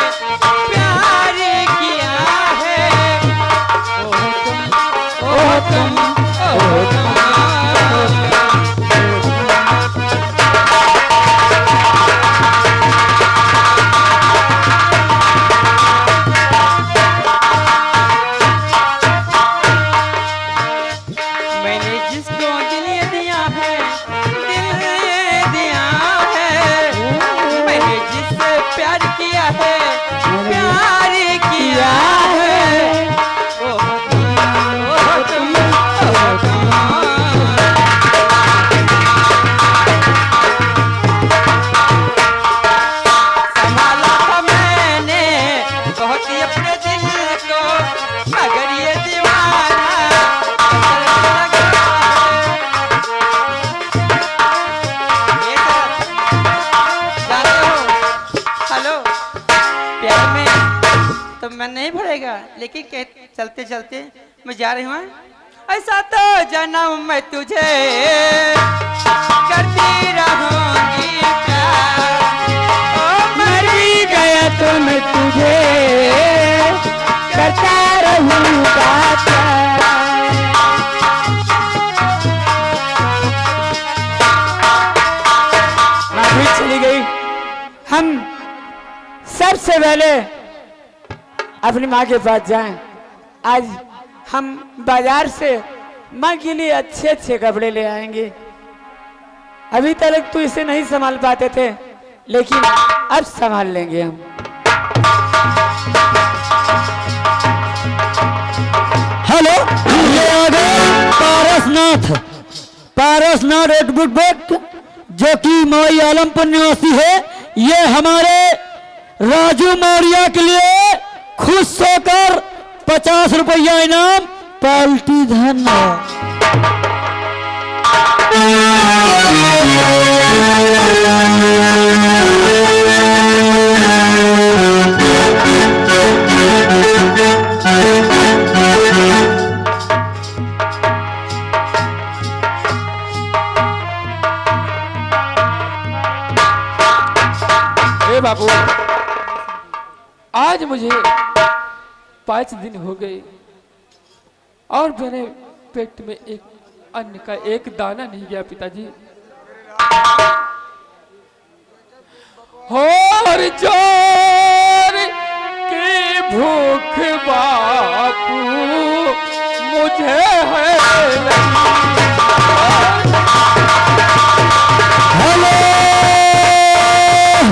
प्यार किया है, ओह तुम, ओह तुम। मैंने जिसको दिल ये दिया है, दिल ये दिया है, मैंने जिससे प्यार किया है, प्यार किया है, ओह तुम, ओह तुम, ओह तुम। संभाला था मैंने बहुत ही अपने दिल को, मगर ये दीवाना हेलो, प्यार में तो मैं नहीं भरेगा, लेकिन चलते चलते मैं जा रही हूँ। ऐसा तो जन्म मैं तुझे करती रहूंगी प्यार, ओ मर भी गया तो मैं तुझे करता रहूंगा प्यार। माधुरी चली गई। हम सबसे पहले अपनी माँ के पास जाएं। आज हम बाजार से माँ के लिए अच्छे अच्छे कपड़े ले आएंगे। अभी तक तो इसे नहीं संभाल पाते थे, लेकिन अब संभाल लेंगे हम। हेलो, ये आ गए पारसनाथ, पारसनाथ एडवुड भट्ट, जो कि मई आलमपुर निवासी है। ये हमारे राजू मौर्य के लिए खुश होकर 50 रुपया इनाम पार्टी धन। हे बाबू, आज मुझे 5 दिन हो गए और मेरे पेट में एक अन्न का एक दाना नहीं गया पिताजी। और जोर की भूख बापू मुझे है हेलो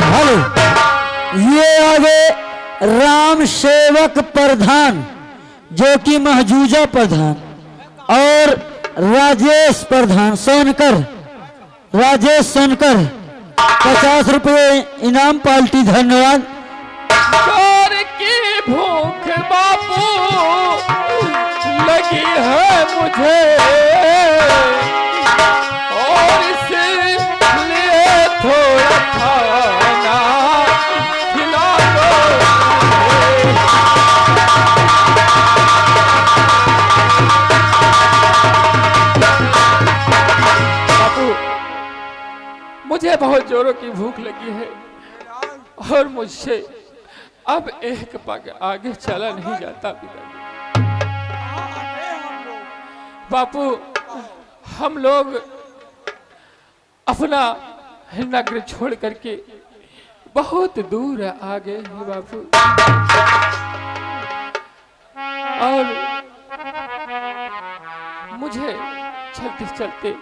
हेलो, ये आगे राम सेवक प्रधान जो कि महजूजा प्रधान और राजेश प्रधान सोनकर, राजेश सोनकर 50 रुपये इनाम पार्टी, धन्यवाद। जोर की भूख बापू लगी है मुझे और इसलिए थोड़ा खाना खिला दो। बापू, मुझे बहुत जोरों की भूख लगी है और मुझसे अब एक पग आगे चला नहीं जाता पिताजी। बापू, हम लोग अपना नगर छोड़ करके बहुत दूर आ गए हैं बापू, और मुझे चलते चलते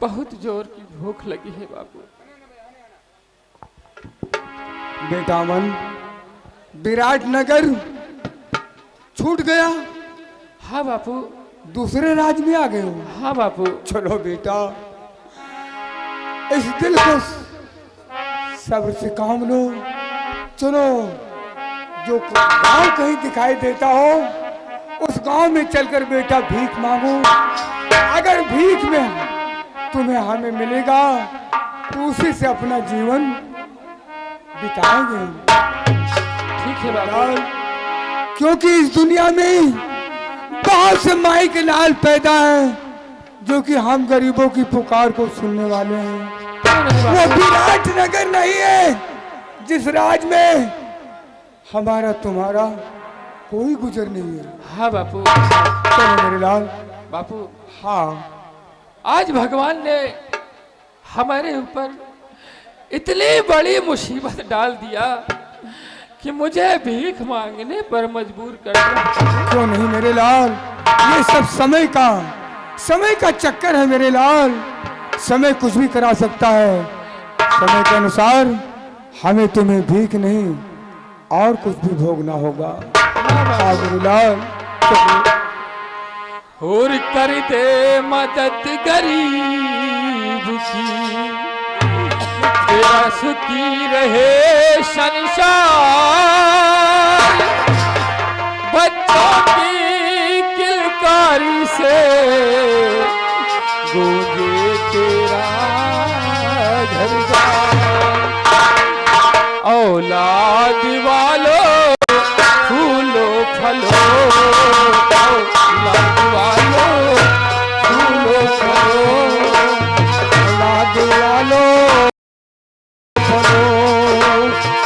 बहुत जोर की भूख लगी है बापू। बेटा अमन, विराटनगर छूट गया, हाँ बापू। दूसरे राज्य में आ गए हो। हाँ बापू। चलो बेटा, इस दिल को सब्र से काम लो। चलो, जो गांव कहीं दिखाई देता हो उस गांव में चलकर बेटा भीख मांगो। अगर भीख में तुम्हें हमें मिलेगा तो उसी से अपना जीवन बिताएंगे। ठीक है बाबा। क्योंकि इस दुनिया में बहुत से माई के लाल पैदा हैं जो कि हम गरीबों की पुकार को सुनने वाले हैं। वो विराटनगर नहीं है जिस राज में हमारा तुम्हारा कोई गुजर नहीं है। हाँ बापू। चलो मेरे लाल। बापू, हाँ, आज भगवान ने हमारे ऊपर इतनी बड़ी मुसीबत डाल दिया कि मुझे भीख मांगने पर मजबूर कर दिया। क्यों नहीं मेरे लाल, ये सब समय का चक्कर है मेरे लाल। समय कुछ भी करा सकता है। समय के अनुसार हमें तुम्हें भीख नहीं और कुछ भी भोगना होगा। हाँ मेरे लाल। और कर दे मदद गरीब की, तेरा सुखी रहे संसार। बच्चों की किलकारी से गूंजे तेरा घर-द्वार। औलाद वालों फूलो फलो, औलाद वालों फूलो फलो, औलाद वालों फलो,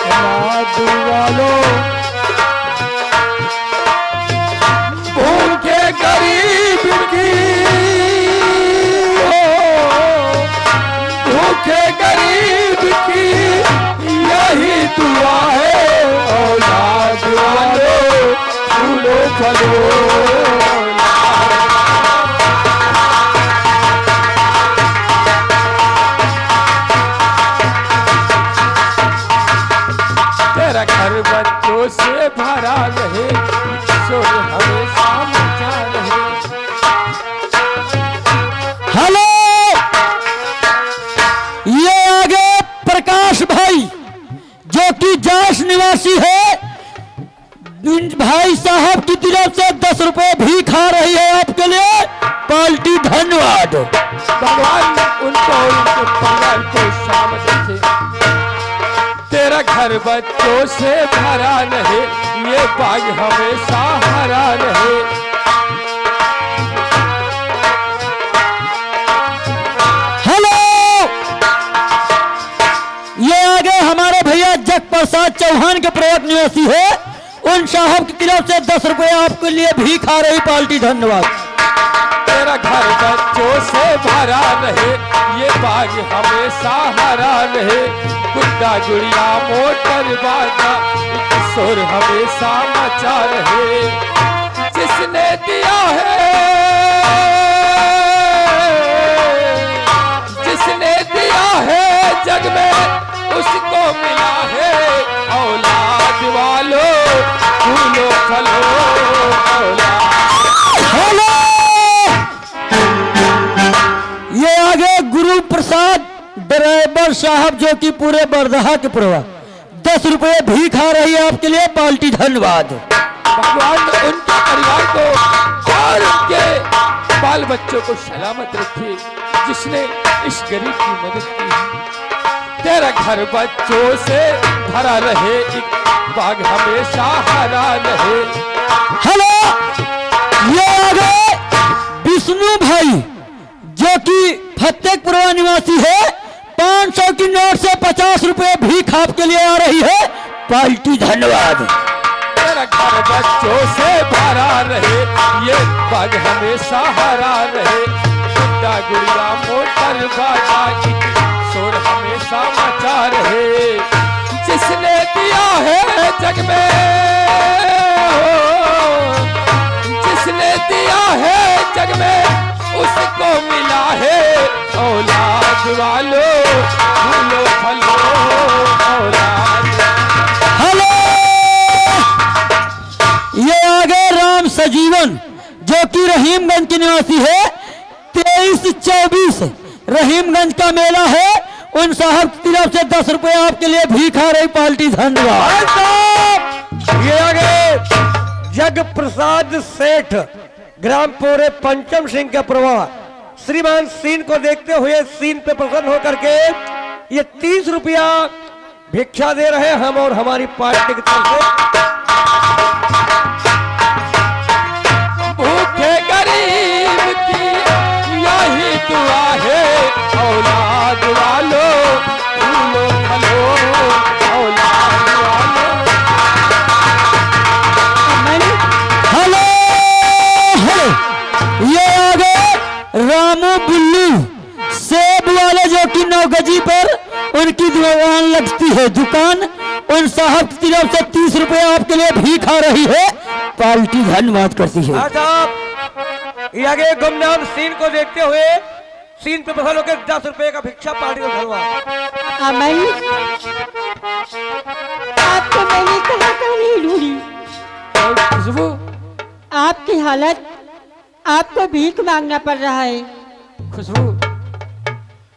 औलाद वालों। भूखे गरीब की हो, भूखे गरीब की यही दुआ है। औलाद वालों फूलो फलो। तेरा घर बच्चों से भरा रहे, शोर हमेशा मचा रहे। हेलो, ये आगे प्रकाश भाई जो कि जास निवासी है, भाई साहब की तरफ से 10 रुपए भी खा रही है आपके लिए पार्टी, धन्यवाद। भगवान उनको उनके परिवार को शामत रखे। तेरा घर बच्चों से भरा रहे, ये बाग हमेशा हरा रहे। हेलो, ये आगे हमारे चौहान के प्रवत निवासी है, उन साहब की तरफ से 10 रुपए आपके लिए भीख आ रही पार्टी। धन्यवाद। तेरा घर बच्चों से भरा रहे, ये बाग हमेशा हरा रहे, गुड्डा गुड़िया मोटर बाजा शोर हमेशा मचा रहे। जिसने दिया है, जिसने दिया है जग में उसको मिला है। औलाद वालों फूलो फलो औलाद। ये आगे गुरु प्रसाद ड्राइवर साहब जो कि पूरे बरदहा के प्रवा 10 रुपए भीख आ रही है आपके लिए पार्टी। धन्यवाद। भगवान उनके परिवार को और उनके बाल बच्चों को सलामत रखे, जिसने इस गरीब की मदद की है। तेरा घर बच्चों से भरा रहे, एक बाग हमेशा हरा रहे। हेलो, ये आगे विष्णु भाई जो कि फतेहपुरा निवासी है, 500 की नोट से 50 रुपए भीख आपके लिए आ रही है पार्टी। धन्यवाद। तेरा घर बच्चों से भरा रहे, ये बाग हमेशा हरा रहे, गुड्डा गुड़िया मोटर बाजा की शोर हमेशा मचा रहे। जिसने दिया है जग में, जिसने दिया है जग में उसको मिला है। औलाद वालों फूलो फलो औलाद। हेलो, ये आगे राम सजीवन जो कि रहीमगंज के निवासी है, 23-24 रहीमगंज का मेला है, उन साहब की तरफ से 10 रुपए आपके लिए भीख आ रही पार्टी। धन्यवाद। ये आगे जग प्रसाद सेठ ग्राम पोरे पंचम सिंह का प्रवाह श्रीमान सीन को देखते हुए सीन पे प्रसन्न होकर के ये 30 रुपया भिक्षा दे रहे हैं हम और हमारी पार्टी की तरफ से। भूखे गरीब की यही दुआ है, औलाद वालों फूलो फलो औलाद वालों। हेलो, हेलो, ये आगे रामू बुल्लू सेब वाले जो कि 9 गजी पर उनकी दुकान लगती है दुकान, उन साहब की तरफ से 30 रुपए आपके लिए भीख आ रही है पार्टी। धन्यवाद करती है। साहब ये आगे गुमनाम सीन को देखते हुए सीन पे प्रसन्न होकर 10 रुपए का भिक्षा पार्टी को धन्यवाद। अमन, आपको मैंने कहा था नहीं ढूंढी। खुशबू, आपकी हालत, आपको भीख मांगना पड़ रहा है। खुशबू,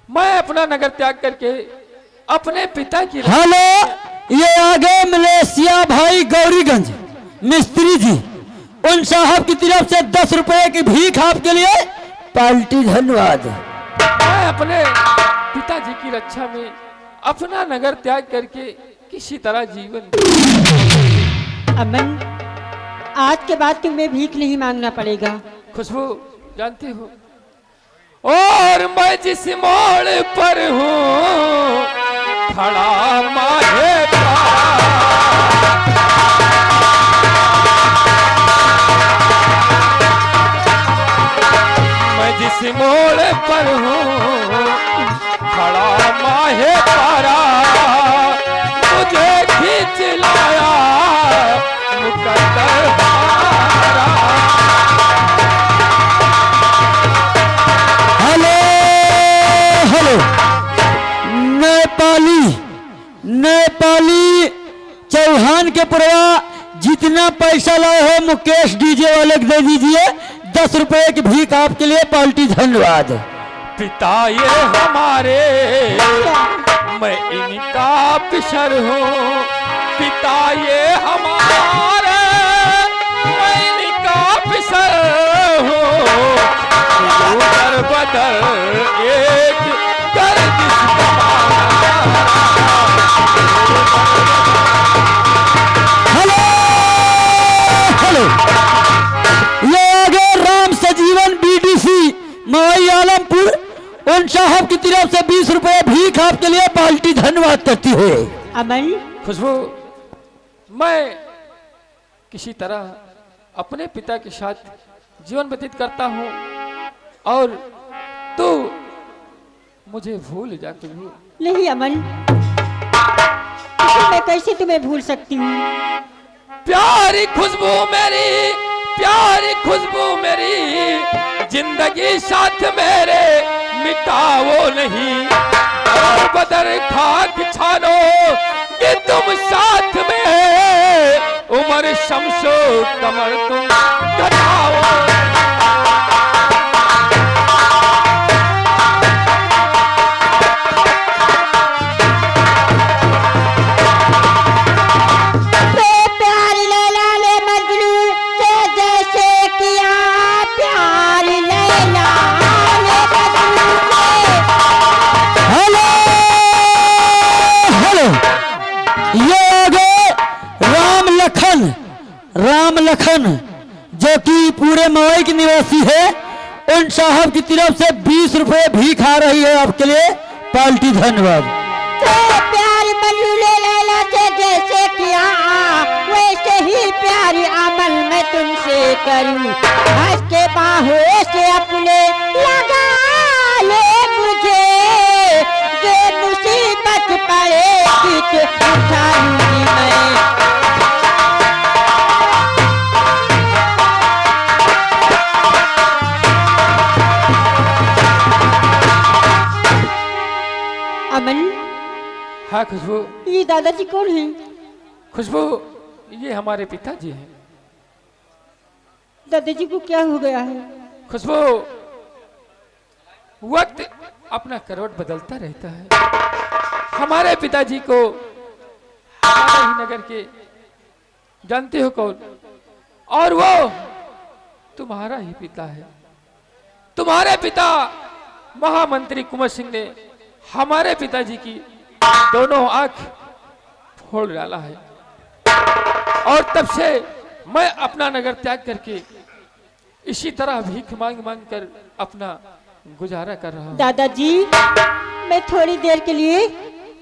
मैं अपना नगर त्याग करके अपने पिता की हेलो, ये आगे मलेशिया भाई गौरीगंज मिस्त्री जी, उन साहब की तरफ से 10 रुपए की भीख आपके लिए पार्टी। धन्यवाद। मैं अपने पिताजी की रक्षा में अपना नगर त्याग करके किसी तरह जीवन। अमन, आज के बाद तुम्हें भीख नहीं मांगना पड़ेगा। खुशबू, जानती हो और मैं जिस मोड़ पर हूँ खड़ा माहे मैं जिस मोड़ पर हूँ खड़ा माहे पारा, मुझे खींच लाया मुकद्दर हारा। हेलो, हेलो, नेपाली चौहान के प्रवा जितना पैसा लाए हो मुकेश डीजे वाले को दे दीजिए, 10 रुपए की भीख आपके लिए पार्टी। धन्यवाद। पिता ये हमारे, मैं इनका पिसर हूँ। पिता ये हमारे, मैं इनका पिसर हूँ। दर बदर एक गर्दिश हेलो, हेलो, ये आगे राम सजीवन बीडीसी माई आलमपुर, उन साहब की तरफ से 20 रुपए भीख आपके लिए पार्टी। धन्यवाद करती है। अमन, खुशबू, मैं किसी तरह अपने पिता के साथ जीवन व्यतीत करता हूँ और तू मुझे भूल जा कभी। नहीं अमन, मैं कैसे तुम्हें भूल सकती हूँ। प्यारी खुशबू मेरी, प्यारी खुशबू मेरी, जिंदगी साथ मेरे मिटाओ नहीं, और बदर खाक छानो कि तुम साथ में, उम्र शमशो कमर तुम घटाओ। राम लखन जो कि पूरे मवई के निवासी है, उन साहब की तरफ से 20 रुपए भीख आ रही है आपके लिए। पार्टी धन्यवाद। तो प्यार मजूले लैला से जैसे किया वैसे ही प्यार अमल मैं तुमसे करूं, हंस के बाहों से अपने लगा ले मुझे, जो मुसीबत पड़ेगी तो उठाऊंगी मैं। अमन। हाँ खुशबू। ये दादाजी कौन हैं? खुशबू ये हमारे पिताजी हैं। दादाजी को क्या हो गया है? खुशबू वक्त अपना करवट बदलता रहता है। हमारे पिताजी को हमारे ही नगर के जानते हो कौन, और वो तुम्हारा ही पिता है। तुम्हारे पिता महामंत्री कुंवर सिंह ने हमारे पिताजी की दोनों आंख फोड़ डाला है, और तब से मैं अपना नगर त्याग करके इसी तरह भीख मांग मांग कर अपना गुजारा कर रहा हूँ। दादाजी मैं थोड़ी देर के लिए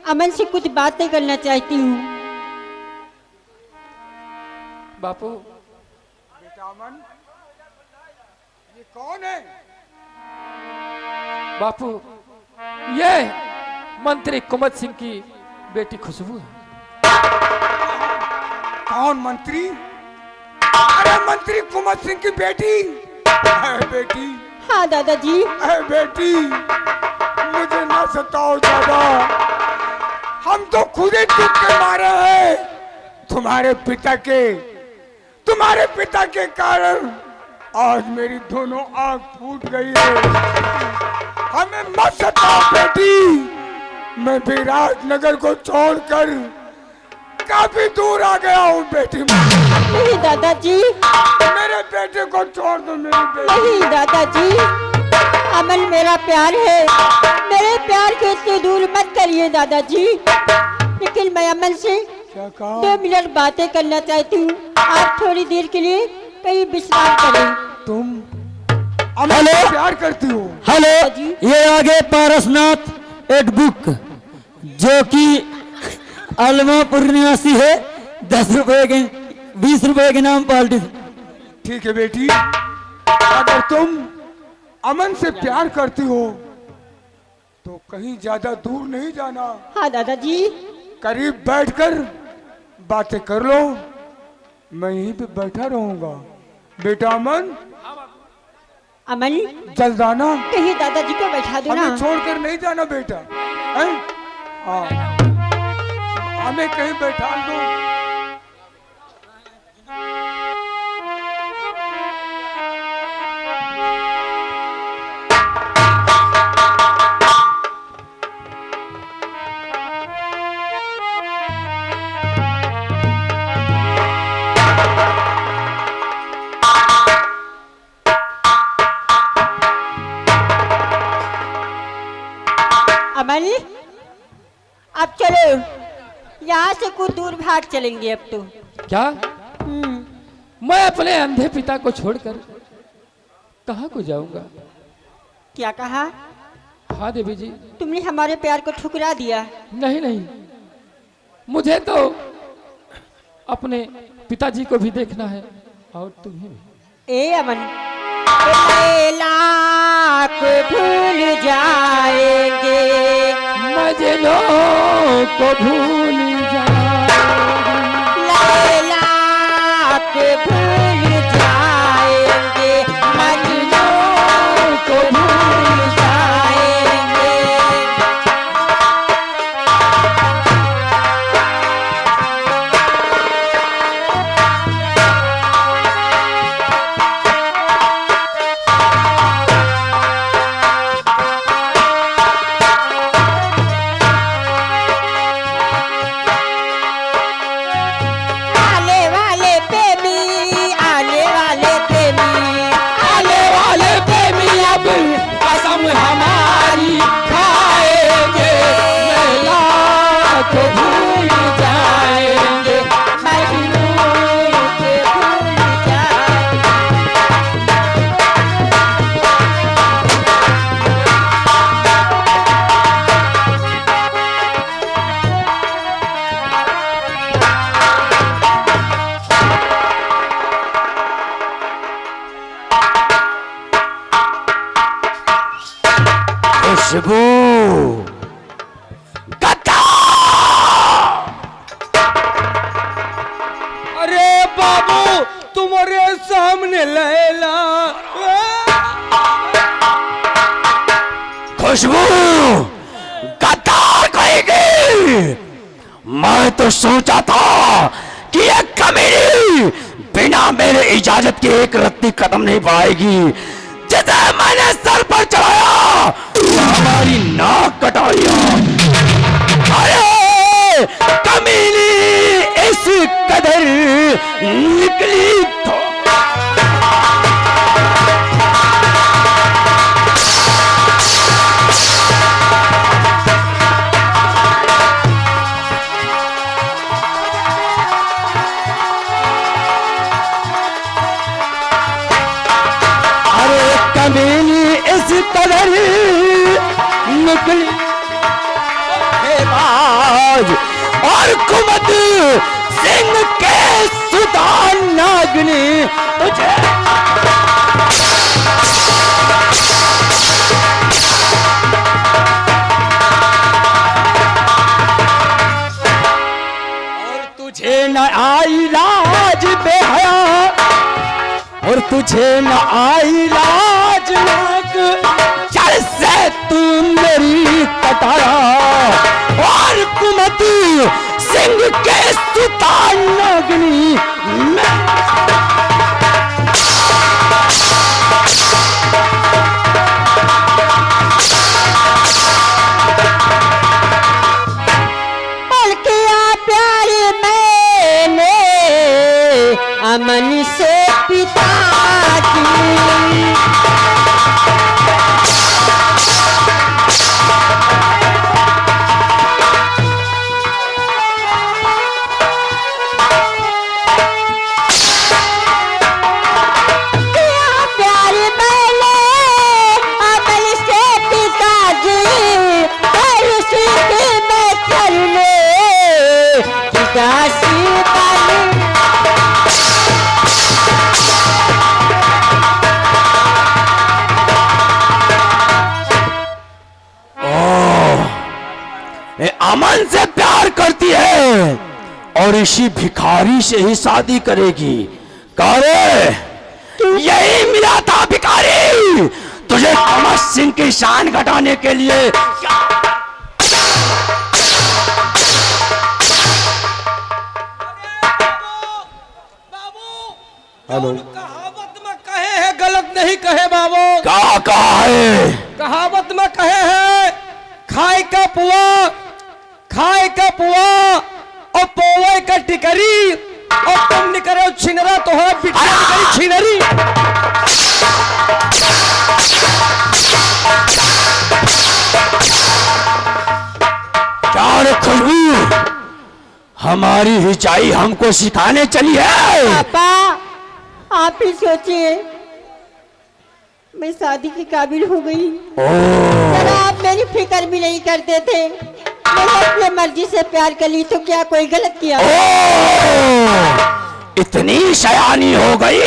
अमन से कुछ बातें करना चाहती हूँ। बापू। बेटा अमन, ये कौन है? बापू ये मंत्री कुंवर सिंह की बेटी खुशबू है। कौन मंत्री? अरे मंत्री कुंवर सिंह की बेटी। अरे बेटी। हाँ दादाजी। अरे बेटी मुझे ना सताओ दादा, हम तो खुद ही दुख के मारे हैं। तुम्हारे पिता के कारण आज मेरी दोनों आंख फूट गई है। हमें मत सताओ बेटी, मैं विराटनगर को छोड़कर काफी दूर आ गया हूँ बेटी। नहीं दादाजी, मेरे बेटे को छोड़ दो मेरी बेटी। नहीं दादाजी, अमन मेरा प्यार है, मेरे प्यार के इतने दूर मत करिए दादाजी। लेकिन मैं अमन से 2 मिनट बातें करना चाहती हूँ। आप थोड़ी देर के लिए कहीं विश्राम करें। तुम अमन से प्यार करती हो? हेलो, ये आगे पारसनाथ एक बुक जो कि अलमापुर निवासी है, 10 रुपए के 20 रुपए के नाम पार्टी। ठीक है बेटी, अगर तुम अमन से प्यार करती हो तो कहीं ज्यादा दूर नहीं जाना। हाँ दादाजी। करीब बैठकर बातें कर लो, मैं यहीं पे बैठा रहूंगा। बेटा अमन। अमन जल्द आना। कहीं दादाजी को बैठा दो ना। हमें छोड़कर नहीं जाना बेटा। हाँ, हमें कहीं बैठा दो। अमन अब चलो, यहाँ से कुछ दूर भाग चलेंगे अब तो। क्या? मैं अपने अंधे पिता को छोड़कर कहाँ को जाऊंगा? क्या कहा? हाँ देवी जी। तुमने हमारे प्यार को ठुकरा दिया। नहीं नहीं, मुझे तो अपने पिताजी को भी देखना है और तुम्हें भी। ए अमन, लैला को भूल जाएंगे, मजनू को भूल जाएंगे, लैला को भूल जाएंगे, मजनू को भूल जाएंगे। आने वाले प्रेमी, आने वाले प्रेमी, आने वाले प्रेमी अब कसम हमारी खाएंगे, लैला को भूल जाएंगे, मजनू को भूल जाएंगे। खुशबू अरे बाबू तुम्हारे सामने लैला। खुशबू गद्दार कहेगी। मैं तो सोचा था कि ये कमीनी बिना मेरे इजाजत के एक रत्ती कदम नहीं पाएगी। जिसे मैंने सर पर चढ़ाया वो हमारी नाक कटा लिया। अरे कमीनी इस कदर निकली तो कमीनी इस कदर निकली बाज और कुमत सिंह के सुल्तान नागनी तुझे और तुझे न आई लाज बेहया और तुझे न आई लाज नाक चल से तू मेरी कटाया और कुमत सिंह के सुल्तान नागनी किया प्यार मैंने अमन से पिता की। किया प्यार मैंने अमन से पिताजी, और उसी की मैं चलने की दासी बनी। अमन से प्यार करती है और इसी भिखारी से ही शादी करेगी। करे यही मिला था भिखारी तुझे कमर सिंह की शान घटाने के लिए। हेलो, कहावत में कहे हैं गलत नहीं कहे बाबू। क्या कहा है? कहावत में कहे हैं खाए का पुआ, खाए का पुआ और पोवे का टिकरी, और तुम निकले छिनरा तो है बिटिया निकली छिनरी। क्या रे खुशबू, हमारी हिचाई हमको सिखाने चली है? पापा आप ही सोचिए, मैं शादी के काबिल हो गई। जरा आप मेरी फिक्र भी नहीं करते थे। मैंने अपनी मर्जी से प्यार कर ली तो क्या कोई गलत किया? इतनी सयानी हो गई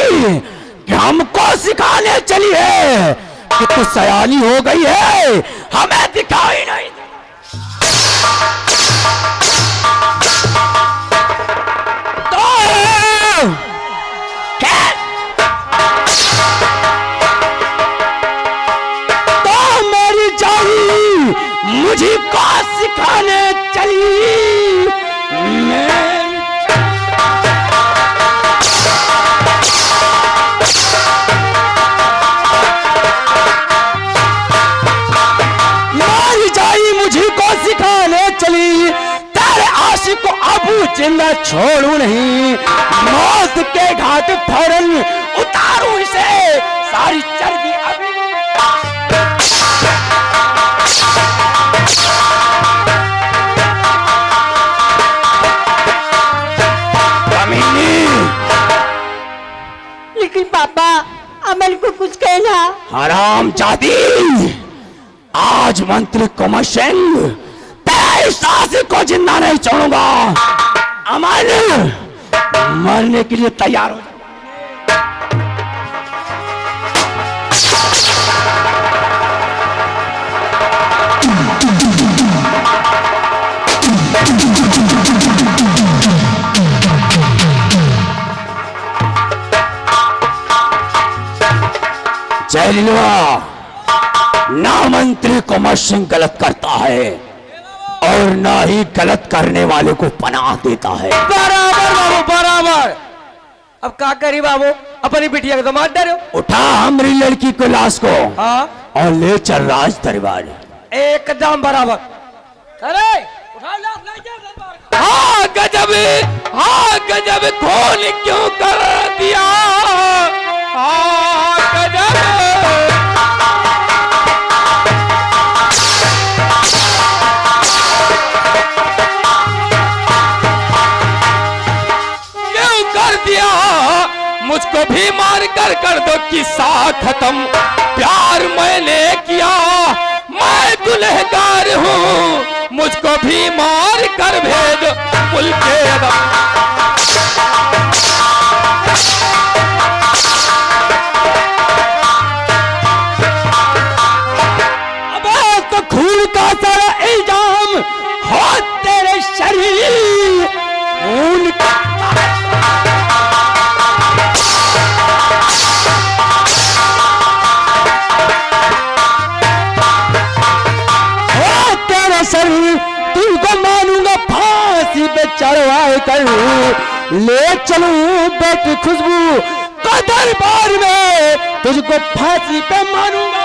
कि हमको सिखाने चली है कि तू सयानी हो गई है, हमें दिखाई नहीं। तो मेरी जानी मुझे को सिखाने चली। मेरी जानी मुझे को सिखाने चली, तेरे आशिक को अब जिंदा छोड़ू नहीं, मौत के घाट फौरन उतारू इसे, सारी चर्बी अभी लेकिन पापा अमल को कुछ कहना। हराम जाती, आज मंत्री कुंवर सिंह तेरे सासी को जिंदा नहीं छोड़ूंगा। अमल मरने के लिए तैयार हो। जयलीला, ना मंत्री कुंवर सिंह गलत करता है और ना ही गलत करने वाले को पनाह देता है। बराबर बाबू बराबर। अब क्या करी बाबू, अपनी बिटिया को तो मार डरे। उठा हमारी लड़की को लाश को, हाँ और ले चल राज दरबार। एकदम बराबर। अरे उठा लाश ले जा दरबार। हाँ गजब, हाँ गजब खून क्यों कर दिया, हाँ गजब। क्यों कर दिया, मुझको भी मार कर दो किस्सा खत्म। प्यार मैंने किया, मैं गुनहगार हूँ, मुझको भी मार कर भेज मुल्के अदम। अबे तो खून का सारा इल्जाम हो तेरे शरीर, खून का शरीर, तुमको मानूंगा फांसी पे चढ़वाए कर, ले चलूं बेटी खुशबू को दरबार में, तुझको फांसी पे मानूंगा।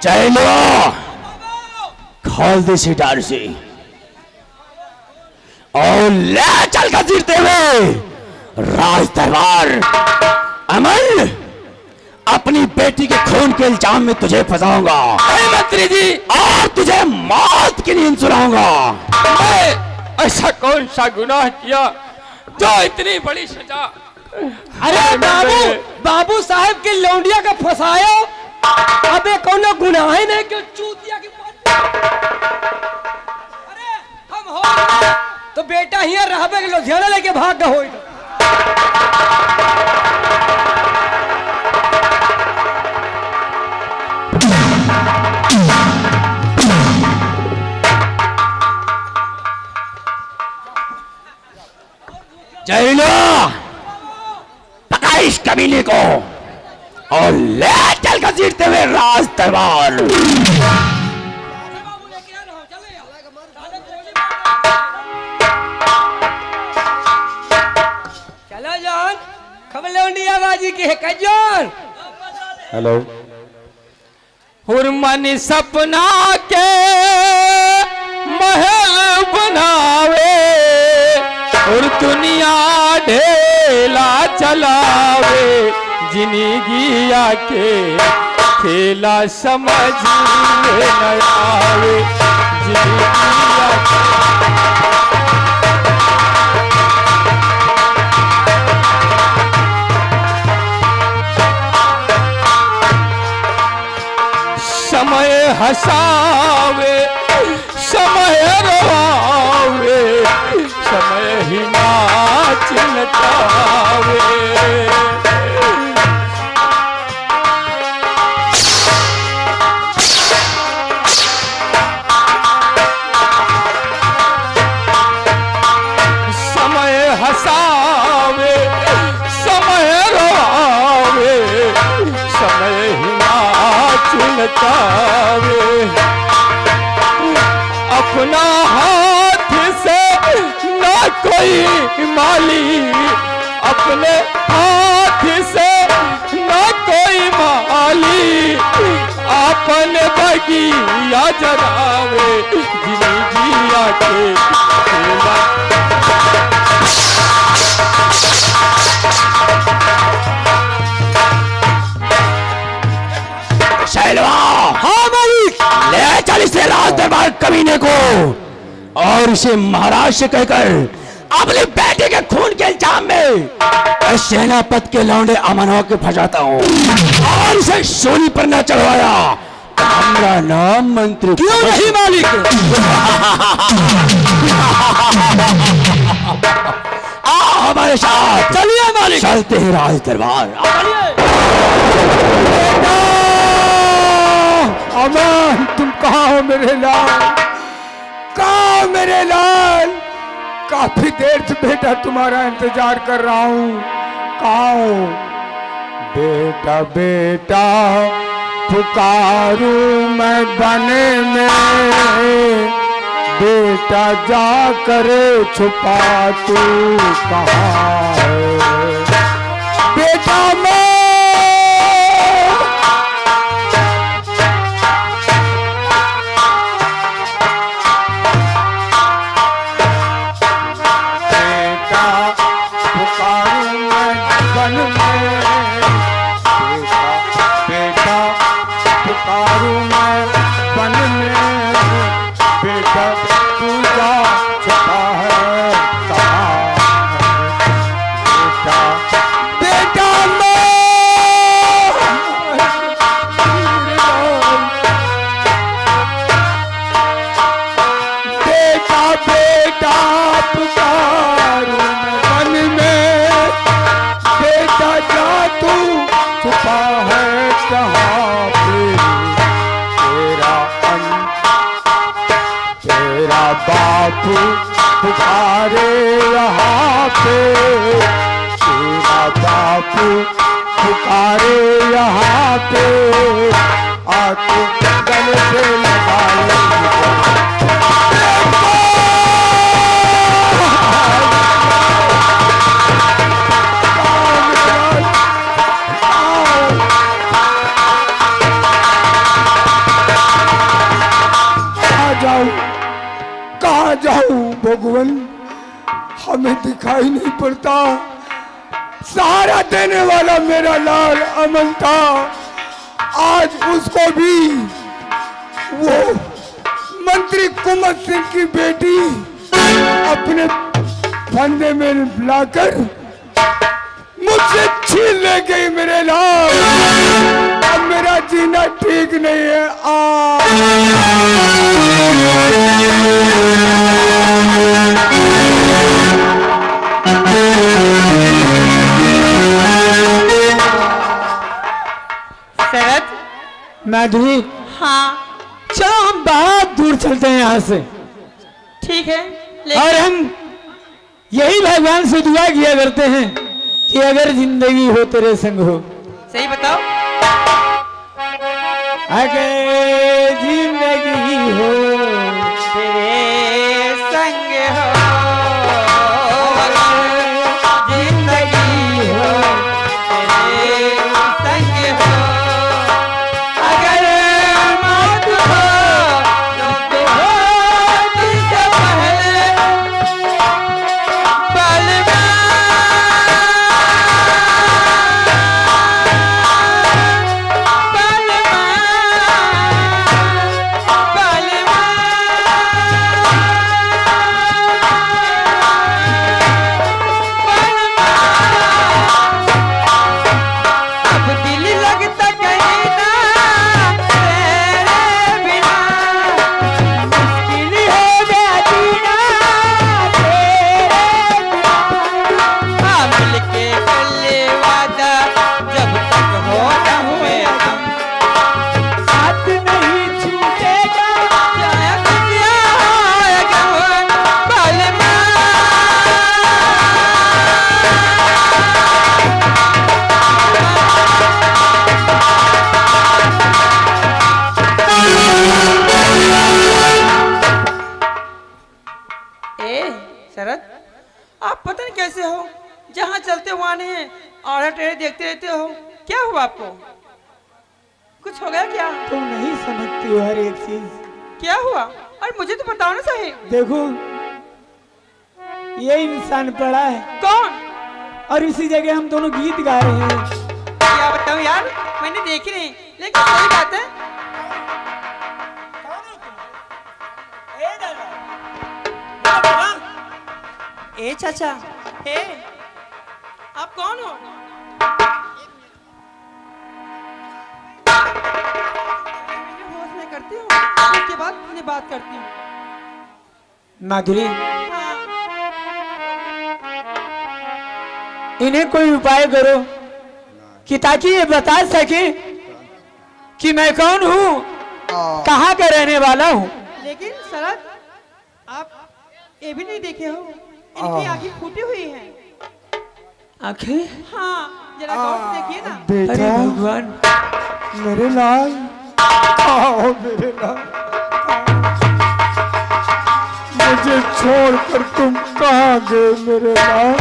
चलो खोल दे सी डार से और ले चल कर जीते हुए राज दरबार। अमल, अपनी बेटी के खून के इल्जाम में तुझे फंसाऊंगा मंत्री जी, और तुझे मौत की नींद सुनाऊंगा। मैं ऐसा कौन सा गुनाह किया जो इतनी बड़ी सजा। अरे बाबू, बाबू साहब के लौंडिया का फंसायो, अबे कौन गुनाह है नहीं क्यों चूतिया की अरे हम हो तो बेटा हियर रहबे के लुधियाना लेके भाग गए हो। जयलो, पकड़ इस कमीने को और ले चल कर जीतते हुए राज दरबार। चलो जान, खबर लौंडिया बाजी की है कजोन। हेलो, हुरमन सपना के महल बनावे और दुनिया ढेला चलावे, जिंदगी आके खेला समझ में न आवे, जिंदगी आके हसावे समय रवावे समय ही नाच नचावे। समय हसावे समय रवावे समय ही नाच नचावे। अपना हाथ से ना कोई माली अपने हाथ से ना कोई माली अपन बगिया जगावे जिंदगिया के सेवा। शैलवा, हाँ मालिक, ले चल इसे राज दरबार कमीने को और इसे महाराज से कहकर अपने बेटे के खून के इल्जाम में सेनापति के लौंडे अमनों के फंसाता हूँ और इसे सूली पर न चढ़वाया तो हमारा नाम मंत्री क्यों नहीं मालिक? आओ हमारे साथ, चलिए मालिक। चलते हैं राज दरबार। अमन, तुम कहाँ हो मेरे लाल? कहाँ हो मेरे लाल? काफी देर से बेटा तुम्हारा इंतजार कर रहा हूँ। कहाँ हो बेटा? बेटा पुकारूं मैं बने में, बेटा जा करे छुपा तू कहाँ है? बेटा मैं बापू पुकारे यहाँ पे, तेरा बापू पुकारे यहाँ पे, आके गले से लगा कहाँ जाऊं भगवान? हमें दिखाई नहीं पड़ता। सहारा देने वाला मेरा लाल अमन था, आज उसको भी वो मंत्री कुंवर सिंह की बेटी अपने फंदे में लाकर मुझसे छीन ले गई मेरे लाल। अब मेरा जीना ठीक नहीं है। शरद, माधुरी, हाँ चलो हम बहुत दूर चलते हैं यहाँ से, ठीक है, और हम यही भगवान से दुआ किया करते हैं कि अगर जिंदगी हो तेरे संग हो। सही बताओ। अगर जिंदगी हो तेरे संग हो, जिंदगी हो तेरे संग हो, अगर मौत हो तो मौत से पहले पल जवान हैं और टेढ़े देखते रहते हो, क्या हुआ आपको? कुछ हो गया क्या? तुम नहीं समझती हो हर एक चीज। क्या हुआ? अरे मुझे तो बताओ ना सही। देखो ये इंसान पड़ा है कौन? और इसी जगह हम दोनों गीत गा रहे हैं। क्या बताऊं यार, मैंने देखी नहीं, लेकिन सही बात है। ए चाचा, ए आप कौन हो? होश में करती हूँ, उसके बाद इन्हें बात करती हूँ। माधुरी, हाँ, इन्हें कोई उपाय करो कि ताकि ये बता सके कि मैं कौन हूँ, कहाँ का रहने वाला हूँ। लेकिन शरद, आप ये भी नहीं देखे हो, इनकी आंखें फूटी हुई हैं। आंखें? हाँ, जरा गौर से देखिए ना। अरे बेटा भगवान, मेरे लाल, आओ मेरे लाल, मुझे छोड़कर तुम कहाँ गए मेरे लाल?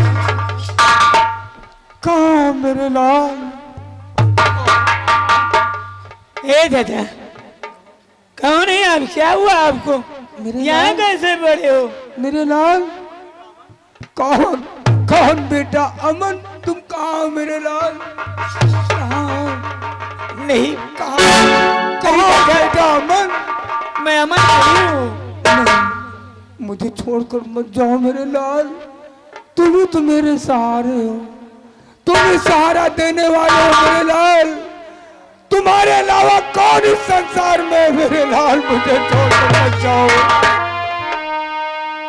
कहाँ मेरे लाल? ए दादा, कौन है आप? क्या हुआ आपको? यहाँ कैसे बड़े हो? मेरे लाल, कौन कौन बेटा? अमन, तुम कहाँ हो मेरे लाल? कहाँ हो? नहीं, कहाँ बेटा अमन? मैं अमन नहीं हूँ। नहीं, मुझे छोड़कर मत जाओ मेरे लाल। तुम ही तो मेरे सहारे हो, तुम ही सहारा देने वाले हो मेरे लाल। तुम्हारे अलावा कौन इस संसार में है मेरे लाल? मुझे छोड़कर मत जाओ।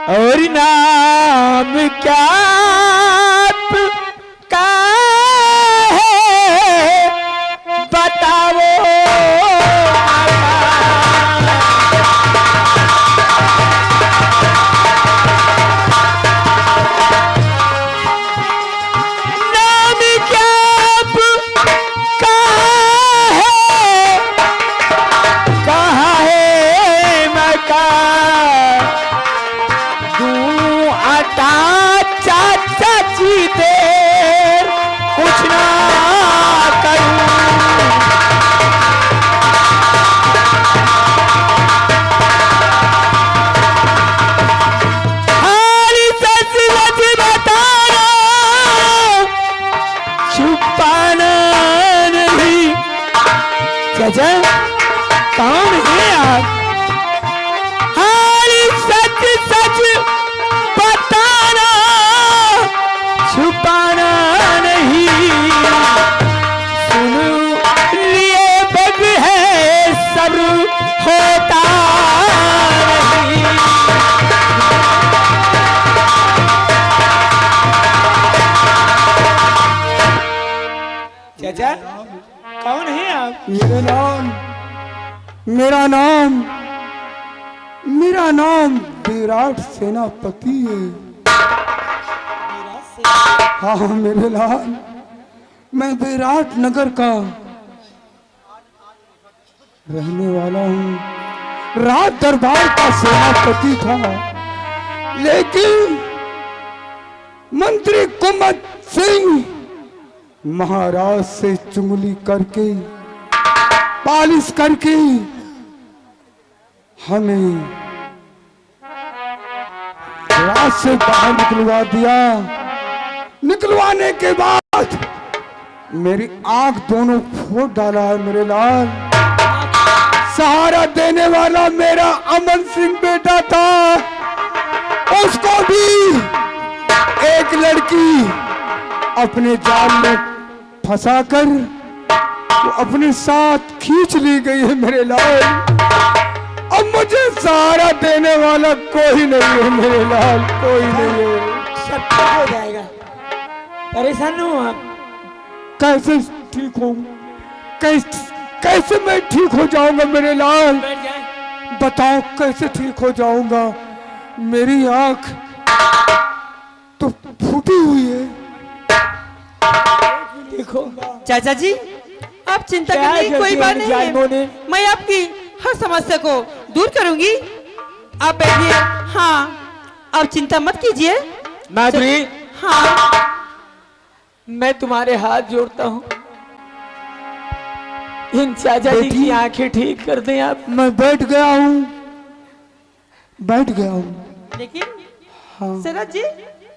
और नाम क्या का है बताओ। नाम क्या का है, कहाँ है मकान? आटा चाचा जी देर कुछ ना करूं। हारी सच सच बताना, छुपाना नहीं। चाचा कौन है आप? हारी सच सच बताना, छुपाना नहीं। सुन लिए बग है सब होता नहीं। चाचा कौन है आप? मेरे नाम, मेरा नाम, मेरा नाम विराट सेनापति है। हाँ मेरे लाल, मैं विराट नगर का रहने वाला हूँ। राज दरबार का सेनापति था, लेकिन मंत्री कुमत सिंह महाराज से चुगली करके, पालिश करके हमें राज से बाहर निकलवा दिया। निकलवाने के बाद मेरी आंख दोनों फोड़ डाला है मेरे लाल। सहारा देने वाला मेरा अमन सिंह बेटा था, उसको भी एक लड़की अपने जाल में फंसाकर वो अपने साथ खींच ली गई है मेरे लाल। अब मुझे सहारा देने वाला कोई नहीं है मेरे लाल, कोई नहीं है। सब ठीक हो जाएगा, परेशान हो आप? कैसे ठीक हूँ? कैसे मैं ठीक हो जाऊंगा मेरे लाल? बैठ जाए। बताओ कैसे ठीक हो जाऊंगा? मेरी आंख तो फूटी हुई है। देखो चाचा जी, आप चिंता क्या करने की कोई करती बात है नहीं जालिमों ने? है। मैं आपकी हर समस्या को दूर करूंगी। आप बैठिए। हाँ, आप चिंता मत कीजिए। माधुरी, हाँ, मैं तुम्हारे हाथ जोड़ता हूँ, इन चाचा जी की आंखें ठीक कर दें आप। मैं बैठ गया हूँ, बैठ गया हूँ। लेकिन शरद जी,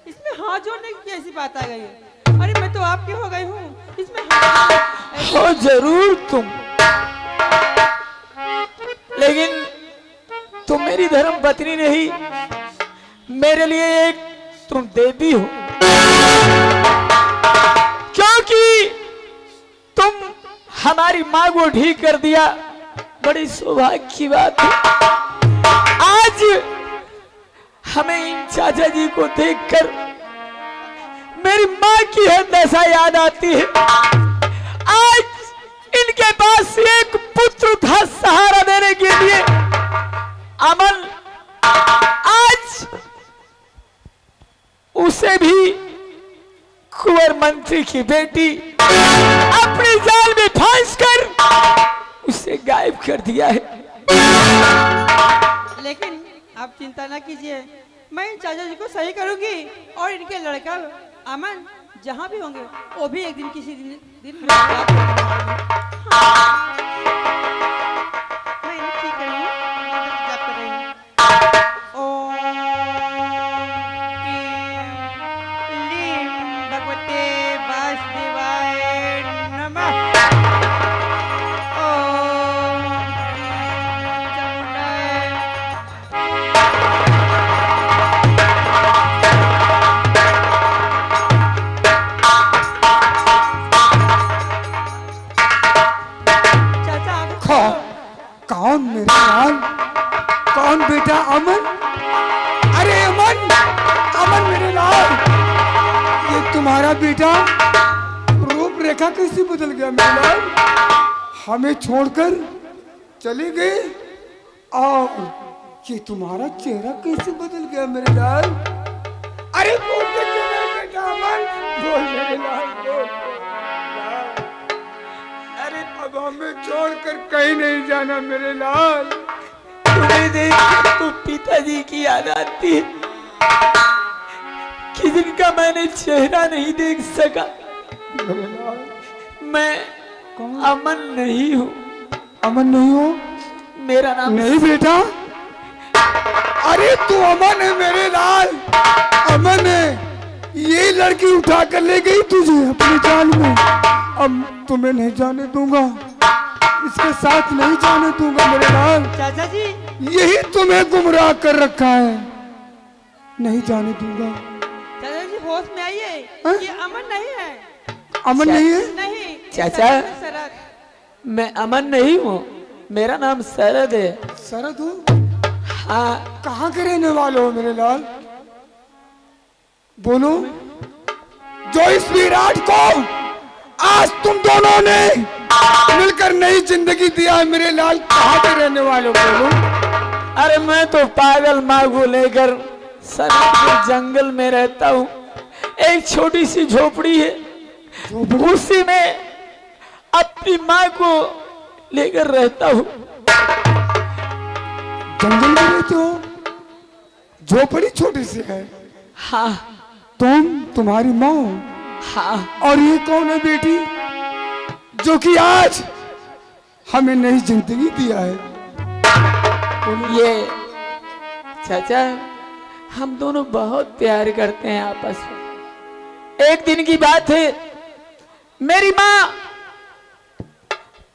इसमें हाथ जोड़ने की कैसी बात आ गई है? अरे मैं तो आपकी हो गई हूँ, इसमें हो जरूर तुम, लेकिन तुम मेरी धर्म पत्नी नहीं, मेरे लिए एक तुम देवी हो, क्योंकि तुम हमारी माँ को ठीक कर दिया। बड़ी सौभाग्य की बात है। आज हमें इन चाचा जी को देखकर मेरी माँ की है दशा याद आती है। आज इनके पास एक पुत्र था सहारा देने के लिए, अमन, आज उसे भी कुंवर मंत्री की बेटी अपने जाल में फांस कर उसे गायब कर दिया है। लेकिन आप चिंता ना कीजिए, मैं इन चाचा जी को सही करूंगी और इनके लड़का अमन जहां भी होंगे वो भी एक दिन किसी दिन मुलाकात करेंगे। हाँ। मैं इन्हें ठीक कर रही हूँ, जाप कर रही हूँ। ओम लीं भगवते वासुदेवाय नमः। ओम चामुंडाय। चाचा आप कौन मेरे लाल? कौन बेटा? अमन? अरे अमन, अमन मेरे लाल, ये तुम्हारा बेटा? रूप रेखा कैसे बदल गया मेरे लाल? हमें छोड़कर चले गए और ये तुम्हारा चेहरा कैसे बदल गया मेरे लाल? अरे बोल के क्यों नहीं बेटा अमन? बोल मेरे लाल, बोल। अरे अब हमें छोड़कर कहीं नहीं जाना मेरे लाल। तुम्हें देख तो पिताजी की याद आती है कि जिनका मैंने चेहरा नहीं देख सका। मैं अमन नहीं हूँ। अमन नहीं हो? मेरा नाम नहीं बेटा, अरे तू अमन है मेरे लाल, अमन है। ये लड़की उठा कर ले गई तुझे अपने जाल में, अब तुम्हें नहीं जाने दूंगा, इसके साथ नहीं जाने दूंगा मेरे लाल। चाचा जी, यही तुम्हें गुमराह कर रखा है, नहीं जाने दूंगा। चाचा जी होश में आइए, ये अमन नहीं है। अमन नहीं है? नहीं चाचा, शरद। मैं अमन नहीं हूँ, मेरा नाम शरद है। शरद हो? हाँ। कहाँ के रहने वाले हो मेरे लाल? बोलो। जो इस विराट को आज तुम दोनों ने मिलकर नई जिंदगी दिया है मेरे लाल, कहाँ के रहने वाले हो बोलो? अरे मैं तो पागल माँ को लेकर सरहद के जंगल में रहता हूँ। एक छोटी सी झोपड़ी है, उसी में अपनी माँ को लेकर रहता हूँ। जंगल में रहते हो? झोपड़ी छोटी सी है? हाँ। तुम्हारी माँ हो? हाँ। और ये कौन है बेटी जो कि आज हमें नई जिंदगी दिया है? ये चाचा, हम दोनों बहुत प्यार करते हैं आपस में। एक दिन की बात है, मेरी माँ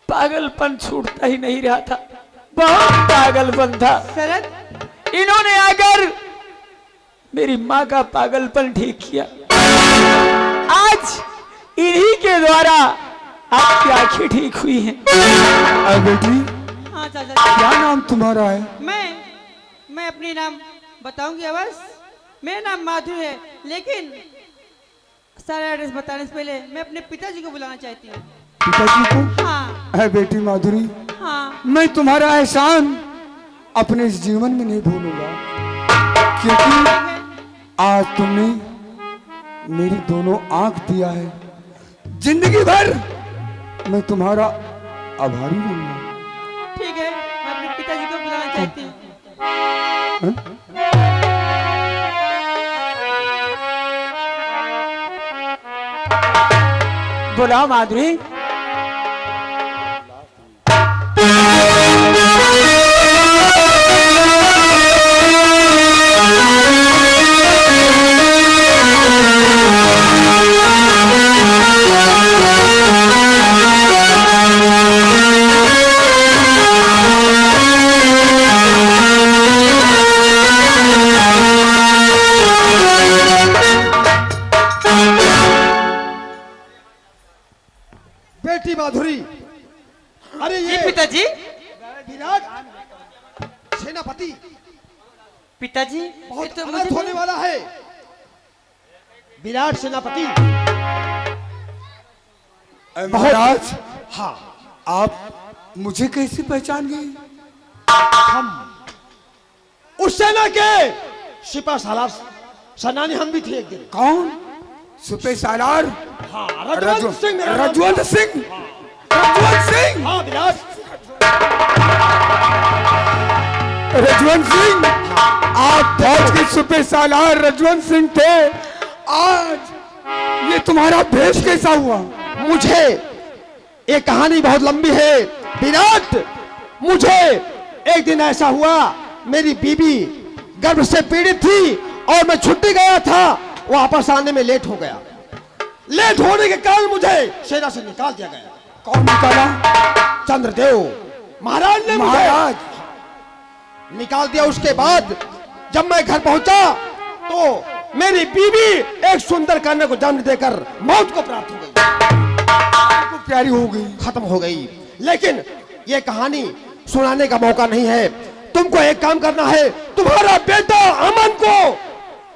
पागलपन छूटता ही नहीं रहा था, बहुत पागलपन था। शरद, इन्होंने आकर मेरी माँ का पागलपन ठीक किया। आज इन्हीं के द्वारा आपकी आंखें ठीक हुई हैं। बेटी, हाँ चाचा क्या नाम तुम्हारा है? मैं अपनी नाम बताऊंगी अवश्य। मेरा नाम माधु है, लेकिन सारा एड्रेस बताने से पहले मैं अपने पिताजी को बुलाना चाहती हूँ। पिताजी को? हाँ। है बेटी माधुरी, हाँ। मैं तुम्हारा एहसान अपने इस जीवन में नहीं भूलूंगा, क्योंकि आज तुमने मेरी दोनों आंख दिया है। जिंदगी भर मैं तुम्हारा आभारी रहूंगा। ठीक है, मैं अपने पिताजी को बुलाना चाहती हूँ। बुलाओ माधुरी। बेटी माधुरी, अरे जी ये पिताजी। विराट सेनापति पिताजी बहुत ये तो अनर्थ मुझे होने वाला है। विराट सेनापति महाराज, हाँ, आप मुझे कैसे पहचान गए? हम उस सेना के सिपा सालार सेनानी हम भी थे एक दिन। कौन? सुपे सालार? हाँ, रजवंत सिंह मेरा नाम रजवंत था। सिंह? रजवंत सिंह? हाँ विराट, रजवंत सिंह, आप फौज के सुपे सालार रजवंत सिंह थे। आज ये तुम्हारा भेष कैसा हुआ? मुझे ये कहानी बहुत लंबी है विराट। मुझे एक दिन ऐसा हुआ, मेरी बीबी गर्भ से पीड़ित थी और मैं छुट्टी गया था, वापस आने में लेट हो गया। लेट होने के कारण मुझे सेना से निकाल दिया गया। कौन निकाला? चंद्रदेव महाराज ने महाराज? मुझे निकाल दिया। उसके बाद जब मैं घर पहुंचा तो मेरी बीवी एक सुंदर कन्या को जन्म देकर मौत को प्राप्त हो गई, को प्यारी हो गई। खत्म हो गई। लेकिन ये कहानी सुनाने का मौका नहीं है। तुमको एक काम करना है, तुम्हारा बेटा अमन को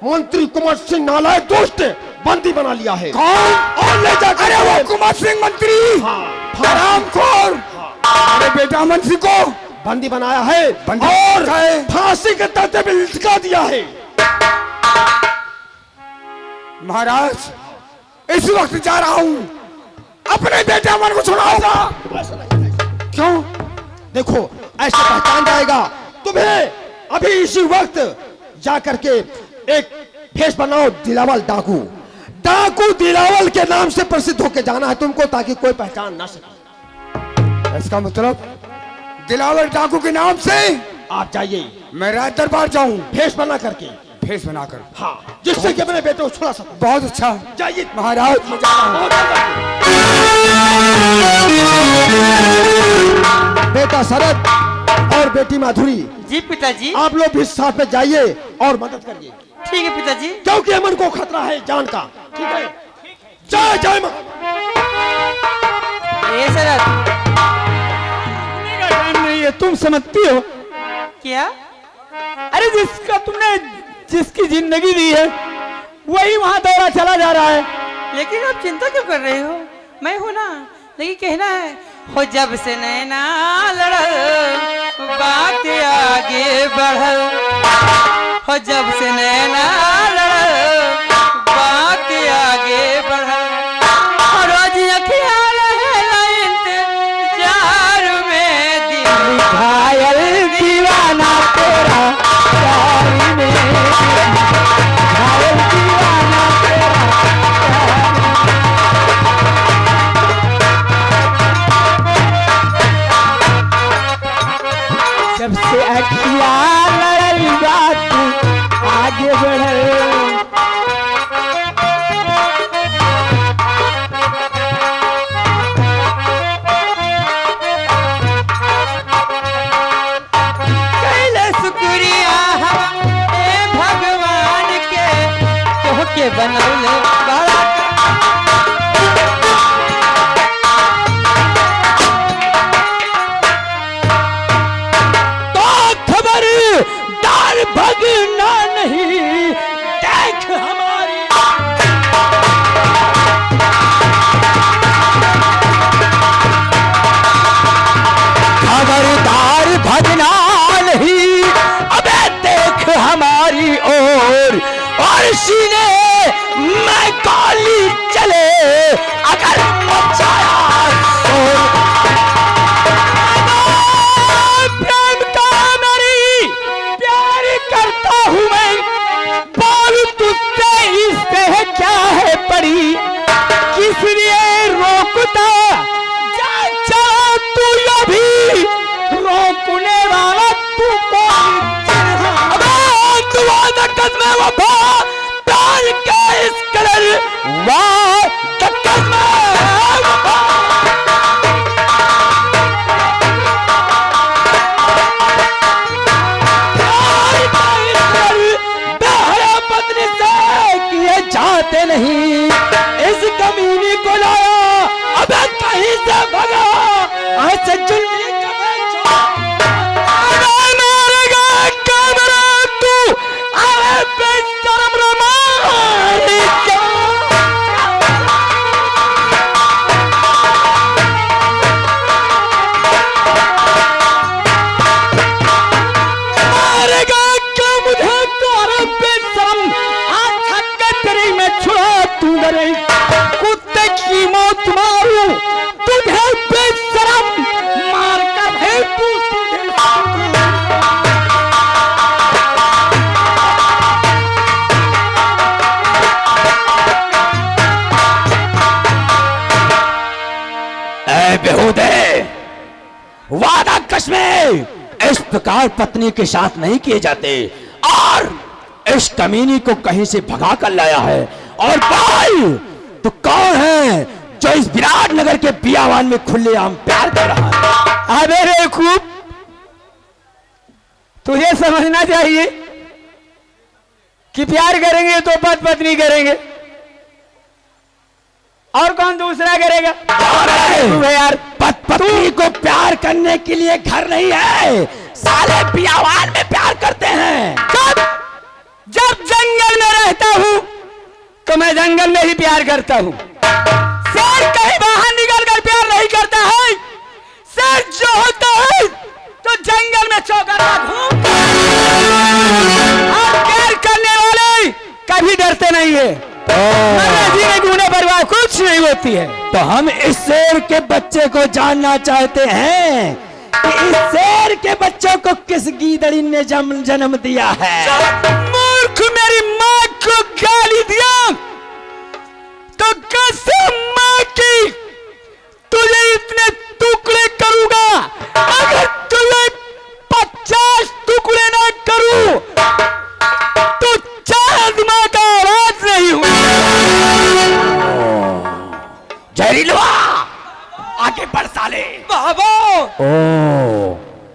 मंत्री कुंवर सिंह नालायक दुष्ट बंदी बना लिया है। कौन? और ले जाकर अरे वो कुमार सिंह मंत्री, हरामखोर, अरे बेटा अमन सिंह को बंदी बनाया है बंदी और रखा है। फांसी के तख्ते पे लटका दिया है। महाराज, इस वक्त जा रहा हूं, अपने बेटे अमन को छुड़ाऊंगा। क्यों? देखो ऐसे पहचान जाएगा तुम्हें। अभी इसी वक्त जा करके एक भेष बनाओ, दिलावल डाकू। डाकू दिलावल के नाम से प्रसिद्ध होके जाना है तुमको, ताकि कोई पहचान ना सके। इसका मतलब दिलावर डाकू के नाम से आप जाइए, मैं राज दरबार जाऊं भेष बना करके। भेष बनाकर। हाँ, जिससे कि अपने बेटे को छुड़ा सकूं। बहुत अच्छा जाइए महाराज, मैं जा रहा हूं। बेटा शरद और बेटी माधुरी, जी पिताजी। आप लोग भी साथ में जाइए और मदद करिए, ठीक है पिताजी। क्योंकि अमन को खतरा है जान का। ठीक है, जय जय मां। ये शरद नहीं है, तुम समझती हो? क्या? अरे जिसकी जिंदगी दी है वही वहां दौड़ा चला जा रहा है। लेकिन आप चिंता क्यों कर रहे हो? मैं हूं ना। लेकिन कहना है, हो जब से नैना लड़ल बात आगे बढ़ल, हो जब से नैना लड़ल बात आगे बढ़ल, और रोज अखियां रहेला इंतजार में, दिल घायल दीवाना तेरा प्यार में, घायल दीवाना तेरा जब से अखियां लड़ल बात आगे बढ़ल, वाह टक्कर पत्नी से किए जाते नहीं, इस कमीनी को लाया अब कहीं से भगा, ऐसे जुल्मी कुत्ते की मौत मारू तुझे बेशरम, मार कर है तू बेहूदे। वादा कसमें इस प्रकार पत्नी के साथ नहीं किए जाते, और इस कमीनी को कहीं से भगा कर लाया है। और भाई तो कौन है जो इस विराट नगर के बियावान में खुलेआम प्यार कर रहा है? अबे रे खूब, तुझे समझना चाहिए कि प्यार करेंगे तो पति पत्नी करेंगे, और कौन दूसरा करेगा? अरे यार, पत्नी को प्यार करने के लिए घर नहीं है, साले बियावान में प्यार करते हैं। जब जंगल में रहता हूँ तो मैं जंगल में ही प्यार करता हूँ। शेर कहीं बाहर निकल कर प्यार नहीं करता है। शेर जो होता है तो जंगल में चौकन्ना घूमता है, और प्यार करने वाले कभी डरते नहीं है। जीने गूने परवाह कुछ नहीं होती है। तो हम इस शेर के बच्चे को जानना चाहते हैं कि इस शेर के बच्चों को किस गीदड़ी ने जन्म दिया है? मूर्ख, मेरी माँ को गाली दिया तो कसम माँ की तुझे इतने टुकड़े करूंगा, अगर तुझे 50 टुकड़े ना करूं तो चांद माँ का राज नहीं हूं। जहरीलवा आगे बढ़ साले। बाबा ओ,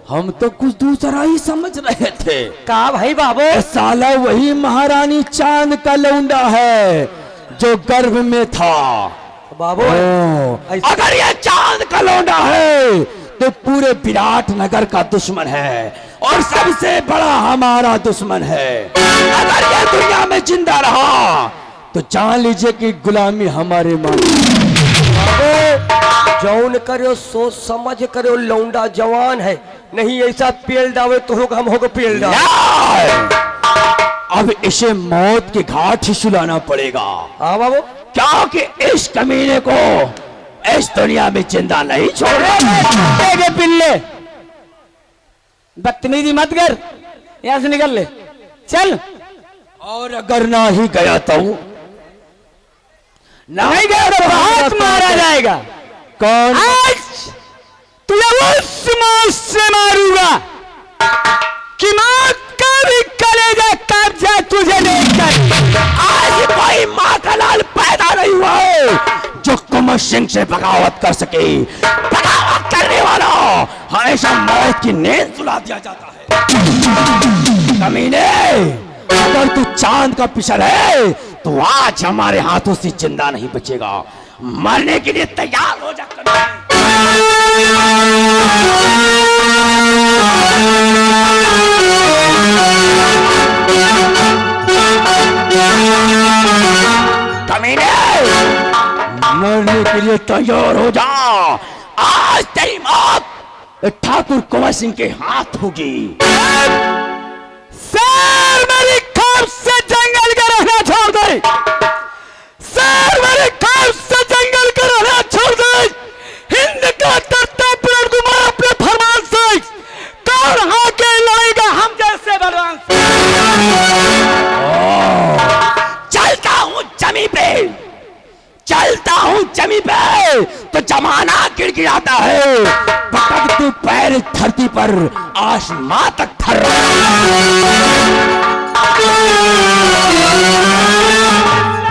हम तो कुछ दूसरा ही समझ रहे थे। कहा भाई बाबू? साला वही महारानी चांद का लौंडा है जो गर्भ में था। बाबू अगर ये चांद का लौंडा है तो पूरे विराट नगर का दुश्मन है, और सबसे बड़ा हमारा दुश्मन है। अगर ये दुनिया में जिंदा रहा तो जान लीजिए कि गुलामी हमारे मां। जौन करो सोच समझ करो, लौंडा जवान है, नहीं ऐसा पेल डावे तो होगा, हम होगा पेल डावे। अब इसे मौत के घाट ही सुलाना पड़ेगा। हाँ बाबू, क्योंकि इस कमीने को इस दुनिया में जिंदा नहीं छोड़ेंगे। पिल्ले बदतमीजी मत कर, यहाँ से निकल ले, चल। और अगर ना ही गया तो नहीं गया तो हाथ मारा जाएगा। कौन? आज तुझे उस मौत से मारूंगा कि मौत का भी कलेजा काट जाए तुझे देखकर। आज कोई माँ का लाल पैदा नहीं हुआ है जो कुंवर सिंह से बगावत कर सके। बगावत करने वाला हमेशा मौत की नींद सुला दिया जाता है। कमीने, अगर तू चांद का पिछड़ है तो आज हमारे हाथों से जिंदा नहीं बचेगा। मरने के लिए तैयार हो जा। कमीने, मरने के लिए तैयार हो जा। आज तेरी मौत ठाकुर कुंवर सिंह के हाथ होगी। सर मेरी खौफ से जंगल का रहना छोड़ दे। सर मेरी खौफ से जंगल का रहना छोड़ दे। हिंद का तरता पुराण कुमार अपने फरमान से कौन आके लड़ेगा हम जैसे बलवान से। चलता हूँ जमी पे, चलता हूँ जमी पे तो जमाना गिड़गिड़ाता है। पटकते पैर धरती पर आसमां तक थर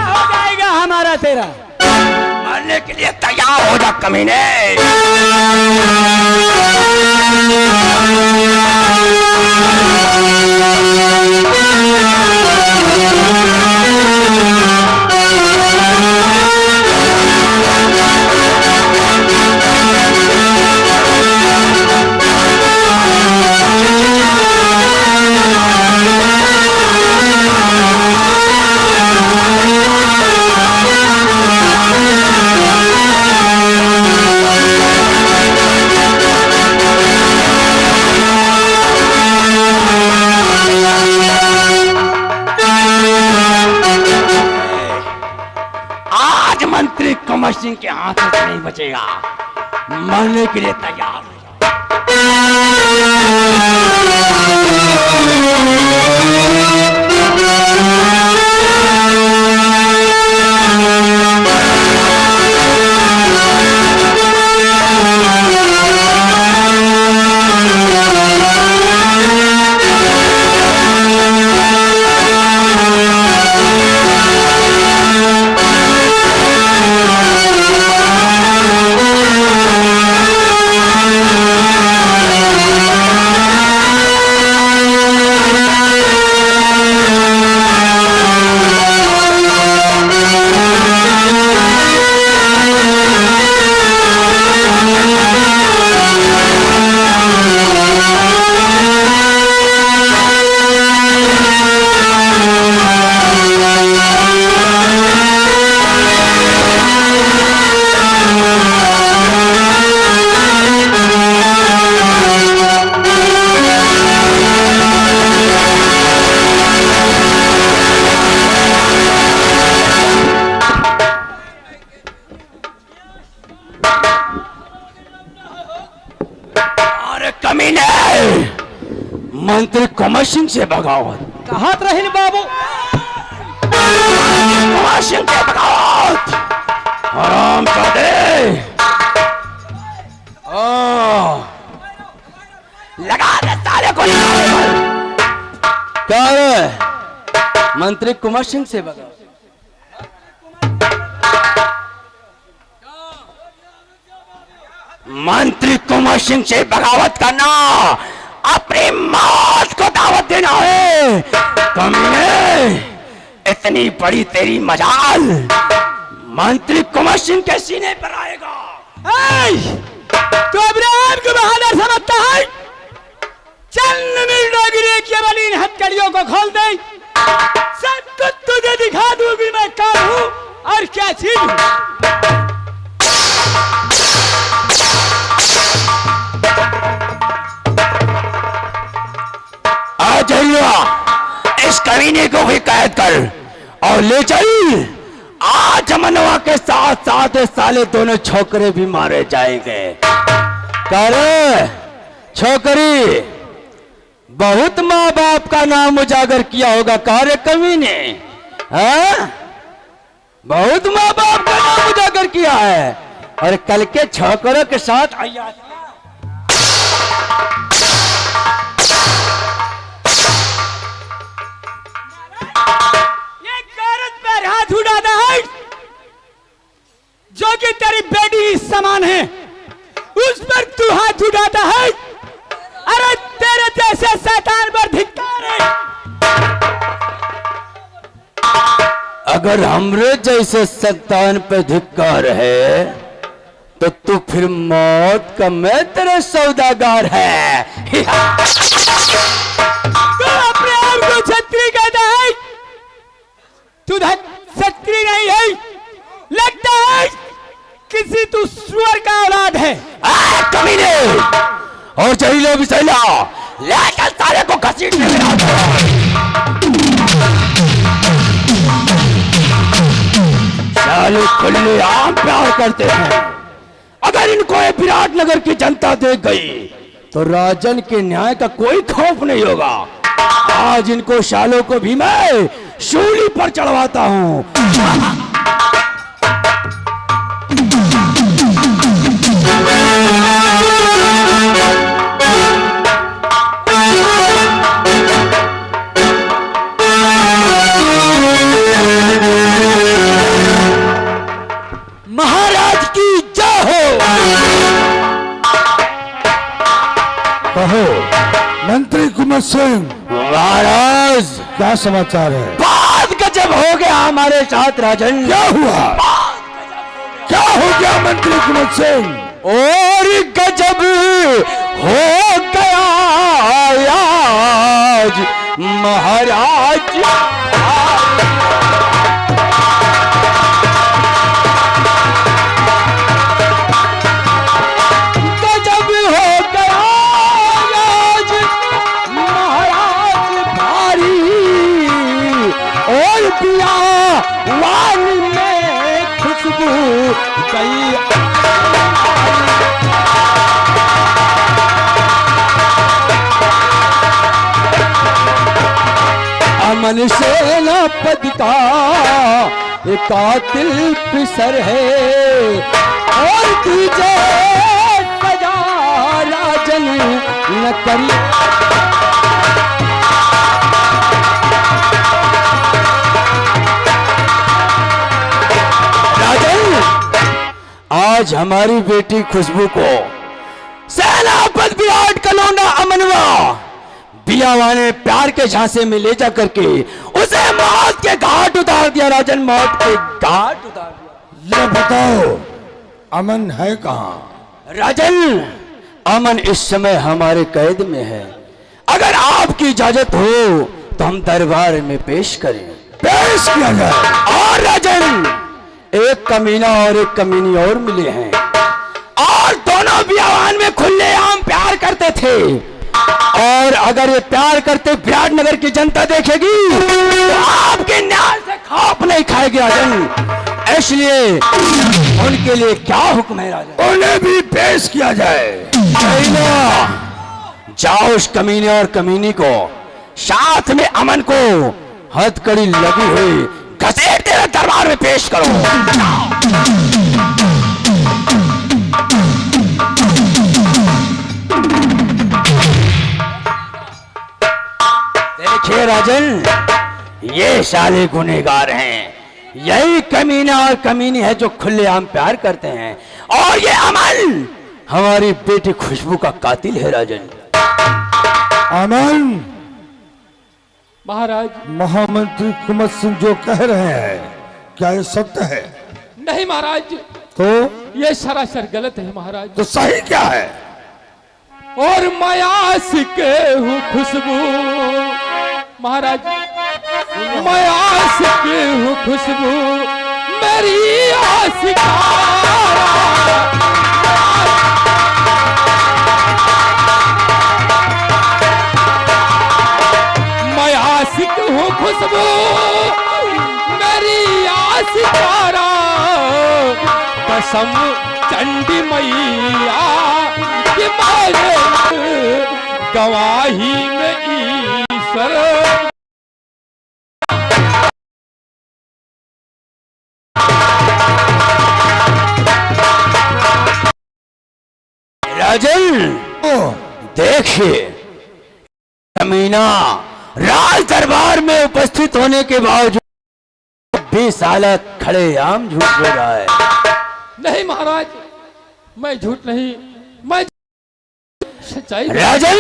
हो जाएगा हमारा तेरा? मरने के लिए तैयार हो जा कमीने। आज मंत्री कमर सिंह के हाथों से नहीं बचेगा। मरने के लिए तैयार हो जा। मंत्री कमर सिंह से बगावत। कहाँ रहिल बाबू? कमर सिंह से बगावत। हराम जादे। लगा दे साले को। क्या रे? मंत्री कुमार सिंह से बगावत। मंत्री कुमार सिंह से बगावत करना अपनी मौत को दावत देना है। कमीने, इतनी बड़ी तेरी मजाल मंत्री कुमार सिंह के सीने पर आएगा। तो अब्राहम को बहादुर समझता है? चंद मिनटों की वाली इन हथकड़ियों को खोल दे, सब कुछ तुझे दिखा दूंगी मैं कौन हूँ और क्या चीज हूँ। इस कमीने को भी कैद कर और ले चल। आज मनवा के साथ साथ साले दोनों छोकरे भी मारे जाएंगे। करे छोकरी बहुत माँ बाप का नाम उजागर किया होगा। कार्य कमीने, हाँ? बहुत माँ बाप का नाम उजागर किया है और कल के छोकरों के साथ आया। हाथ उड़ाता है जो कि तेरी बेटी समान है, उस पर तू हाथ उठाता है। अरे तेरे जैसे शैतान पर धिक्कार है। अगर हमरे जैसे शैतान पे धिक्कार है तो तू फिर मौत का मैं तेरे सौदागर है। तू अपने आप को छत्री कहता है, तू छत्री नहीं है, लगता है किसी तू सुअर का औलाद है। कमीने और जहीलो भी सैला लेकर सारे को घसीटने में साले खुले आम प्यार करते हैं। अगर इनको विराटनगर की जनता देख गई तो राजन के न्याय का कोई खौफ नहीं होगा। आज इनको शालों को भी मैं शूली पर चढ़वाता हूं। कुमत सिंह, महाराज क्या समाचार है? बात गजब हो गया हमारे साथ राजन। क्या हुआ? क्या हो गया मंत्री कुमत सिंह? और गजब हो गया आज महाराज। गजब हो गया आज महाराज भारी, और पिया वाली में खुशबू गई। अमन सेनापति का एक कातिल पिसर है, और तुझे सजा राजन न करी। राजन, आज हमारी बेटी खुशबू को सेनापति विराट कलोना अमनवा बियावा ने प्यार के झांसे में ले जा करके उसे मौत के घाट उतार दिया। राजन, मौत के घाट उतार दिया। ये बताओ अमन है कहाँ? राजन, अमन इस समय हमारे कैद में है। अगर आपकी इजाजत हो तो हम दरबार में पेश करें। पेश किया जाए। और राजन, एक कमीना और एक कमीनी और मिले हैं, और दोनों बियावान में खुलेआम प्यार करते थे। और अगर ये प्यार करते विराटनगर की जनता देखेगी तो आपके न्याय से खाप नहीं खाएगी राजन। इसलिए उनके लिए क्या हुक्म है राजन? उन्हें भी पेश किया जाए। जाओ उस कमीने और कमीनी को, साथ में अमन को हथकड़ी लगी हुई घसीट तेरे दरबार में पेश करो। देखिए राजन, ये साले गुनहगार हैं। यही कमीना और कमीनी है जो खुलेआम प्यार करते हैं, और ये अमन हमारी बेटी खुशबू का कातिल है राजन। अमन, महाराज महामंत्री कुमत सिंह जो कह रहे हैं क्या ये सत्य है? नहीं महाराज, तो ये सरासर गलत है महाराज। तो सही क्या है? और मैं आशिक हूँ खुशबू महाराज, मैं आशिक हूँ खुशबू मेरी आशिकारा। मैं आशिक हूँ खुशबू मेरी आशिकारा, कसम चंडी मैया कि मारे गवाही में ईश्वर। राजन, देखिए कमीना राज दरबार में उपस्थित होने के बावजूद 20 साल खड़े आम झूठ बोल रहा है। नहीं महाराज, मैं झूठ नहीं, मैं सच्चाई। राजन,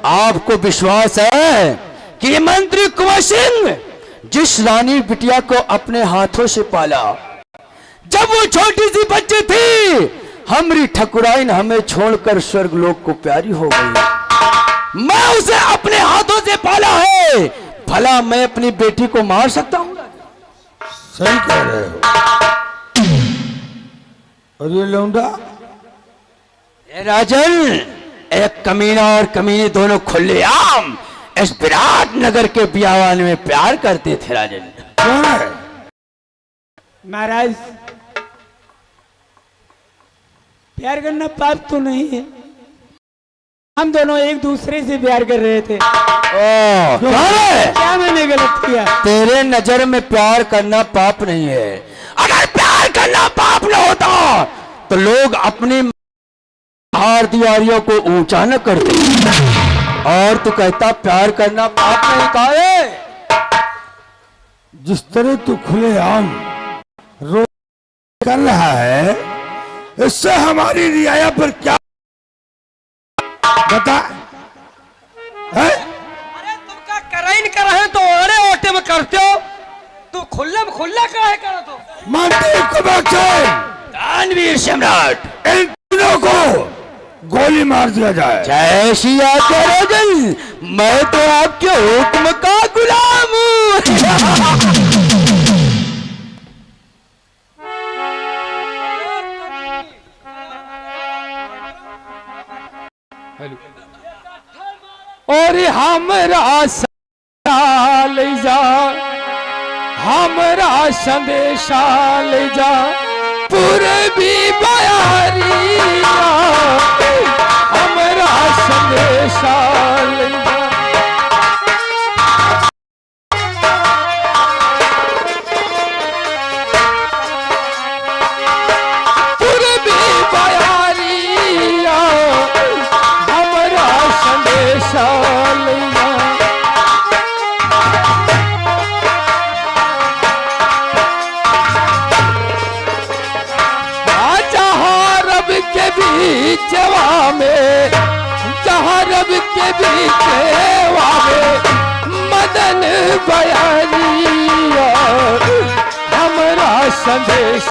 आपको विश्वास है कि ये मंत्री कुंवर सिंह जिस रानी बिटिया को अपने हाथों से पाला, जब वो छोटी सी बच्ची थी, हमारी ठकुराइन हमें छोड़कर स्वर्गलोक को प्यारी हो गई। मैं उसे अपने हाथों से पाला है, भला मैं अपनी बेटी को मार सकता हूं? सही कह रहे हो। और ये लौंडा? राजन, एक कमीना और कमीनी दोनों खुलेआम इस विराट नगर के बियावान में प्यार करते थे राजन। कौन है? महाराज, प्यार करना पाप तो नहीं है। हम दोनों एक दूसरे से प्यार कर रहे थे। कौन है? क्या मैंने गलत किया? तेरे नजर में प्यार करना पाप नहीं है। अगर प्यार करना पाप न होता तो लोग अपनी हार दीवारियों को ऊंचा न करते, और तू कहता प्यार करना पाप नहीं। काहे? जिस तरह तू खुलेआम रो कर रहा है, इससे हमारी रियाया पर क्या बता? करते हो तू खुल्ला में खुल्ला का है करो तो मंत्री कुबेर दानवीर सम्राट, इन तीनों को गोली मार दिया जाए। जय श्री राजन, मैं तो आपके हुक्म का गुलाम हूँ। और हमरा ले जा, हमरा संदेशा ले जा, पूर्वी बयारिया हमरा संदेशा ले जा। पूर्वी बयारिया हमरा संदेशा ले जा। के बीचवा में, जहाँ रब के बीचवा में मदन बयानिया हमरा संदेश